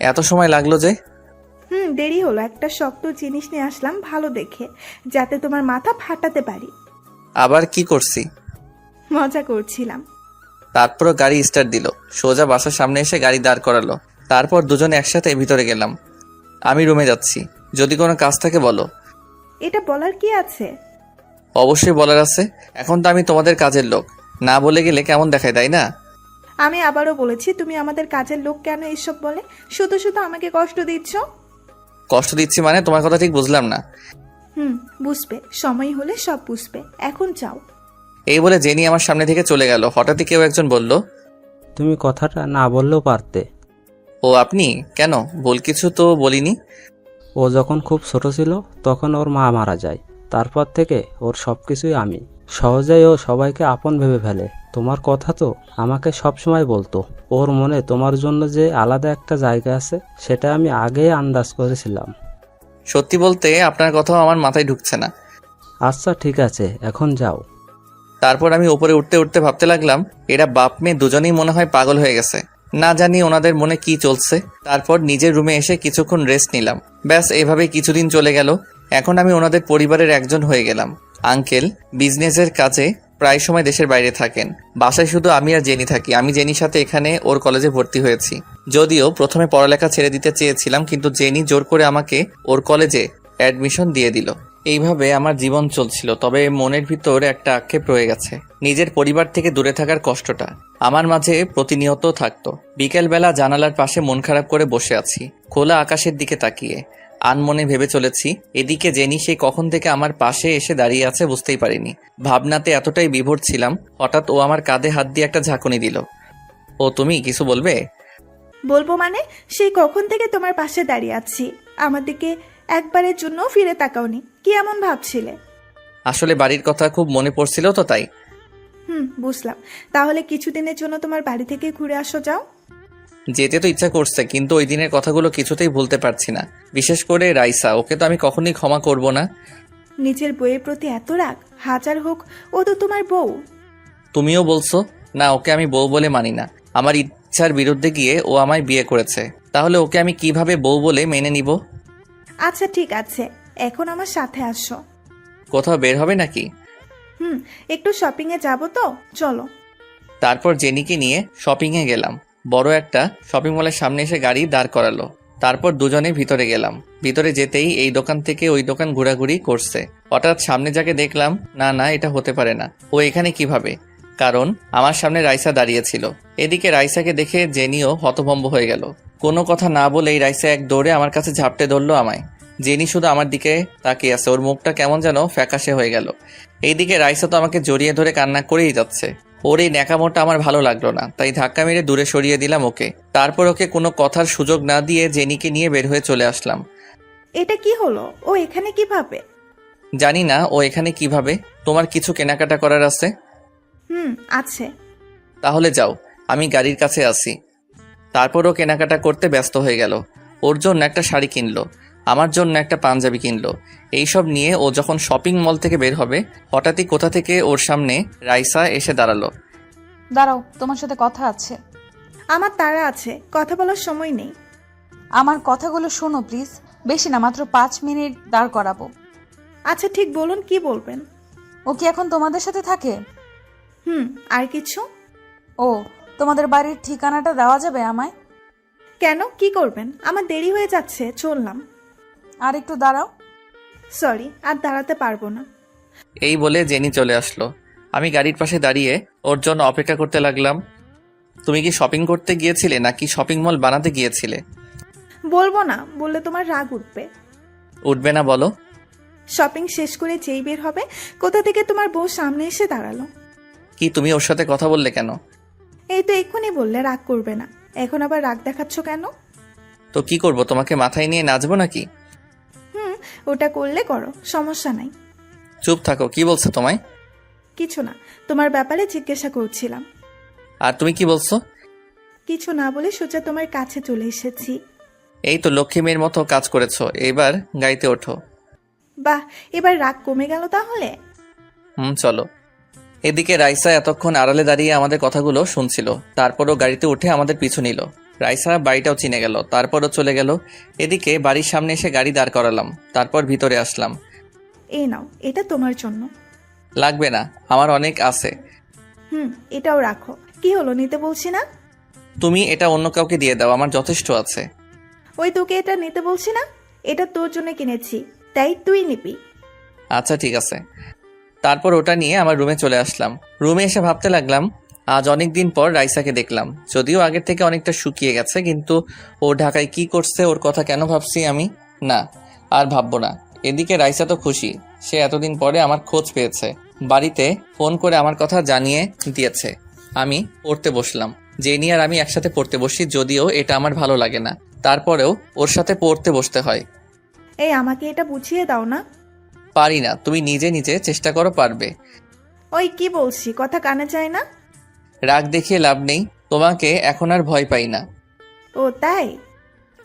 এত সময় লাগলো যে? দেরি হলো, একটা শক্ত জিনিস নিয়ে আসলাম ভালো দেখে, যাতে তোমার মাথা ফাটাতে পারি। আবার কি করছি? মজা করছিলাম। তারপরও গাড়ি স্টার্ট দিল, সোজা বাসার সামনে এসে গাড়ি দাঁড় করালো। তারপর দুজনে একসাথে ভিতরে গেলাম। আমি রুমে যাচ্ছি, যদি কোনো কাজ থাকে বলো। এটা বলার কি আছে? অবশ্যই বলার আছে, এখন তো আমি তোমাদের কাজের লোক, না বলে গেলে কেমন দেখায়, তাই না? আমি আবারও বলেছি, তুমি আমাদের কাজের লোক কেন এসব বলে? শুধু শুধু আমাকে কষ্ট দিচ্ছ। কষ্ট দিচ্ছি মানে? তোমার কথা ঠিক বুঝলাম না। বুঝবে, সময় হলে সব বুঝবে, এখন যাও। এই বলে জেনি আমার সামনে থেকে চলে গেল। হঠাৎই কেউ একজন বলল, তুমি কথাটা না বললেও পারতে। ও আপনি? কেন? ভুল কিছু তো বলিনি। ও যখন খুব ছোট ছিল তখন ওর মা মারা যায়, তারপর থেকে ওর সব কিছুই আমি সহজেই ও সবাইকে আপন ভেবে ফেলে। তোমার কথা তো আমাকে সব সময় বলতো। ওর মনে তোমার জন্য যে আলাদা একটা জায়গা আছে সেটা আমি আগেই আন্দাজ করেছিলাম। সত্যি বলতে আপনার কথাও আমার মাথায় ঢুকছে না। আচ্ছা ঠিক আছে, এখন যাও। তারপর আমি উপরে উঠতে উঠতে ভাবতে লাগলাম, এরা বাপ মেয়ে দুজনেই মনে হয় পাগল হয়ে গেছে। না জানি ওনাদের মনে কি চলছে। তারপর নিজের রুমে এসে কিছুক্ষণ রেস্ট নিলাম। ব্যাস এভাবে কিছুদিন চলে গেল। এখন আমি ওনাদের পরিবারের একজন হয়ে গেলাম। আঙ্কেল বিজনেসের কাজে প্রায় সময় দেশের বাইরে থাকেন। বাসায় শুধু আমি আর জেনি থাকি। আমি জেনির সাথে এখানে ওর কলেজে ভর্তি হয়েছি। যদিও প্রথমে পড়ালেখা ছেড়ে দিতে চেয়েছিলাম, কিন্তু জেনি জোর করে আমাকে ওর কলেজে অ্যাডমিশন দিয়ে দিল। এইভাবে আমার জীবন চলছিল। তবে মনের ভিতর একটা আক্ষেপ রয়ে গেছে। নিজের পরিবার থেকে দূরে থাকার কষ্টটা আমার মাঝে প্রতিনিয়ত থাকতো। বিকেলবেলা জানালার পাশে মন খারাপ করে বসে আছি, খোলা আকাশের দিকে তাকিয়ে। আনমনে ভেবে চলেছি, এদিকে জেনি সে কখন থেকে আমার পাশে এসে দাঁড়িয়ে আছে বুঝতেই পারিনি। ভাবনাতে এতটাই বিভোর ছিলাম, হঠাৎ ও আমার কাঁধে হাত দিয়ে একটা ঝাঁকুনি দিল। ও তুমি কিছু বলবে? বলবো মানে, সেই কখন থেকে তোমার পাশে দাঁড়িয়ে আছি, আমার দিকে একবারের জন্য ফিরে তাকাওনি। কি এমন ভাবছিলে? আসলে বাড়ির কথা খুব মনে পড়ছিল তো তাই। বুঝলাম। তাহলে কিছুদিনের জন্য তোমার বাড়ি থেকে ঘুরে আসো, যাও। যেতে তো ইচ্ছা করছে, কিন্তু ওই দিনের কথাগুলো কিছুতেই ভুলতে পারছি না। বিশেষ করে রাইসা, ওকে তো আমি কখনোই ক্ষমা করব না। নিজের বইয়ের প্রতি এত রাগ, হাজার হোক ও তো তোমার বউ। তুমিও বলছো না, ওকে আমি বউ বলে মানি না। আমার ইচ্ছার বিরুদ্ধে গিয়ে ও আমায় বিয়ে করেছে, তাহলে ওকে আমি কিভাবে বউ বলে মেনে নিব? আচ্ছা ঠিক আছে, এখন আমার সাথে আসো। কোথাও বের হবে নাকি? একটু শপিং এ যাবো তো, চলো। তারপর জেনিকে নিয়ে শপিং এ গেলাম। বড় একটা শপিং মলের সামনে এসে গাড়ি দাঁড় করালো। তারপর দুজনে ভিতরে গেলাম। ভিতরে যেতেই এই দোকান থেকে ওই দোকান ঘোরাঘুরি করছে। হঠাৎ সামনে যাকে দেখলাম, না এটা হতে পারে না। ও এখানে কিভাবে? কারণ আমার সামনে রাইসা দাঁড়িয়েছিল। এদিকে রাইসাকে দেখে জেনিও হতভম্ব হয়ে গেল। কোনো কথা না বলেই রাইসা এক দৌড়ে আমার কাছে ঝাপটে ধরলো আমায়। জেনি শুধু আমার দিকে তাকিয়ে আছে, ওর মুখটা কেমন যেন ফ্যাকাশে হয়ে গেল। এইদিকে রাইসা তো আমাকে জড়িয়ে ধরে কান্না করেই যাচ্ছে। ওর এই ন্যাকামোটা আমার ভালো লাগলো না, তাই ধাক্কা মেরে দূরে সরিয়ে দিলাম ওকে। তারপর ওকে কোনো কথার সুযোগ না দিয়ে জেনিকে নিয়ে বের হয়ে চলে আসলাম। এটা কি হলো? ও এখানে কিভাবে? জানি না ও এখানে কিভাবে। তোমার কিছু কেনাকাটা করার আছে? আছে। তাহলে যাও, আমি গাড়ির কাছে আসি। তারপর ও কেনাকাটা করতে ব্যস্ত হয়ে গেল। ওর জন্য একটা শাড়ি কিনলো, আমার জন্য একটা পাঞ্জাবি কিনলো। এইসব নিয়ে ও যখন শপিং মল থেকে বের হবে, হঠাৎই কোথা থেকে ওর সামনে রাইসা এসে দাঁড়ালো। দাঁড়াও, তোমার সাথে কথা আছে। আমার তাড়া আছে, কথা বলার সময় নেই। আমার কথাগুলো শোনো প্লিজ। বেশি না, মাত্র 5 মিনিট দাঁড় করাবো। আচ্ছা ঠিক বলুন, কি বলবেন? ও কি এখন তোমাদের সাথে থাকে? আর কিছু? ও, তোমাদের বাড়ির ঠিকানাটা দেওয়া যাবে আমায়? কেন, কি করবেন? আমার দেরি হয়ে যাচ্ছে, চললাম। আর একটু দাঁড়াও। সরি, আর দাঁড়াতে পারবো না। এই বলে জেনি চলে আসলো। আমি গাড়ির পাশে দাঁড়িয়ে ওর জন্য অপেক্ষা করতে লাগলাম। তুমি কি শপিং করতে গিয়েছিলে নাকি শপিং মল বানাতে গিয়েছিলে? বলবো না, বললে তোমার রাগ উঠবে। উঠবে না, বলো। শপিং শেষ করে যেই বের হবে, কোথা থেকে তোমার বউ সামনে এসে দাঁড়ালো। কি তুমি ওর সাথে কথা বললে কেন? এই তো এক্ষুনি বললে রাগ করবে না, এখন আবার রাগ দেখাচ্ছ কেন? তো কি করব, তোমাকে মাথায় নিয়ে নাচবো নাকি? ওটা করলে করো, সমস্যা নাই। চুপ থাকো, কি বলছো তোমায়? কিছু না, তোমার ব্যাপারে জিজ্ঞাসা করছিলাম। আর তুমি কি বলছো? কিছু না বলে সোজা তোমার কাছে চলে এসেছি। এই তো লক্ষ্মী মেয়ের মতো কাজ করেছো, এবার গাড়িতে ওঠো। বাহ, এবার রাগ কমে গেল তাহলে। চলো। এদিকে রাইসা এতক্ষণ আড়ালে দাঁড়িয়ে আমাদের কথাগুলো শুনছিল। তারপরও গাড়িতে উঠে আমাদের পিছু নিল। রাইসা বাড়িটাও চিনে গেল, তারপরও চলে গেল। এদিকে বাড়ির সামনে এসে গাড়ি দাঁড় করালাম। তারপর ভিতরে আসলাম। এই নাও, এটা তোমার জন্য। লাগবে না, আমার অনেক আছে। এটাও রাখো। কি হলো, নিতে বলছি না? তুমি এটা অন্য কাউকে দিয়ে দাও, আমার যথেষ্ট আছে। ওই তোকে এটা নিতে বলছি না, এটা তোর জন্য কিনেছি, তাই তুই নিবি। আচ্ছা ঠিক আছে। তারপর ওটা নিয়ে আমার রুমে চলে আসলাম। রুমে এসে ভাবতে লাগলাম, আজ অনেক দিন পর রাইসাকে দেখলাম। যদিও আগের থেকে অনেকটা শুকিয়ে গেছে, কিন্তু ও ঢাকায় কি করছে, ওর কথা কেন ভাবছি আমি? না, আর ভাববো না। এদিকে রাইসা তো খুশি, সে এতদিন পরে আমার খোঁজ পেয়েছে। বাড়িতে ফোন করে আমার কথা জানিয়ে দিয়েছে। আমি পড়তে বসলাম। জেনি আর আমি একসাথে পড়তে বসি, যদিও এটা আমার ভালো লাগে না, তারপরেও ওর সাথে পড়তে বসতে হয়। এই আমাকে এটা বুঝিয়ে দাও না। পারি না, তুমি নিজে নিজে চেষ্টা করো, পারবে। ওই কি বলছি, কথা কানে যায় না? রাগ দেখিয়ে লাভ নেই, তোমাকে এখন আর ভয় পাই না। ও তাই?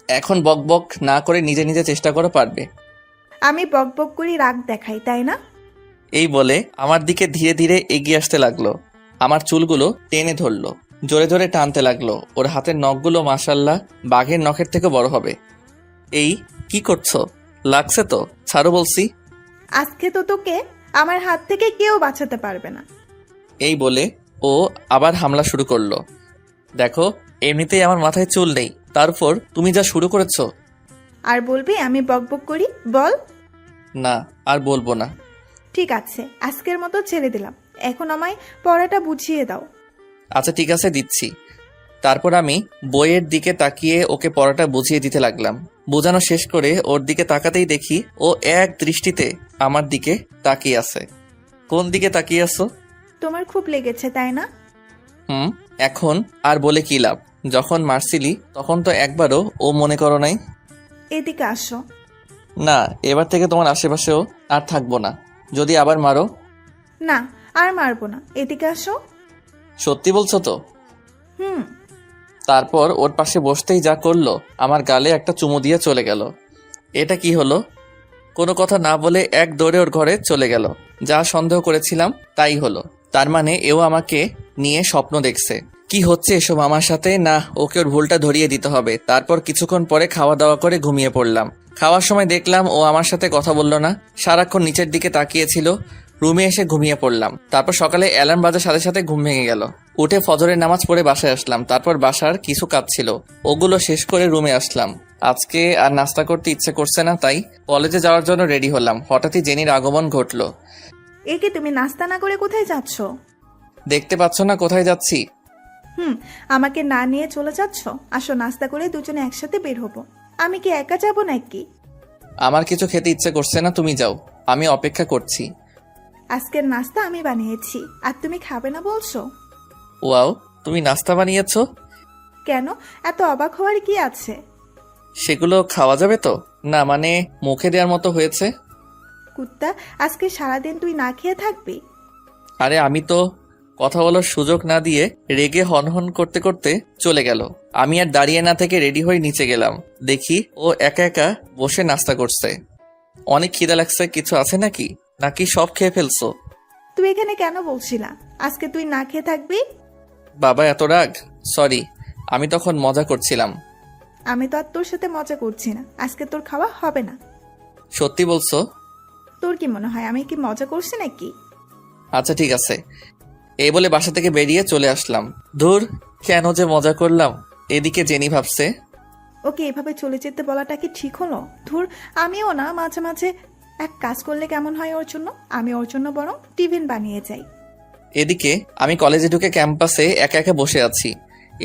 এখন বক বক না করে নিজে নিজে চেষ্টা করো, পারবে। আমি বক বক করি, রাগ দেখাই, তাই না? এই বলে আমার দিকে ধীরে ধীরে এগিয়ে আসতে লাগলো। আমার চুলগুলো টেনে ধরলো, জোরে জোরে টানতে লাগলো। ওর হাতের নখগুলো মাশাল্লাহ বাঘের নখের থেকে বড় হবে। এই কি করছো? লাগছে তো, ছাড়ো বলছি। আজকে তো তোকে আমার হাত থেকে কেউ বাঁচাতে পারবে না। এই বলে ও আবার হামলা শুরু করলো। দেখো, এমনিতেই আমার মাথায় চুল নেই, তারপর তুমি যা শুরু করেছো। আর বলবি আমি বক বক করি? বল। না, আর বলবো না। ঠিক আছে, আজকের মতো ছেড়ে দিলাম। এখন আমায় পড়াটা বুঝিয়ে দাও। আচ্ছা ঠিক আছে, দিচ্ছি। তারপর আমি বইয়ের দিকে তাকিয়ে ওকে পড়াটা বুঝিয়ে দিতে লাগলাম। বোঝানো শেষ করে ওর দিকে তাকাতেই দেখি ও এক দৃষ্টিতে আমার দিকে তাকিয়ে আছে। কোন দিকে তাকিয়ে আছো? তোমার খুব লেগেছে, তাই না? এখন আর বলে কি লাভ? যখন মারছিলি তখন তো একবারও ও মনে করো নাই। এদিকে আসো। না, এবার থেকে তোমার আশেপাশেও আর থাকবো না। যদি আবার মারো? না, আর মারবো না। এদিকে আসো। সত্যি বলছো তো? হুম। তারপর ওর পাশে বসতেই যা করলো, আমার গালে একটা চুমু দিয়ে চলে গেল। এটা কি হলো? কোনো কথা না বলে এক দৌড়ে ওর ঘরে চলে গেল। যা সন্দেহ করেছিলাম তাই হলো। তার মানে এও আমাকে নিয়ে স্বপ্ন দেখছে। কি হচ্ছে এসব আমার সাথে? না, ওকে ওর ভুলটা ধরিয়ে দিতে হবে। তারপর কিছুক্ষণ পরে খাওয়া দাওয়া করে ঘুমিয়ে পড়লাম। খাওয়ার সময় দেখলাম ও আমার সাথে কথা বললো না, সারাক্ষণ নিচের দিকে তাকিয়েছিল। রুমে এসে ঘুমিয়ে পড়লাম। তারপর সকালে অ্যালার্ম বাজার সাথে সাথে ঘুম ভেঙে গেল। উঠে ফজরের নামাজ পড়ে বাসায় আসলাম। তারপর বাসার কিছু কাজ ছিল, ওগুলো শেষ করে রুমে আসলাম। আজকে আর নাস্তা করতে ইচ্ছে করছে না, তাই কলেজে যাওয়ার জন্য রেডি হলাম। হঠাৎই জেনির আগমন ঘটলো। একে তুমি নাস্তা না করে কোথায় যাচ্ছ? দেখতে পাচ্ছ না কোথায় যাচ্ছি? আমাকে না নিয়ে চলে যাচ্ছ? আসো, নাস্তা করে দুজনে একসাথে বের হবো। আমি কি একা যাবো নাকি? আমার কিছু খেতে ইচ্ছে করছে না, তুমি যাও, আমি অপেক্ষা করছি। আজকের নাস্তা আমি বানিয়েছি, আর তুমি খাবে না বলছো? ওয়াও, তুমি নাস্তা বানিয়েছো? কেন, এত অবাক হওয়ার কি আছে? সেগুলো খাওয়া যাবে তো? না মানে মুখে দেওয়ার মতো হয়েছে। কুত্তা, আজকে সারাদিন তুই না খেয়ে থাকবি? আরে আমি তো কথা বলার সুযোগ না দিয়ে রেগে হনহন করতে করতে চলে গেল। আমি আর দাঁড়িয়ে না থেকে রেডি হয়ে নিচে গেলাম। দেখি ও একা একা বসে নাস্তা করছে। অনেক খিদা লাগছে, কিছু আছে নাকি? নাকি সব খেয়ে ফেলছো? তুই এখানে কেন বলছিলা আজকে তুই না খেয়ে থাকবি? বাবা এত রাগ? সরি, আমি তখন মজা করছিলাম। আমি তো আর তোর সাথে মজা করছি না। আজকে তোর খাওয়া হবে না। সত্যি বলছো? তোর কি মনে হয় আমি কি মজা করছি নাকি? আচ্ছা ঠিক আছে। এই বলে বাসা থেকে বেরিয়ে চলে আসলাম। ধুর, কেন যে মজা করলাম। এদিকে জেনি ভাবছে, ওকে এভাবে চলে যেতে বলাটা কি ঠিক হলো? ধুর, আমিও না মাঝে মাঝে এক কাজ করলে কেমন হয় ওর জন্য। আমি ওর জন্য বরং টিফিন বানিয়ে যাই। এদিকে আমি কলেজে ঢুকে ক্যাম্পাসে একা একা বসে আছি।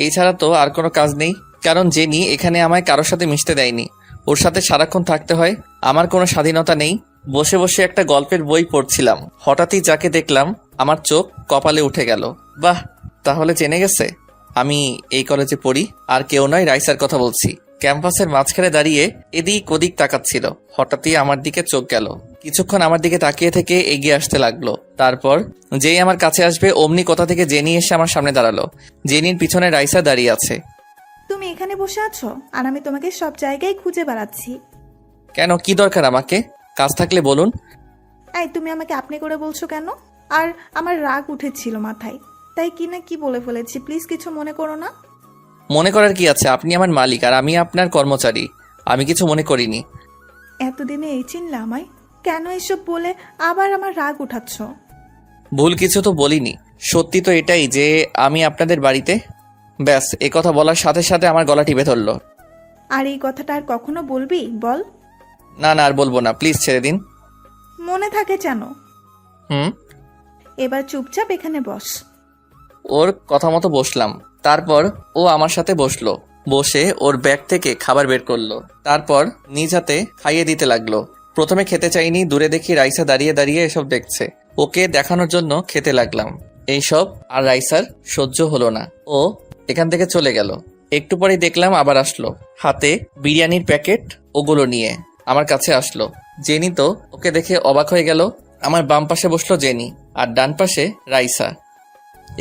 এই ছাড়া তো আর কোনো কাজ নেই, কারণ জেনি এখানে আমায় কারোর সাথে মিশতে দেয়নি। ওর সাথে সারাক্ষণ থাকতে হয়, আমার কোনো স্বাধীনতা নেই। বসে বসে একটা গল্পের বই পড়ছিলাম। হঠাৎই যাকে দেখলাম আমার চোখ কপালে উঠে গেল। বাহ, তাহলে জেনে গেছে আমি এই কলেজে পড়ি। আর কেউ নয়, রাইসার কথা বলছি। ক্যাম্পাসের মাঝখানে দাঁড়িয়ে এদিক ওদিক তাকাচ্ছিল। হঠাৎই আমার দিকে চোখ গেল। কিছুক্ষণ আমার দিকে তাকিয়ে থেকে এগিয়ে আসতে লাগলো। তারপর যেই আমার কাছে আসবে অমনি কোথা থেকে জেনি এসে আমার সামনে দাঁড়ালো। জেনির পিছনে রাইসা দাঁড়িয়ে আছে। তুমি এখানে বসে আছো আর আমি তোমাকে সব জায়গায় খুঁজে বেড়াচ্ছি। কেন, কি দরকার আমাকে? কাজ থাকলে বলুন। এই, তুমি আমাকে আপনি করে বলছো কেন? আর আমার রাগ উঠেছিল মাথায়, তাই কি না কি বলে ফেলেছি। প্লিজ কিছু মনে করো না। মনে করার কি আছে? আপনি আমার মালিক আর আমি আপনার কর্মচারী। আমি কিছু মনে করিনি। এতদিনে এই চিনলে আমায়? কেন এসব বলে আবার আমার রাগ উঠাচ্ছ? ভুল কিছু তো বলিনি। সত্যি তো এটাই যে আমি আপনাদের বাড়িতে। ব্যাস, এ কথা বলার সাথে সাথে আমার গলা টিপে ধরলো। আর এই কথাটা আর কখনো বলবি? বল। না না, আর বলবো না, প্লিজ ছেড়ে দিন। মনে থাকে জানো। হুম। এবার চুপচাপ এখানে বস। ওর কথা মতো বসলাম। তারপর ও আমার সাথে বসলো। বসে ওর ব্যাগ থেকে খাবার বের করলো। তারপর নিজ হাতে খাইয়ে দিতে লাগলো। প্রথমে খেতে চাইনি, দূরে দেখি রাইসা দাঁড়িয়ে দাঁড়িয়ে এসব দেখছে। ওকে দেখানোর জন্য খেতে লাগলাম। এইসব আর রাইসার সহ্য হলো না, ও এখান থেকে চলে গেল। একটু পরেই দেখলাম আবার আসলো, হাতে বিরিয়ানির প্যাকেট। ওগুলো নিয়ে আমার কাছে আসলো। জেনি তো ওকে দেখে অবাক হয়ে গেল। আমার বাম পাশে বসলো জেনি। আর ডান পাশে রাইসা।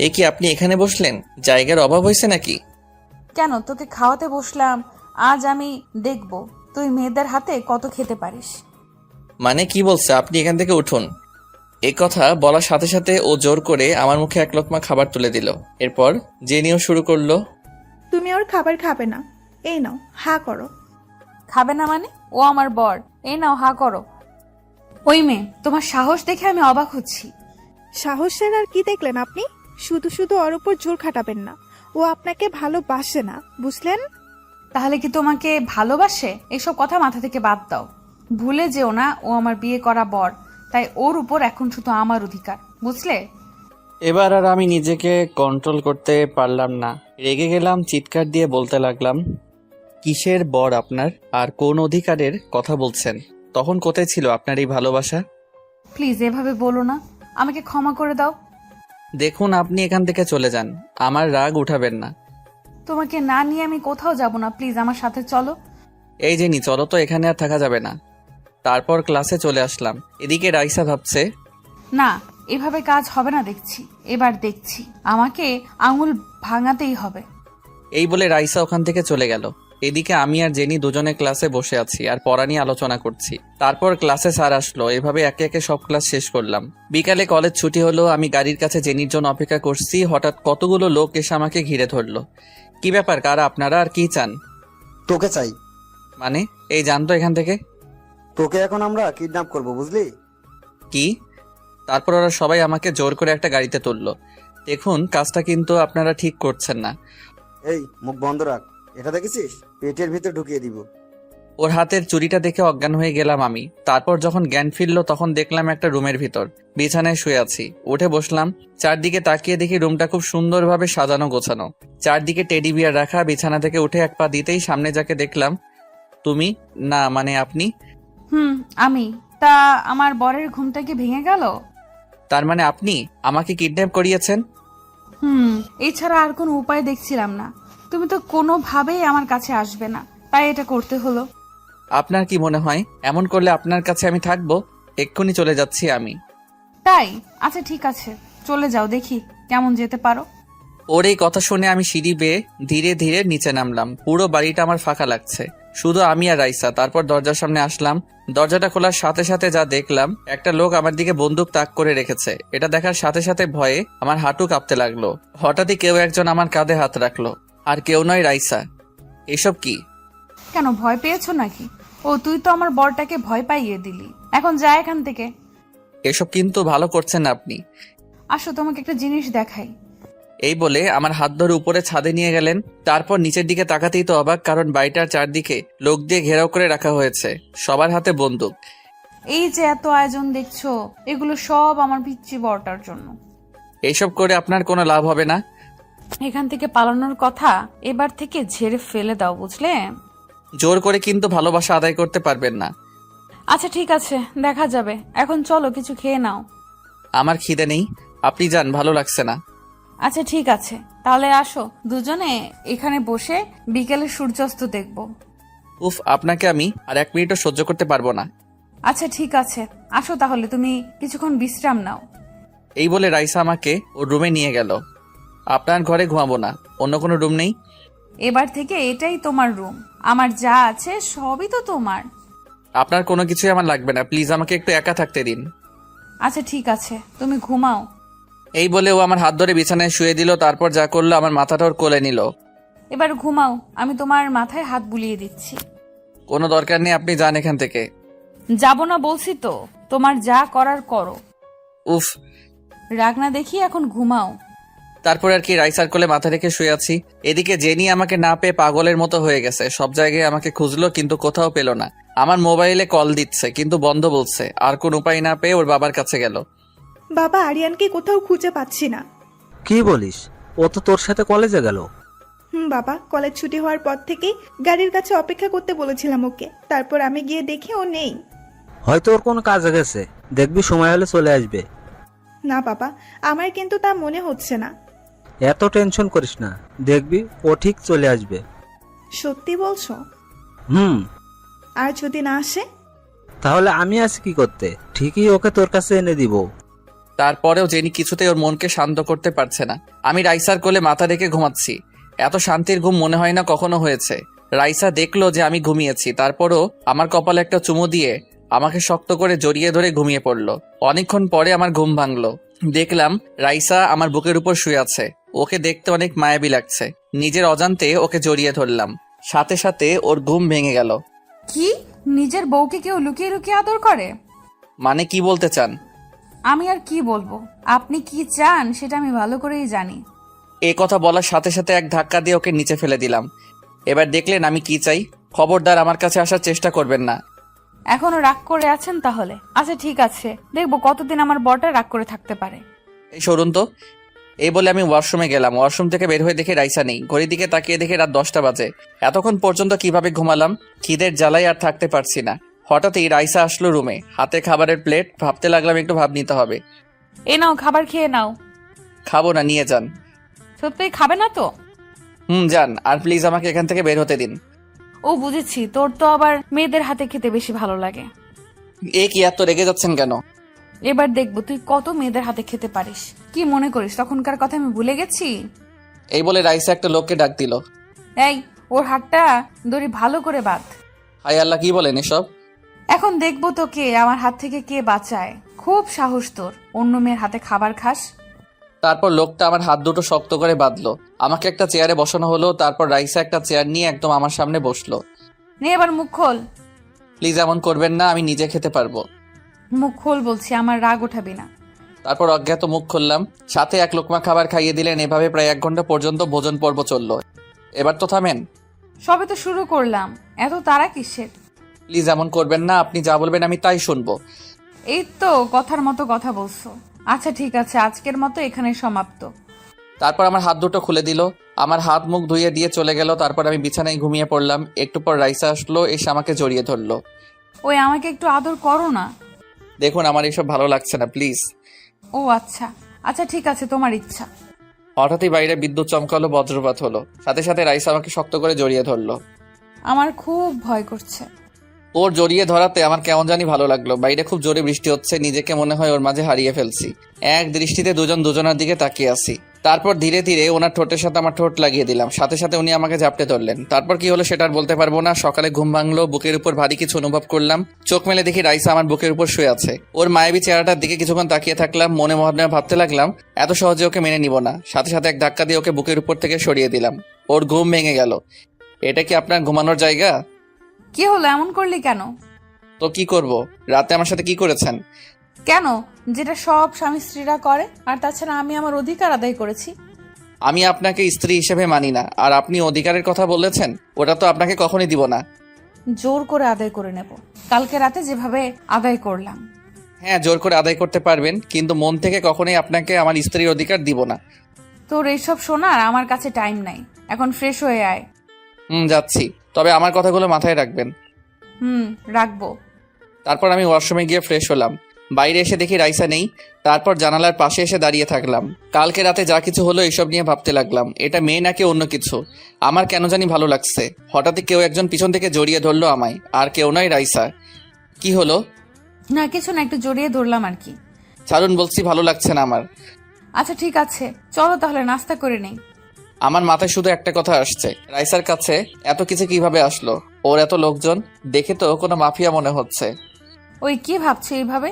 এ কি আপনি এখানে বসলেন? জায়গার অভাব হয়েছে নাকি? কেন, তোকে খাওয়াতে বসলাম। আজ আমি দেখব তুই মেয়েদের হাতে কত খেতে পারিস। মানে কি বলছে? আপনি এখান থেকে উঠুন। এই কথা বলার সাথে সাথে ও জোর করে আমার মুখে এক লোকমা খাবার তুলে দিল। এরপর জেনিও শুরু করলো। তুমি ওর খাবার খাবে না, এই নাও, হা করো। খাবে না মানে? ও আমার বর, এই নাও হা করো। ওই মেয়ে, তোমার সাহস দেখে আমি অবাক হচ্ছি। সাহসের আর কি দেখলেন আপনি? শুধু শুধু ওর উপর জোর খাটাবেন না, ও আপনাকে ভালোবাসে না, বুঝলেন? তাহলে কি তোমাকে ভালোবাসে? এসব কথা মাথা থেকে বাদ দাও। ভুলে যেও না ও আমার বিয়ে করা বর, তাই ওর উপর এখন শুধু আমার অধিকার, বুঝলে? এবার আর আমি নিজেকে কন্ট্রোল করতে পারলাম না, রেগে গেলাম। চিৎকার দিয়ে বলতে লাগলাম, কিসের বর আপনার, আর কোন অধিকারের কথা বলছেন? তখন কোথায় ছিল আপনার এই ভালোবাসা? প্লিজ এভাবে বলো না, আমাকে ক্ষমা করে দাও। দেখুন, আপনি এখান থেকে চলে যান, আমার রাগ উঠাবেন না। তোমাকে না নিয়ে আমি কোথাও যাব না, প্লিজ আমার সাথে চলো। এই জেনি, চলো তো, এখানে আর থাকা যাবে না। তারপর ক্লাসে চলে আসলাম। এদিকে রাইসা ভাবছে, না, এভাবে কাজ হবে না দেখছি। এবার দেখছি আমাকে আঙুল ভাঙাতেই হবে। এই বলে রাইসা ওখান থেকে চলে গেল। এদিকে আমি আর জেনি দুজনে ক্লাসে বসে আছি আর পড়া নিয়ে আলোচনা করছি। তারপর ক্লাসে স্যার আসলো। এভাবে একে একে সব ক্লাস শেষ করলাম। বিকালে কলেজ ছুটি হলো। আমি গাড়ির কাছে জেনির জন্য অপেক্ষা করছি। হঠাৎ কতগুলো লোক এসে আমাকে ঘিরে ধরলো। কি ব্যাপার, কারা আপনারা আর কি চান? তোকে চাই। মানে? এই জানতো এখান থেকে। তোকে এখন আমরা কিডন্যাপ করব, বুঝলি? কি? তারপর ওরা সবাই আমাকে জোর করে একটা গাড়িতে তুললো। দেখুন, কাজটা কিন্তু আপনারা ঠিক করছেন না। এই মুখ বন্ধ রাখ, এটা দেখেছিস? পেটের ভিতর ঢুকিয়ে দিব। ওর হাতের চুরিটা দেখে অজ্ঞান হয়ে গেলাম আমি। তারপর যখন জ্ঞান ফিরলো তখন দেখলাম একটা রুমের ভিতর বিছানায় শুয়ে আছি। উঠে বসলাম। চারদিকে তাকিয়ে দেখি রুমটা খুব সুন্দরভাবে সাজানো গোছানো। চারদিকে টেডি বিয়ার রাখা। বিছানা থেকে উঠে এক পা দিতেই সামনে যাকে দেখলাম, তুমি না মানে আপনি। আমি। তা আমার বরের ঘুমটা কি ভেঙে গেল? তার মানে আপনি আমাকে কিডন্যাপ করিয়েছেন? এছাড়া আর কোনো উপায় দেখছিলাম না। তুমি তো কোনোভাবেই আমার কাছে আসবে না, তাই এটা করতে হলো। আপনার কি মনে হয় এমন করলে আপনার কাছে আমি থাকবো? এক্ষুনি চলে যাচ্ছি আমি। তাই? আচ্ছা ঠিক আছে, চলে যাও, দেখি কেমন যেতে পারো। ওর এই কথা শুনে আমি সিঁড়ি বেয়ে ধীরে ধীরে নিচে নামলাম। পুরো বাড়িটা আমার ফাঁকা লাগছে, শুধু আমি আর রাইসা। তারপর দরজার সামনে আসলাম। দরজাটা খোলার সাথে সাথে যা দেখলাম, একটা লোক আমার দিকে বন্দুক তাক করে রেখেছে। এটা দেখার সাথে সাথে ভয়ে আমার হাঁটু কাঁপতে লাগলো। হঠাৎই কেউ একজন আমার কাঁধে হাত রাখলো, আর কেউ নয়, রাইসা। এসব কি? কেন, ভয় পেয়েছো নাকি? ও, তুই তো আমার বরটাকে ভয় পাইয়ে দিলি। এখন যা এখান থেকে। এসব কিন্তু ভালো করছেন না আপনি। আসো, তোমাকে একটা জিনিস দেখাই। এই বলে আমার হাত ধরে উপরে ছাদে নিয়ে গেলেন। তারপর নিচের দিকে তাকাতেই তো অবাক, কারণ বাড়িটার চারদিকে লোক দিয়ে ঘেরাও করে রাখা হয়েছে, সবার হাতে বন্দুক। এই যে এত আয়োজন দেখছো, এগুলো সব আমার পিচ্চি বরটার জন্য। এইসব করে আপনার কোনো লাভ হবে না। এখান থেকে পালানোর কথা এবার থেকে ঝেড়ে ফেলে দাও, বুঝলে? জোর করে কিন্তু ভালোবাসা আদায় করতে পারবেন না। আচ্ছা ঠিক আছে, দেখা যাবে। এখন চলো, কিছু খেয়ে নাও। আমার খিদে নেই, আপনি যান, ভালো লাগছে না। আচ্ছা ঠিক আছে, তাহলে আসো, দুজনে এখানে বসে বিকেলে সূর্যাস্ত দেখব। উফ, আপনাকে আমি আর 1 মিনিটও সহ্য করতে পারবো না। আচ্ছা ঠিক আছে, আসো তাহলে, তুমি কিছুক্ষণ বিশ্রাম নাও। এই বলে রাইসা আমাকে ওর রুমে নিয়ে গেল। আপনার ঘরে ঘুমাবো না, অন্য কোনো রুম নেই? এবার থেকে এটাই তোমার রুম। আমার যা আছে সবই তো তোমার। আপনার কোনো কিছুই আমার লাগবে না, প্লিজ আমাকে একটু একা থাকতে দিন। আচ্ছা ঠিক আছে, তুমি ঘুমাও। এই বলে ও আমার হাত ধরে বিছানায় শুয়ে দিল। তারপর যা করলো, আমার মাথাটা ওর কোলে নিল। এবার ঘুমাও, আমি তোমার মাথায় হাত বুলিয়ে দিচ্ছি। কোনো দরকার নেই, আপনি যান এখান থেকে। যাব না বলছি তো, তোমার যা করার করো। উফ, রাগ না দেখি, এখন ঘুমাও। তারপর আর কি রাইসার কোলে মাথা রেখে শুয়ে আছি। এদিকে জেনি আমাকে না পেয়ে পাগলের মতো হয়ে গেছে। সব জায়গায় আমাকে খুঁজলো কিন্তু কোথাও পেল না। আমার মোবাইলে কল দিচ্ছে কিন্তু বন্ধ বলছে। আর কোন উপায় না পেয়ে ওর বাবার কাছে গেল। বাবা, আরিয়ানকে কোথাও খুঁজে পাচ্ছি না। কি বলিস? ও তো তোর সাথে কলেজে গেল। বাবা, কলেজ ছুটি হওয়ার পর থেকেই গাড়ির কাছে অপেক্ষা করতে বলেছিলাম ওকে। তারপর আমি গিয়ে দেখি ও নেই। হয়তো ওর কোনো কাজে গেছে, দেখবি সময় হলে চলে আসবে। না বাবা, আমার কিন্তু তা মনে হচ্ছে না। এত টেনশন করিস না, দেখবি ও ঠিক চলে আসবে। সত্যি বলছো? আর যদি না আসে? তাহলে আমি আছি কি করতে? ঠিকই ওকে তোর কাছে এনে দিব। তারপরেও জেনি কিছুতেই ওর মনকে শান্ত করতে পারছে না। আমি রাইসার কোলে মাথা রেখে ঘুমাচ্ছি। এত শান্তির ঘুম মনে হয় না কখনো হয়েছে। রাইসা দেখলো যে আমি ঘুমিয়েছি, তারপরও আমার কপালে একটা চুমু দিয়ে আমাকে শক্ত করে জড়িয়ে ধরে ঘুমিয়ে পড়লো। অনেকক্ষণ পরে আমার ঘুম ভাঙলো। দেখলাম রাইসা আমার বুকের উপর শুয়ে আছে। ওকে দেখতে অনেক মায়াবী লাগছে। নিজের অজান্তে ওকে জড়িয়ে ধরলাম, সাথে সাথে ওর ঘুম ভেঙে গেল। কি, নিজের বউকে কেউ লুকিয়ে লুকিয়ে আদর করে? মানে কি বলতে চান? আমি আর কি বলবো, আপনি কি চান সেটা আমি ভালো করেই জানি। এই কথা বলার সাথে সাথে এক ধাক্কা দিয়ে ওকে নিচে ফেলে দিলাম। এবার দেখলেন আমি কি চাই। খবরদার আমার কাছে আসার চেষ্টা করবেন না। এখনো রাগ করে আছেন তাহলে? আচ্ছা ঠিক আছে, দেখবো কতদিন আমার বরটা রাগ করে থাকতে পারে। এই সরুন তো। এই বলে আমি ওয়াশরুমে গেলাম। ওয়াশরুম থেকে বের হয়ে দেখে রাইসা নেই। ঘড়ির দিকে তাকিয়ে দেখে রাত 10টা বাজে। এতক্ষণ পর্যন্ত কিভাবে ঘুমালাম? খিদের জ্বালায় আর থাকতে পারছি না। হঠাৎই রাইসা আসলো রুমে, হাতে খাবারের প্লেট। ভাবতে লাগলাম একটু ভাব নিতে হবে। এ নাও, খাবার খেয়ে নাও। খাবো না, নিয়ে যান। সত্যিই খাবে না তো? যান, আর প্লিজ আমাকে এখান থেকে বের হতে দিন। ও বুঝেছি, তোর তো আবার মেয়েদের হাতে খেতে বেশি ভালো লাগে। এ কি, এত রেগে যাচ্ছেন কেন? এবার দেখবো তুই কত মেয়েদের হাতে খেতে পারিস। কি মনে করিস তখনকার কথা আমি ভুলে গেছি? এই বলে রাইসা একটা লোককে ডাক দিল। এই, ওর হাতটা দড়ি ভালো করে বাঁধ। হাই আল্লাহ, কি বলেন এসব? এখন দেখবো তোকে আমার হাত থেকে কে বাঁচায়। খুব সাহস তোর, অন্য মেয়ের হাতে খাবার খাস। তারপর লোকটা আমার হাত দুটো শক্ত করে বাঁধলো। আমাকে একটা চেয়ারে বসানো হলো। তারপর রাইসা একটা চেয়ার নিয়ে একদম আমার সামনে বসলো। নে এবার মুখ খোল। প্লিজ এমন করবেন না, আমি নিজে খেতে পারবো। মুখ খোল বলছি, আমার রাগ ওঠাবি না। তারপর অজ্ঞাত মুখ খুললাম। সাথে এক লোকমা খাবার খাইয়ে দিলেন। এভাবে প্রায় 1 ঘন্টা পর্যন্ত ভোজন পর্ব চললো। এবার তো থামেন। সবে তো শুরু করলাম, এত তাড়া কিসের? প্লিজ এমন করবেন না, আপনি যা বলবেন আমি তাই শুনবো। এই তো কথার মতো কথা বলছো। আচ্ছা ঠিক আছে, আজকের মতো এখানে সমাপ্ত। তারপর আমার হাত দুটো খুলে দিল, আমার হাত মুখ ধুইয়ে দিয়ে চলে গেল। তারপর আমি বিছানায় ঘুমিয়ে পড়লাম। একটু পর রাইসা আসলো, এসে আমাকে জড়িয়ে ধরলো। ওই আমাকে একটু আদর করো না। দেখুন আমার এসব ভালো লাগছে না, প্লিজ। ও আচ্ছা আচ্ছা ঠিক আছে, তোমার ইচ্ছা। হঠাৎই বাইরে বিদ্যুৎ চমকালো, বজ্রপাত হলো। সাথে সাথে রাইসা আমাকে শক্ত করে জড়িয়ে ধরলো। আমার খুব ভয় করছে। ওর জড়িয়ে ধরাতে আমার কেমন জানি ভালো লাগলো। বাইরে খুব জোরে বৃষ্টি হচ্ছে। নিজেকে মনে হয় ওর মাঝে হারিয়ে ফেলছি। এক দৃষ্টিতে দুজন দুজনের দিকে তাকিয়ে আছি। তারপর ধীরে ধীরে ওনার ঠোঁটের সাথে আমার ঠোঁট লাগিয়ে দিলাম। সাথে সাথে উনি আমাকে ঝাপটে ধরলেন। তারপর কি হলো সেটা আর বলতে পারবো না। সকালে ঘুম ভাঙলো, বুকের উপর ভারী কিছু অনুভব করলাম। চোখ মেলে দেখি রাইসা আমার বুকের উপর শুয়ে আছে। ওর মায়াবী চেহারাটার দিকে কিছুক্ষণ তাকিয়ে থাকলাম। মনে মনে ভাবতে লাগলাম এত সহজে ওকে মেনে নিব না। সাথে সাথে এক ধাক্কা দিয়ে ওকে বুকের উপর থেকে সরিয়ে দিলাম। ওর ঘুম ভেঙে গেল। এটা কি আপনার ঘুমানোর জায়গা? কি হলো, এমন করলি কেন? তো কি করব? রাতে আমার সাথে কি করেছেন? কেন, যেটা সব স্বামী স্ত্রীরা করে। আর তাছাড়া আমি আমার অধিকার আদায় করেছি। আমি আপনাকে স্ত্রী হিসেবে মানি না। আর আপনি অধিকারের কথা বলেছেন, ওটা তো আপনাকে কখনই দিব না। জোর করে আদায় করে নেব, কালকে রাতে যেভাবে আদায় করলাম। হ্যাঁ, জোর করে আদায় করতে পারবেন, কিন্তু মন থেকে কখনোই আপনাকে আমার স্ত্রীর অধিকার দিব না। তোর এইসব শোনার আমার কাছে টাইম নাই। এখন ফ্রেশ হয়ে আয়। যাচ্ছি, তবে আমার কথাগুলো মাথায় রাখবেন। রাখবো। তারপর আমি ওয়াশরুমে গিয়ে ফ্রেশ হলাম। বাইরে এসে দেখি রাইসা নেই। তারপর জানালার পাশে এসে দাঁড়িয়ে থাকলাম। কালকে রাতে যা কিছু হলো এইসব নিয়ে ভাবতে লাগলাম। এটা মেয়ে নাকি অন্য কিছু? আমার কেন জানি ভালো লাগছে। হঠাৎই কেউ একজন পিছন থেকে জড়িয়ে ধরলো আমায়। আর কেউ নয়, রাইসা। কি হলো? না কিছু না, একটু জড়িয়ে ধরলাম আর কি। ছাড়ুন বলছি, ভালো লাগছে না আমার। আচ্ছা ঠিক আছে, চলো তাহলে নাস্তা করে নেই। আমার মাথায় শুধু একটা কথা আসছে, রাইসার কাছে এত কিছু কিভাবে আসলো? ওর এত লোকজন, দেখে তো কোনো মাফিয়া মনে হচ্ছে। ওই কি ভাবছো এইভাবে?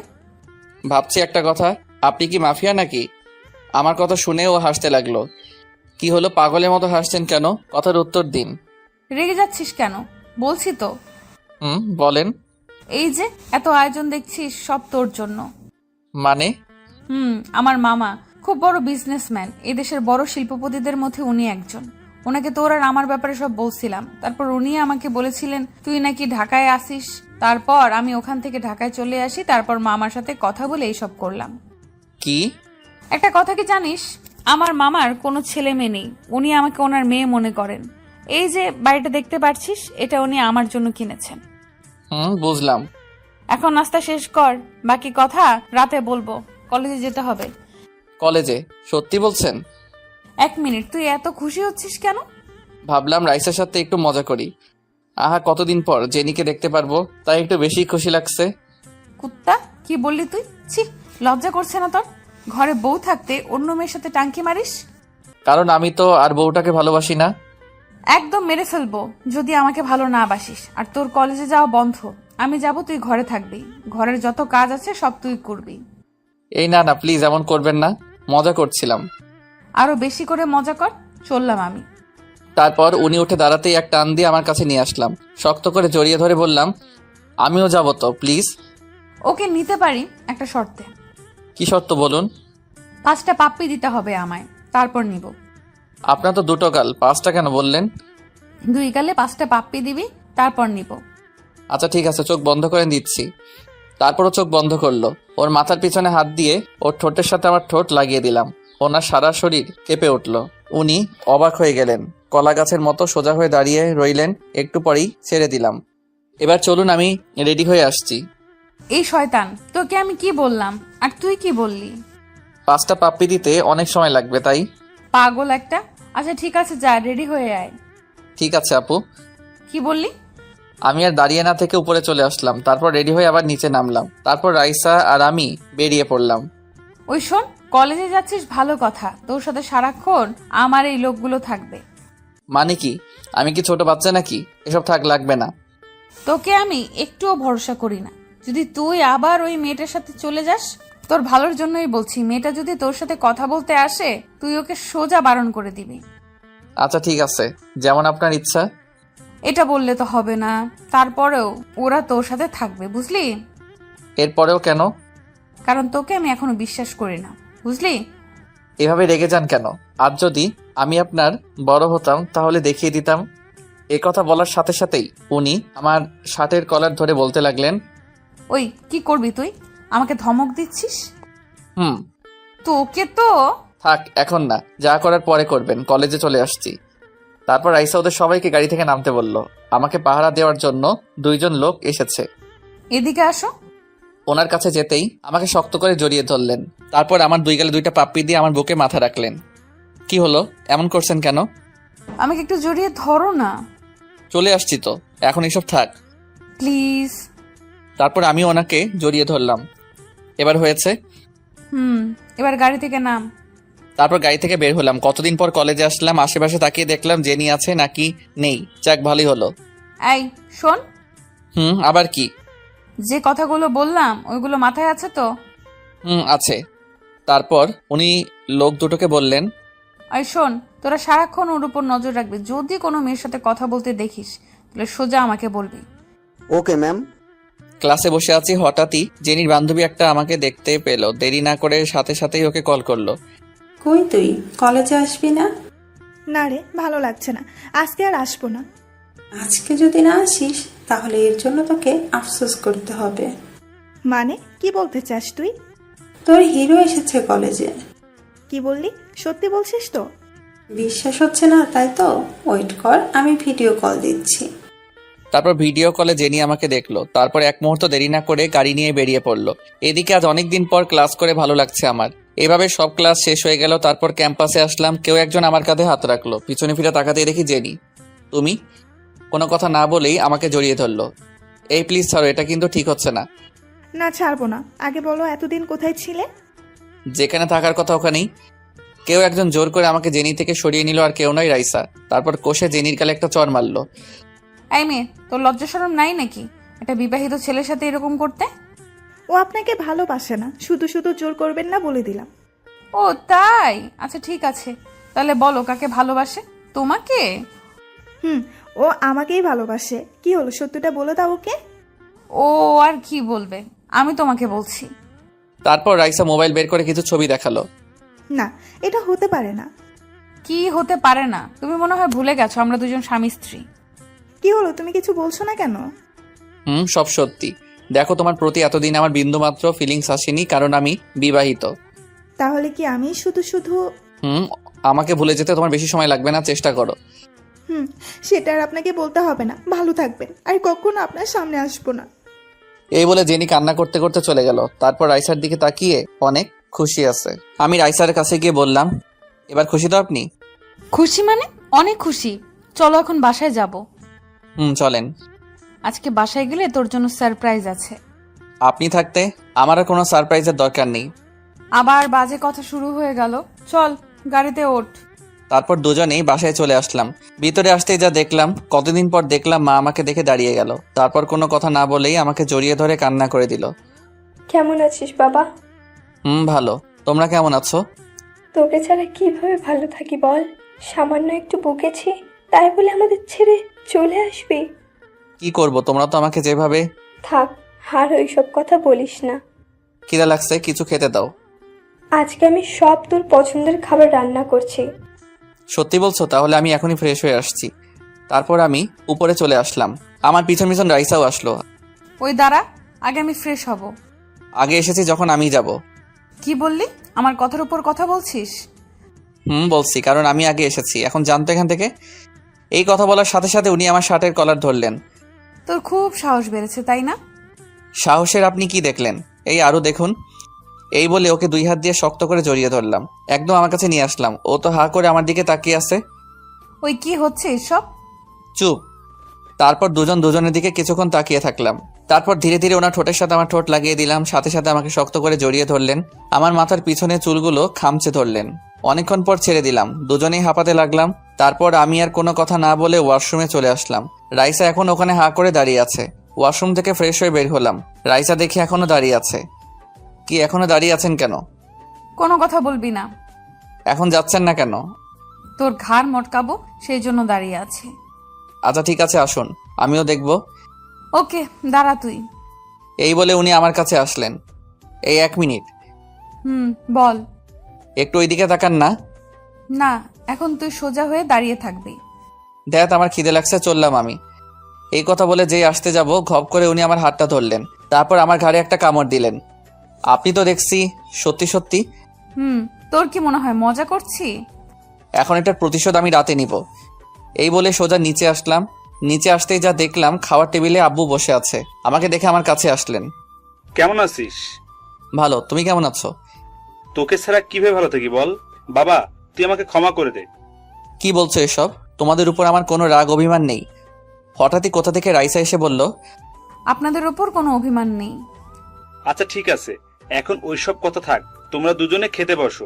ভাবছি একটা কথা, আপনি কি মাফিয়া নাকি? আমার কথা শুনে ও হাসতে লাগলো। কি হলো, পাগলের মতো হাসছেন কেন? কথার উত্তর দিন। রেগে যাচ্ছিস কেন? বলছি তো। বলেন। এই যে এত আয়োজন দেখছিস, সব তোর জন্য। মানে? আমার মামা খুব বড় বিজনেসম্যান। এদেশের বড় শিল্পপতিদের মধ্যে উনি একজন। ওনাকে তোর আর আমার ব্যাপারে সব বলছিলাম। তারপর উনি আমাকে বলেছিলেন তুই নাকি ঢাকায় আসিস। তারপর আমি ওখান থেকে ঢাকায় চলে আসি। তারপর মামার সাথে কথা বলে এইসব করলাম। কি? একটা কথা কি জানিস, আমার মামার কোনো ছেলে মেয়ে নেই। উনি আমাকে ওনার মেয়ে মনে করেন। এই যে বাড়িটা দেখতে পাচ্ছিস, এটা উনি আমার জন্য কিনেছেন। বুঝলাম। এখন নাস্তা শেষ কর, বাকি কথা রাতে বলবো। কলেজে যেতে হবে। কলেজে? সত্যি বলছেন? 1 মিনিট, তুই এত খুশি হচ্ছিস কেন? ভাবলাম রাইসার সাথে একটু মজা করি। আহা, কতদিন পর জেনিকে দেখতে পারবো, তাই একটু বেশি খুশি লাগছে। কুত্তা, কি বললি তুই? ছি, লজ্জা করছে না তোর? ঘরে বউ থাকতে অন্য মেয়ের সাথে টাঙ্কি মারিস? কারণ আমি তো আর বউটাকে ভালোবাসি না। একদম মেরে ফেলবো যদি আমাকে ভালো না বাসিস। আর তোর কলেজে যাওয়া বন্ধ, আমি যাব, তুই ঘরে থাকবি। ঘরের যত কাজ আছে সব তুই করবি। এই না না, প্লিজ এমন করবেন না, মজা করছিলাম। আরো বেশি করে মজা কর। চললাম আমি। তারপর উনি উঠে দাঁড়াতেই এক টান দিয়ে আমার কাছে নিয়ে আসলাম, শক্ত করে জড়িয়ে ধরে বললাম, আমিও যাব তো প্লিজ। ওকে নিতে পারি একটা শর্তে। কি শর্ত বলুন? 5টা পাপ্পি দিতে হবে আমায়, তারপর নিব। আপনার তো দুটো গাল, 5টা কেন বললেন? 2 গালে 5টা পাপ্পি দিবি, তারপর নিব। আচ্ছা ঠিক আছে, চোখ বন্ধ করে দিচ্ছি। তারপরও চোখ বন্ধ করলো। ওর মাথার পিছনে হাত দিয়ে ওর ঠোঁটের সাথে আমার ঠোঁট লাগিয়ে দিলাম। ওনার সারা শরীর কেঁপে উঠল। উনি অবাক হয়ে গেলেন, কলা গাছের মতো সোজা হয়ে দাঁড়িয়ে রইলেন। একটু পরেই ছেড়ে দিলাম। এবার চলুন, আমি রেডি হয়ে আসছি। এই শয়তান, তোকে আমি কি বললাম আর তুই কি বললি? 5টা পাপ্পি দিতে অনেক সময় লাগবে তাই। পাগল একটা। আচ্ছা ঠিক আছে, যা রেডি হয়ে আয়। ঠিক আছে আপু। কি বললি? আমি আর দাঁড়িয়ে না থেকে উপরে চলে আসলাম। তারপর রেডি হয়ে আবার নিচে নামলাম। তারপর রাইসা আর আমি বেরিয়ে পড়লাম। ওই শোন, কলেজে যাচ্ছিস ভালো কথা, তোর সাথে সারাক্ষণ আমার এই লোকগুলো থাকবে। মানে কি? আমি কি ছোট বাচ্চা নাকি? এসব থাক, লাগবে না। তোকে আমি একটুও ভরসা করি না। যদি তুই আবার ওই মেয়েটার সাথে চলে যাস, তোর ভালোর জন্যই বলছি, মেয়েটা যদি তোর সাথে কথা বলতে আসে, তুই ওকে সোজা বারণ করে দিবি। আচ্ছা ঠিক আছে, যেমন আপনার ইচ্ছা। এটা বললে তো হবে না। তারপরেও ওরা তোর সাথে থাকবে, বুঝলি? এরপরেও কেন? কারণ তোকে আমি এখনো বিশ্বাস করি না, বুঝলি? এভাবে রেগে যান কেন? আজ যদি আমি আপনার বড় হতাম তাহলে দেখিয়ে দিতাম। এ কথা বলার সাথে সাথেই উনি আমার শার্টের কলার ধরে বলতে লাগলেন, ওই কি করবি তুই? আমাকে ধমক দিচ্ছিস? হুম। তোকে তো। থাক, এখন না, যা করার পরে করবেন। কলেজে চলে আসছি। তারপর রাইসা ওদের সবাইকে গাড়ি থেকে নামতে বলল। আমাকে পাহারা দেওয়ার জন্য 2 জন লোক এসেছে। এদিকে আসো। ওনার কাছে যেতেই আমাকে শক্ত করে জড়িয়ে ধরলেন। তারপর আমার 2 গালে 2টা পাপ্পি দিয়ে আমার বুকে মাথা রাখলেন। কি হলো, এমন করছেন কেন? আমাকে একটু জড়িয়ে ধরো না। চলে আসছি তো, এখন এসব থাক প্লিজ। তারপর আমি ওনাকে জড়িয়ে ধরলাম। এবার হয়েছে? এবার গাড়ি থেকে নাম। তারপর গাড়ি থেকে বের হলাম। কতদিন পর কলেজে আসলাম। আশেপাশে তাকিয়ে দেখলাম জেনি আছে নাকি নেই। যাক, ভালোই হলো। এই শোন, আবার কি? যে কথাগুলো বললাম ওইগুলো মাথায় আছে তো? আছে। তারপর উনি লোক দুটোকে বললেন, এই শোন, তোরা সারাক্ষণ ওর উপর নজর রাখবি। যদি কোনো মেয়ের সাথে কথা বলতে দেখিস তাহলে সোজা আমাকে বলবি। Okay ma'am. ক্লাসে বসে আছি, হঠাৎই জেনির বান্ধবী একটা আমাকে দেখতে পেল। দেরি না করে সাথে সাথেই ওকে কল করলো। কই তুই কলেজে আসবি না? না রে, ভালো লাগছে না, আজকে আর আসবো না। আজকে যদি না আসিস তাহলে এর জন্য তোকে আফসোস করতে হবে। মানে কি বলতে চাস তুই? তোর হিরো এসেছে কলেজে। কি বললি? সত্যি বলছিস তো? বিশ্বাস হচ্ছে না তাই তো? ওয়েট কর, আমি ভিডিও কল দিচ্ছি। তারপর ভিডিও কলে জেনি আমাকে দেখলো। তারপর এক মুহূর্ত দেরি না করে গাড়ি নিয়ে বেরিয়ে পড়লো। এদিকে আজ অনেকদিন পর ক্লাস করে ভালো লাগছে আমার। এভাবে সব ক্লাস শেষ হয়ে গেল। তারপর ক্যাম্পাসে আসলাম। কেউ একজন আমার কাঁধে হাত রাখলো। পিছনে ফিরে তাকাতেই দেখি জেনি। তুমি? কোনো কথা না বলেই আমাকে জড়িয়ে ধরলো। এই প্লিজ ছাড়ো, এটা কিন্তু ঠিক হচ্ছে না। না, ছাড়বো না। আগে বলো, এতদিন কোথায় ছিলে? যেখানে থাকার কথা ওখানেই। কেউ একজন জোর করে আমাকে জেনি থেকে সরিয়ে নিল, আর কেউ নয়, রাইসা। তারপর কষে জেনির গালে একটা চড় মারলো। এই মেয়ে, তোর লজ্জা শরম নাই নাকি একটা বিবাহিত ছেলের সাথে এরকম করতে? ও আপনাকে ভালোবাসে না, শুধু শুধু জোর করবেন না বলে দিলাম। ও তাই? আচ্ছা ঠিক আছে, তাহলে বলো কাকে ভালোবাসে? তোমাকে? ও আমাকেই ভালোবাসে। কি হলো, সত্যিটা বলে দাও ওকে। ও আর কি বলবে, আমি তোমাকে বলছি। তারপর রাইসা মোবাইল বের করে কিছু ছবি দেখালো। না, এটা হতে পারে না। কি হতে পারে না? তুমি মনে হয় ভুলে গেছো আমরা দুজন স্বামী স্ত্রী। কি হলো, তুমি কিছু বলছো না কেন? সব সত্যি। দেখো, তোমার প্রতি এতদিন আমার বিন্দুমাত্র ফিলিংস আসেনি, কারণ আমি বিবাহিত। তাহলে কি আমি শুধু শুধু? আমাকে ভুলে যেতে তোমার বেশি সময় লাগবে না, চেষ্টা করো। সেটা আর আপনাকে বলতে হবে না। ভালো থাকবেন, আর কখনো আপনার সামনে আসবো না। এই বলে জেনি কান্না করতে করতে চলে গেল। তারপর রাইসার দিকে তাকিয়ে অনেক খুশি আছে। আমি রাইসার কাছে গিয়ে বললাম, এবার খুশি তো আপনি? খুশি মানে? অনেক খুশি। চলো এখন বাসায় যাব। চলেন। আজকে বাসায় গেলে তোর জন্য সারপ্রাইজ আছে। আপনি থাকতে আমার আর কোনো সারপ্রাইজের দরকার নেই। আবার বাজে কথা শুরু হয়ে গেল। চল গাড়িতে ওঠ। তারপর দুজনেই বাসায় চলে আসলাম। ভিতরে আসতেই যা দেখলাম, কতদিন পর দেখলাম মা আমাকে দেখে দাঁড়িয়ে গেল। তারপর কোনো কথা না বলেই আমাকে জড়িয়ে ধরে কান্না করে দিল। কেমন আছিস বাবা? ভালো। তোমরা কেমন আছো? তোকে ছাড়া কিভাবে ভালো থাকি বল? সামান্য একটু বকেছি তাই বলে আমাদের ছেড়ে চলে আসবি? কি করব, তোমরা তো আমাকে যেভাবে। থাক, আর ওইসব কথা বলিস না। খিদা লাগছে, কিছু খেতে দাও। আজকে আমি সব তোর পছন্দের খাবার রান্না করছি। সত্যি বলছো? তাহলে আমি এখনই ফ্রেশ হয়ে আসছি। তারপর আমি উপরে চলে আসলাম। আমার পিছন পিছন রাইসাও আসলো। ওই দাঁড়া, আগে আমি ফ্রেশ হব। আগে এসেছি যখন আমি যাব। কি বললি? আমার কথার উপর কথা বলছিস? বলছি, কারণ আমি আগে এসেছি। এখন জানতো এখান থেকে। এই কথা বলার সাথে সাথে উনি আমার শার্টের কলার ধরলেন। তোর খুব সাহস বেড়েছে, তাই না? সাহসের আপনি কি দেখলেন? এই আরো দেখুন। এই বলে ওকে 2 হাত দিয়ে শক্ত করে জড়িয়ে ধরলাম, একদম আমার কাছে নিয়ে আসলাম। ও তো হা করে আমার দিকে তাকিয়ে আছে। ওই কি হচ্ছে এসব? চুপ। তারপর দুজন দুজনের দিকে কিছুক্ষণ তাকিয়ে থাকলাম। তারপর ধীরে ধীরে ওনার ঠোঁটের সাথে আমার ঠোঁট লাগিয়ে দিলাম। সাথে সাথে আমাকে শক্ত করে জড়িয়ে ধরলেন। আমার মাথার পিছনে চুলগুলো খামচে ধরলেন। অনেকক্ষণ পর ছেড়ে দিলাম। দুজনেই হাঁপাতে লাগলাম। তারপর আমি আর কোনো কথা না বলে ওয়াশরুমে চলে আসলাম। রাইসা এখন ওখানে হা করে দাঁড়িয়ে আছে। ওয়াশরুম থেকে ফ্রেশ হয়ে বের হলাম। রাইসা দেখি এখনো দাঁড়িয়ে আছে। কি, এখনো দাঁড়িয়ে আছেন কেন? কোনো কথা বলবি না। এখন যাচ্ছেন না কেন? তোর ঘাড় মটকাবো, সেই জন্য দাঁড়িয়ে আছে। আচ্ছা ঠিক আছে, আসুন, আমিও দেখব। ওকে, দাঁড়া তুই। এই বলে উনি আমার কাছে আসলেন। এই 1 মিনিট। বল। একটু ওইদিকে তাকান না। না, এখন তুই সোজা হয়ে দাঁড়িয়ে থাকবি। দেখ, আমার খিদে লাগছে, চললাম আমি। এই কথা বলে যেই আসতে যাব, ঘপ করে উনি আমার হাতটা ধরলেন। তারপর আমার ঘাড়ে একটা কামড় দিলেন। আপনি তো দেখছি সত্যি সত্যি। তোর কি মনে হয় মজা করছি? এখন এটার প্রতিশোধ আমি রাতে নিব। এই বলে সোজা নিচে আসলাম। নিচে আসতেই যা দেখলাম, খাওয়ার টেবিলে আব্বু বসে আছে। আমাকে দেখে আমার কাছে আসলেন। কেমন আছিস? ভালো। তুমি কেমন আছো? তোকে ছাড়া কিভাবে ভালো থাকি বল? বাবা, তুই আমাকে ক্ষমা করে দে। কি বলছো এসব? তোমাদের উপর আমার কোনো রাগ অভিমান নেই। হঠাৎই কোথা থেকে রাইসা এসে বলল, আপনাদের উপর কোনো অভিমান নেই। আচ্ছা ঠিক আছে, এখন ওইসব কথা থাক, তোমরা দুজনে খেতে বসো।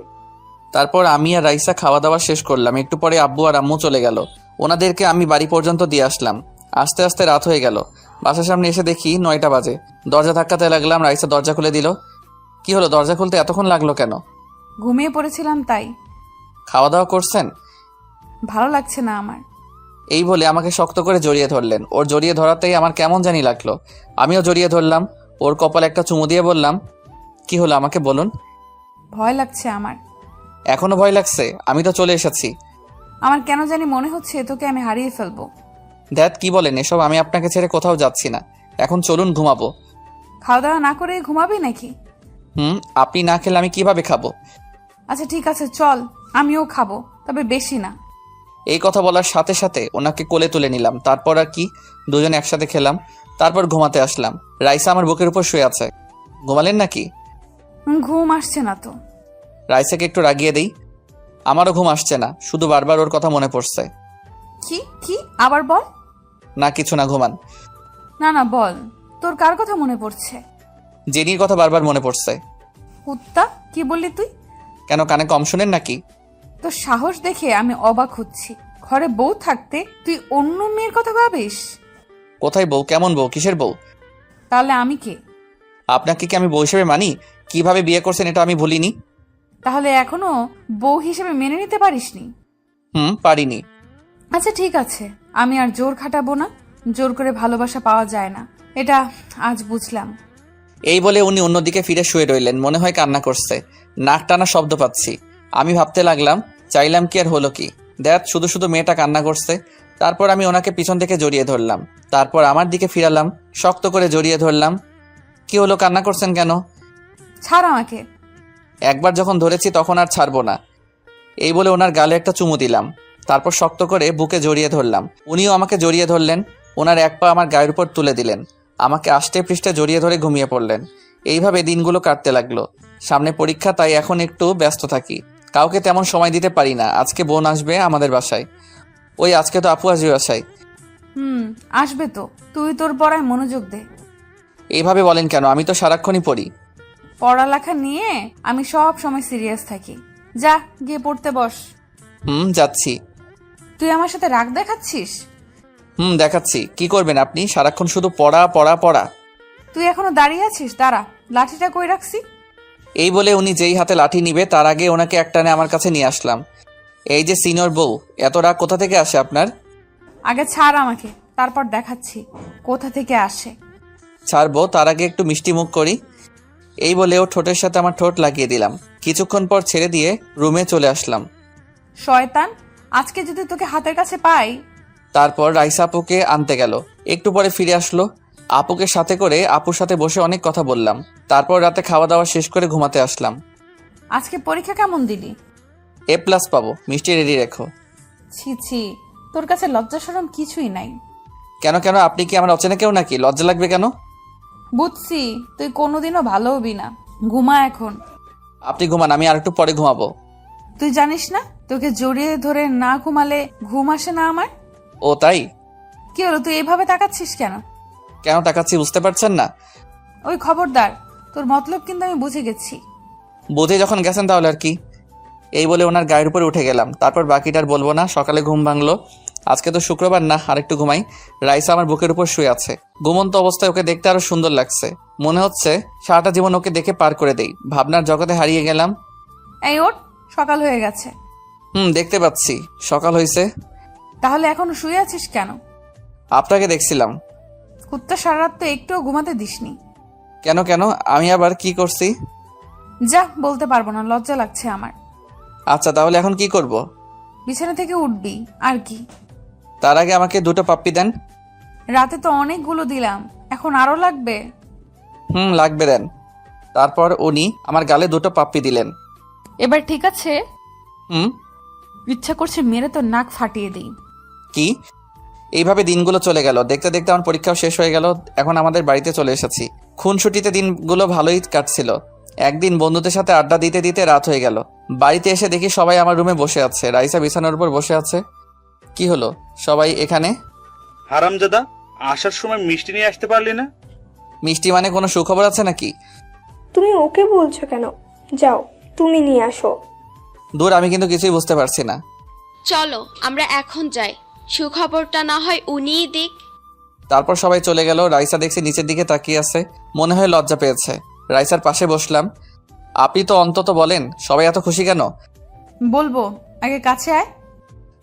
তারপর আমি আর রাইসা খাওয়া দাওয়া শেষ করলাম। একটু পরে আব্বু আর আম্মু চলে গেল। ওনাদেরকে আমি বাড়ি পর্যন্ত দিয়ে আসলাম। আস্তে আস্তে রাত হয়ে গেল। বাসার সামনে এসে দেখি 9টা বাজে। দরজা ধাক্কাতে লাগলাম। রাইসা দরজা খুলে দিল। কি হলো, দরজা খুলতে এতক্ষণ লাগলো কেন? ঘুমিয়ে পড়েছিলাম তাই। খাওয়া দাওয়া করছেন? ভালো লাগছে না আমার। এই বলে আমাকে শক্ত করে জড়িয়ে ধরলেন। ওর জড়িয়ে ধরাতেই আমার কেমন জানি লাগলো। আমিও জড়িয়ে ধরলাম। ওর কপালে একটা চুমু দিয়ে বললাম, কি হলো আমাকে বলুন। ভয় লাগছে আমার। এখনো ভয় লাগছে? আমি তো চলে এসেছি। আমার কেন জানি মনে হচ্ছে তোকে আমি হারিয়ে ফেলবো। দ্যাট, কি বলেন এসব? আমি আপনাকে ছেড়ে কোথাও যাচ্ছি না। এখন চলুন, ঘুমাবো। খাওয়া দাওয়া না করে ঘুমাবি নাকি? আপনি না খেলে আমি কিভাবে খাবো? আচ্ছা ঠিক আছে, চল, আমিও খাবো, তবে বেশি না। এই কথা বলার সাথে সাথে ওনাকে কোলে তুলে নিলাম। তারপর আর কি, দুজনে একসাথে খেলাম। তারপর ঘুমাতে আসলাম। রাইসা আমার বুকের উপর শুয়ে আছে। ঘুমালেন নাকি? ঘুম আসছে না তো। রাইসাকে একটু রাগিয়ে দেই। আমারও ঘুম আসছে না, শুধু বারবার ওর কথা মনে পড়ছে। কি কি আবার বল। না কিছু না, ঘুমান। না না বল, তোর কার কথা মনে পড়ছে? জেনির কথা বারবার মনে পড়ছে। কুত্তা, কি বললি তুই? কেন, কানে কম শুনেন নাকি? তোর সাহস দেখে আমি অবাক হচ্ছি। ঘরে বউ থাকতে তুই অন্য মেয়ের কথা ভাবিস? কোথায় বউ? কেমন বউ? কিসের বউ? তাহলে আমি কে? আপনাকে কি আমি বউ হিসেবে মানি? কিভাবে বিয়ে করছেন এটা আমি ভুলিনি। তাহলে এখনো বউ হিসেবে মেনে নিতে পারিসনি? পারিনি। আচ্ছা ঠিক আছে, আমি আর জোর খাটাবো না। জোর করে ভালোবাসা পাওয়া যায় না, এটা আজ বুঝলাম। এই বলে উনি অন্যদিকে ফিরে শুয়ে রইলেন। মনে হয় কান্না করছে। নাক টানা শব্দ পাচ্ছি। আমি ভাবতে লাগলাম, চাইলাম কি আর হলো কি। দেখ, শুধু শুধু মেয়েটা কান্না করছে। তারপর আমি ওনাকে পিছন থেকে জড়িয়ে ধরলাম। তারপর আমার দিকে ফিরালাম, শক্ত করে জড়িয়ে ধরলাম। কি হলো, কান্না করছেন কেন? ছাড় আমাকে। একবার যখন ধরেছি তখন আর ছাড়বো না। এই বলে ওনার গালে একটা চুমু দিলাম। তারপর শক্ত করে বুকে জড়িয়ে ধরলাম। উনিও আমাকে জড়িয়ে ধরলেন। ওনার এক পা আমার গায়ের উপর তুলে দিলেন। আমাকে আষ্টে পৃষ্ঠে জড়িয়ে ধরে ঘুমিয়ে পড়লেন। এইভাবে দিনগুলো কাটতে লাগলো। সামনে পরীক্ষা, তাই এখন একটু ব্যস্ত থাকি। কাউকে তেমন সময় দিতে পারি না। আজকে বোন আসবে আমাদের বাসায়। ওই আজকে তো আপু আসবে বাসায়। আসবে তো, তুই তোর পড়ায় মনোযোগ দে। এইভাবে বলেন কেন? আমি তো সারাক্ষণই পড়ি। পড়ালেখা নিয়ে আমি সব সময় সিরিয়াস থাকি। যা গিয়ে পড়তে বস। যাচ্ছি। তুই আমার সাথে রাগ দেখাচ্ছিস? দেখাচ্ছি। কি করবেন আপনি? সারাক্ষণ শুধু পড়া পড়া পড়া। তুই এখনো দাঁড়িয়ে আছিস? দাঁড়া, লাঠিটা কই রাখছি? এই বলে উনি যেই হাতে লাঠি নিবে তার আগে ওনাকে একটানে আমার কাছে নিয়ে আসলাম। এই যে সিনিয়র বউ, এত রাগ কোথা থেকে আসে আপনার? আগে ছাড় আমাকে, তারপর দেখাচ্ছি কোথা থেকে আসে। ছাড়বো, তার আগে একটু মিষ্টি মুখ করি। এই বলে ও ঠোঁটের সাথে আমার ঠোঁট লাগিয়ে দিলাম। কিছুক্ষণ পর ছেড়ে দিয়ে রুমে চলে আসলাম। শয়তান, আজকে যদি তোকে হাতের কাছে পাই। তারপর রাইসা আপুকে আনতে গেল। একটু পরে ফিরে আসলো। আপুকে সাথে করে আপুর সাথে বসে অনেক কথা বললাম। তারপর রাতে খাওয়া দাওয়া শেষ করে ঘুমাতে আসলাম। আজকে পরীক্ষা কেমন দিলি? A+ পাবো। মিষ্টি রেডি রেখো। ছি ছি, তোর কাছে লজ্জা শরম কিছুই নাই। কেন কেন? আপনি কি আমার অচেনা কেউ নাকি? লজ্জা লাগবে কেন? বুঝছি, তুই কোনোদিনও ভালো হবি না। ঘুমা এখন। আপনি ঘুমান, আমি আর একটু পরে ঘুমাবো। তুই জানিস না তোকে জড়িয়ে ধরে না ঘুমালে ঘুম আসে না আমার? ও তাই? কি হলো, তুই এইভাবে তাকাচ্ছিস কেন? কেন তাকাচ্ছি বুঝতে পারছেন না? ওই খবরদার, তোর মতলব কিন্তু আমি বুঝে গেছি। বুঝে যখন গেছেন তাহলে আর কি। এই বলে ওনার গায়ের উপরে উঠে গেলাম। তারপর বাকিটা আর বলবো না। সকালে ঘুম ভাঙলো। আজকে তো শুক্রবার না, আরেকটু ঘুমাই। রাইসা আমার বুকের উপর শুয়ে আছে। ঘুমন্ত অবস্থায় ওকে দেখতে আরো সুন্দর লাগছে। মনে হচ্ছে সারাটা জীবন ওকে দেখে পার করে দেই। ভাবনার জগতে হারিয়ে গেলাম। এই ওঠ, সকাল হয়ে গেছে। দেখতে পাচ্ছি সকাল হয়েছে। তাহলে এখন শুয়ে আছিস কেন? আপনাকে দেখছিলাম। কুত্তা সারা রাত তো একটুও ঘুমাতে দিসনি। কেন কেন? আমি আবার কি করছি? যা, বলতে পারবো না, লজ্জা লাগছে আমার। আচ্ছা তাহলে এখন কি করব? বিছানা থেকে উঠবি আর কি। তার আগে আমাকে 2টো পাপ্পি দেন। রাতে তো অনেকগুলো দিলাম, এখন আরো লাগবে? লাগবে, দেন। তারপর উনি আমার গালে 2টো পাপ্পি দিলেন। এবার ঠিক আছে? হুম। ইচ্ছা করছে মেরে তো নাক ফাটিয়ে দিই। কি? এইভাবে দিনগুলো চলে গেল। দেখতে দেখতে আমার পরীক্ষাও শেষ হয়ে গেল। এখন আমাদের বাড়িতে চলে এসেছি। খুনসুটিতে দিনগুলো ভালোই কাটছিল। একদিন বন্ধুদের সাথে আড্ডা দিতে দিতে রাত হয়ে গেল। বাড়িতে এসে দেখি সবাই আমার রুমে বসে আছে। রাইসা বিছানার উপর বসে আছে। কি হলো সবাই এখানে? হারামজাদা, আসার সময় মিষ্টি নিয়ে আসতে পারলি না? মিষ্টি মানে কোনো সুখবর আছে নাকি? তুমি ওকে বলছো কেন? যাও, তুমি নিয়ে আসো। দূর, আমি কিন্তু কিছুই বুঝতে পারছি না। চলো আমরা এখন যাই, সুখবরটা না হয় উনিই দিক। তারপর সবাই চলে গেল। রাইসা দেখছি নিচের দিকে তাকিয়ে আছে। মনে হয় লজ্জা পেয়েছে। রাইসার পাশে বসলাম। আপনি তো অন্তত বলেন, সবাই এত খুশি কেন? বলবো, আগে কাছে আয়।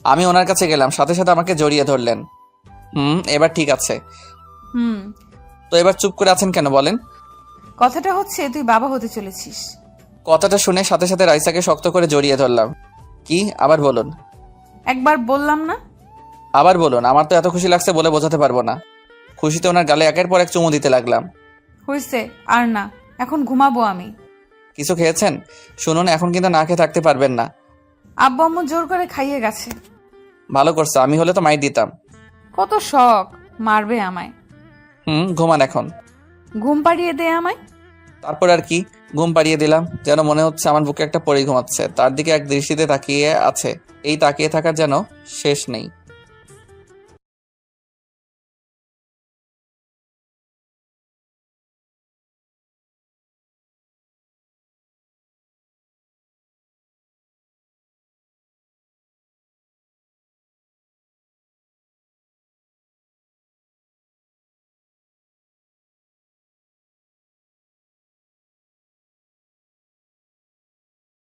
আমি ওনার কাছে গেলাম, সাথে সাথে আমাকে জড়িয়ে ধরলেন। এবার ঠিক আছে। তো এবার চুপ করে আছেন কেন বলেন? কথাটা হচ্ছে তুই বাবা হতে চলেছিস। কথাটা শুনে সাথে সাথে রাইসাকে শক্ত করে জড়িয়ে ধরলাম। কি? আবার বলুন। একবার বললাম না? আবার বলুন। আমার তো এত খুশি লাগছে বলে বোঝাতে পারবো না। খুশিতে ওনার গালে একের পর এক চুমু দিতে লাগলাম। হয়েছে, আর না, এখন ঘুমাবো আমি। কিছু খেয়েছেন? শুনুন, এখন কিন্তু না খেয়ে থাকতে পারবেন না। আব্বু আম্মু জোর করে খাইয়ে গেছে। ভালো করছে, আমি হলে তো মাইর দিতাম। কত শখ, মারবে আমায়। ঘুমান এখন। ঘুম পাড়িয়ে দে আমায়। তারপর আর কি, ঘুম পাড়িয়ে দিলাম। যেন মনে হচ্ছে আমার বুকে একটা পরি ঘুমাচ্ছে। তার দিকে এক দৃষ্টিতে তাকিয়ে আছে। এই তাকিয়ে থাকার যেন শেষ নেই।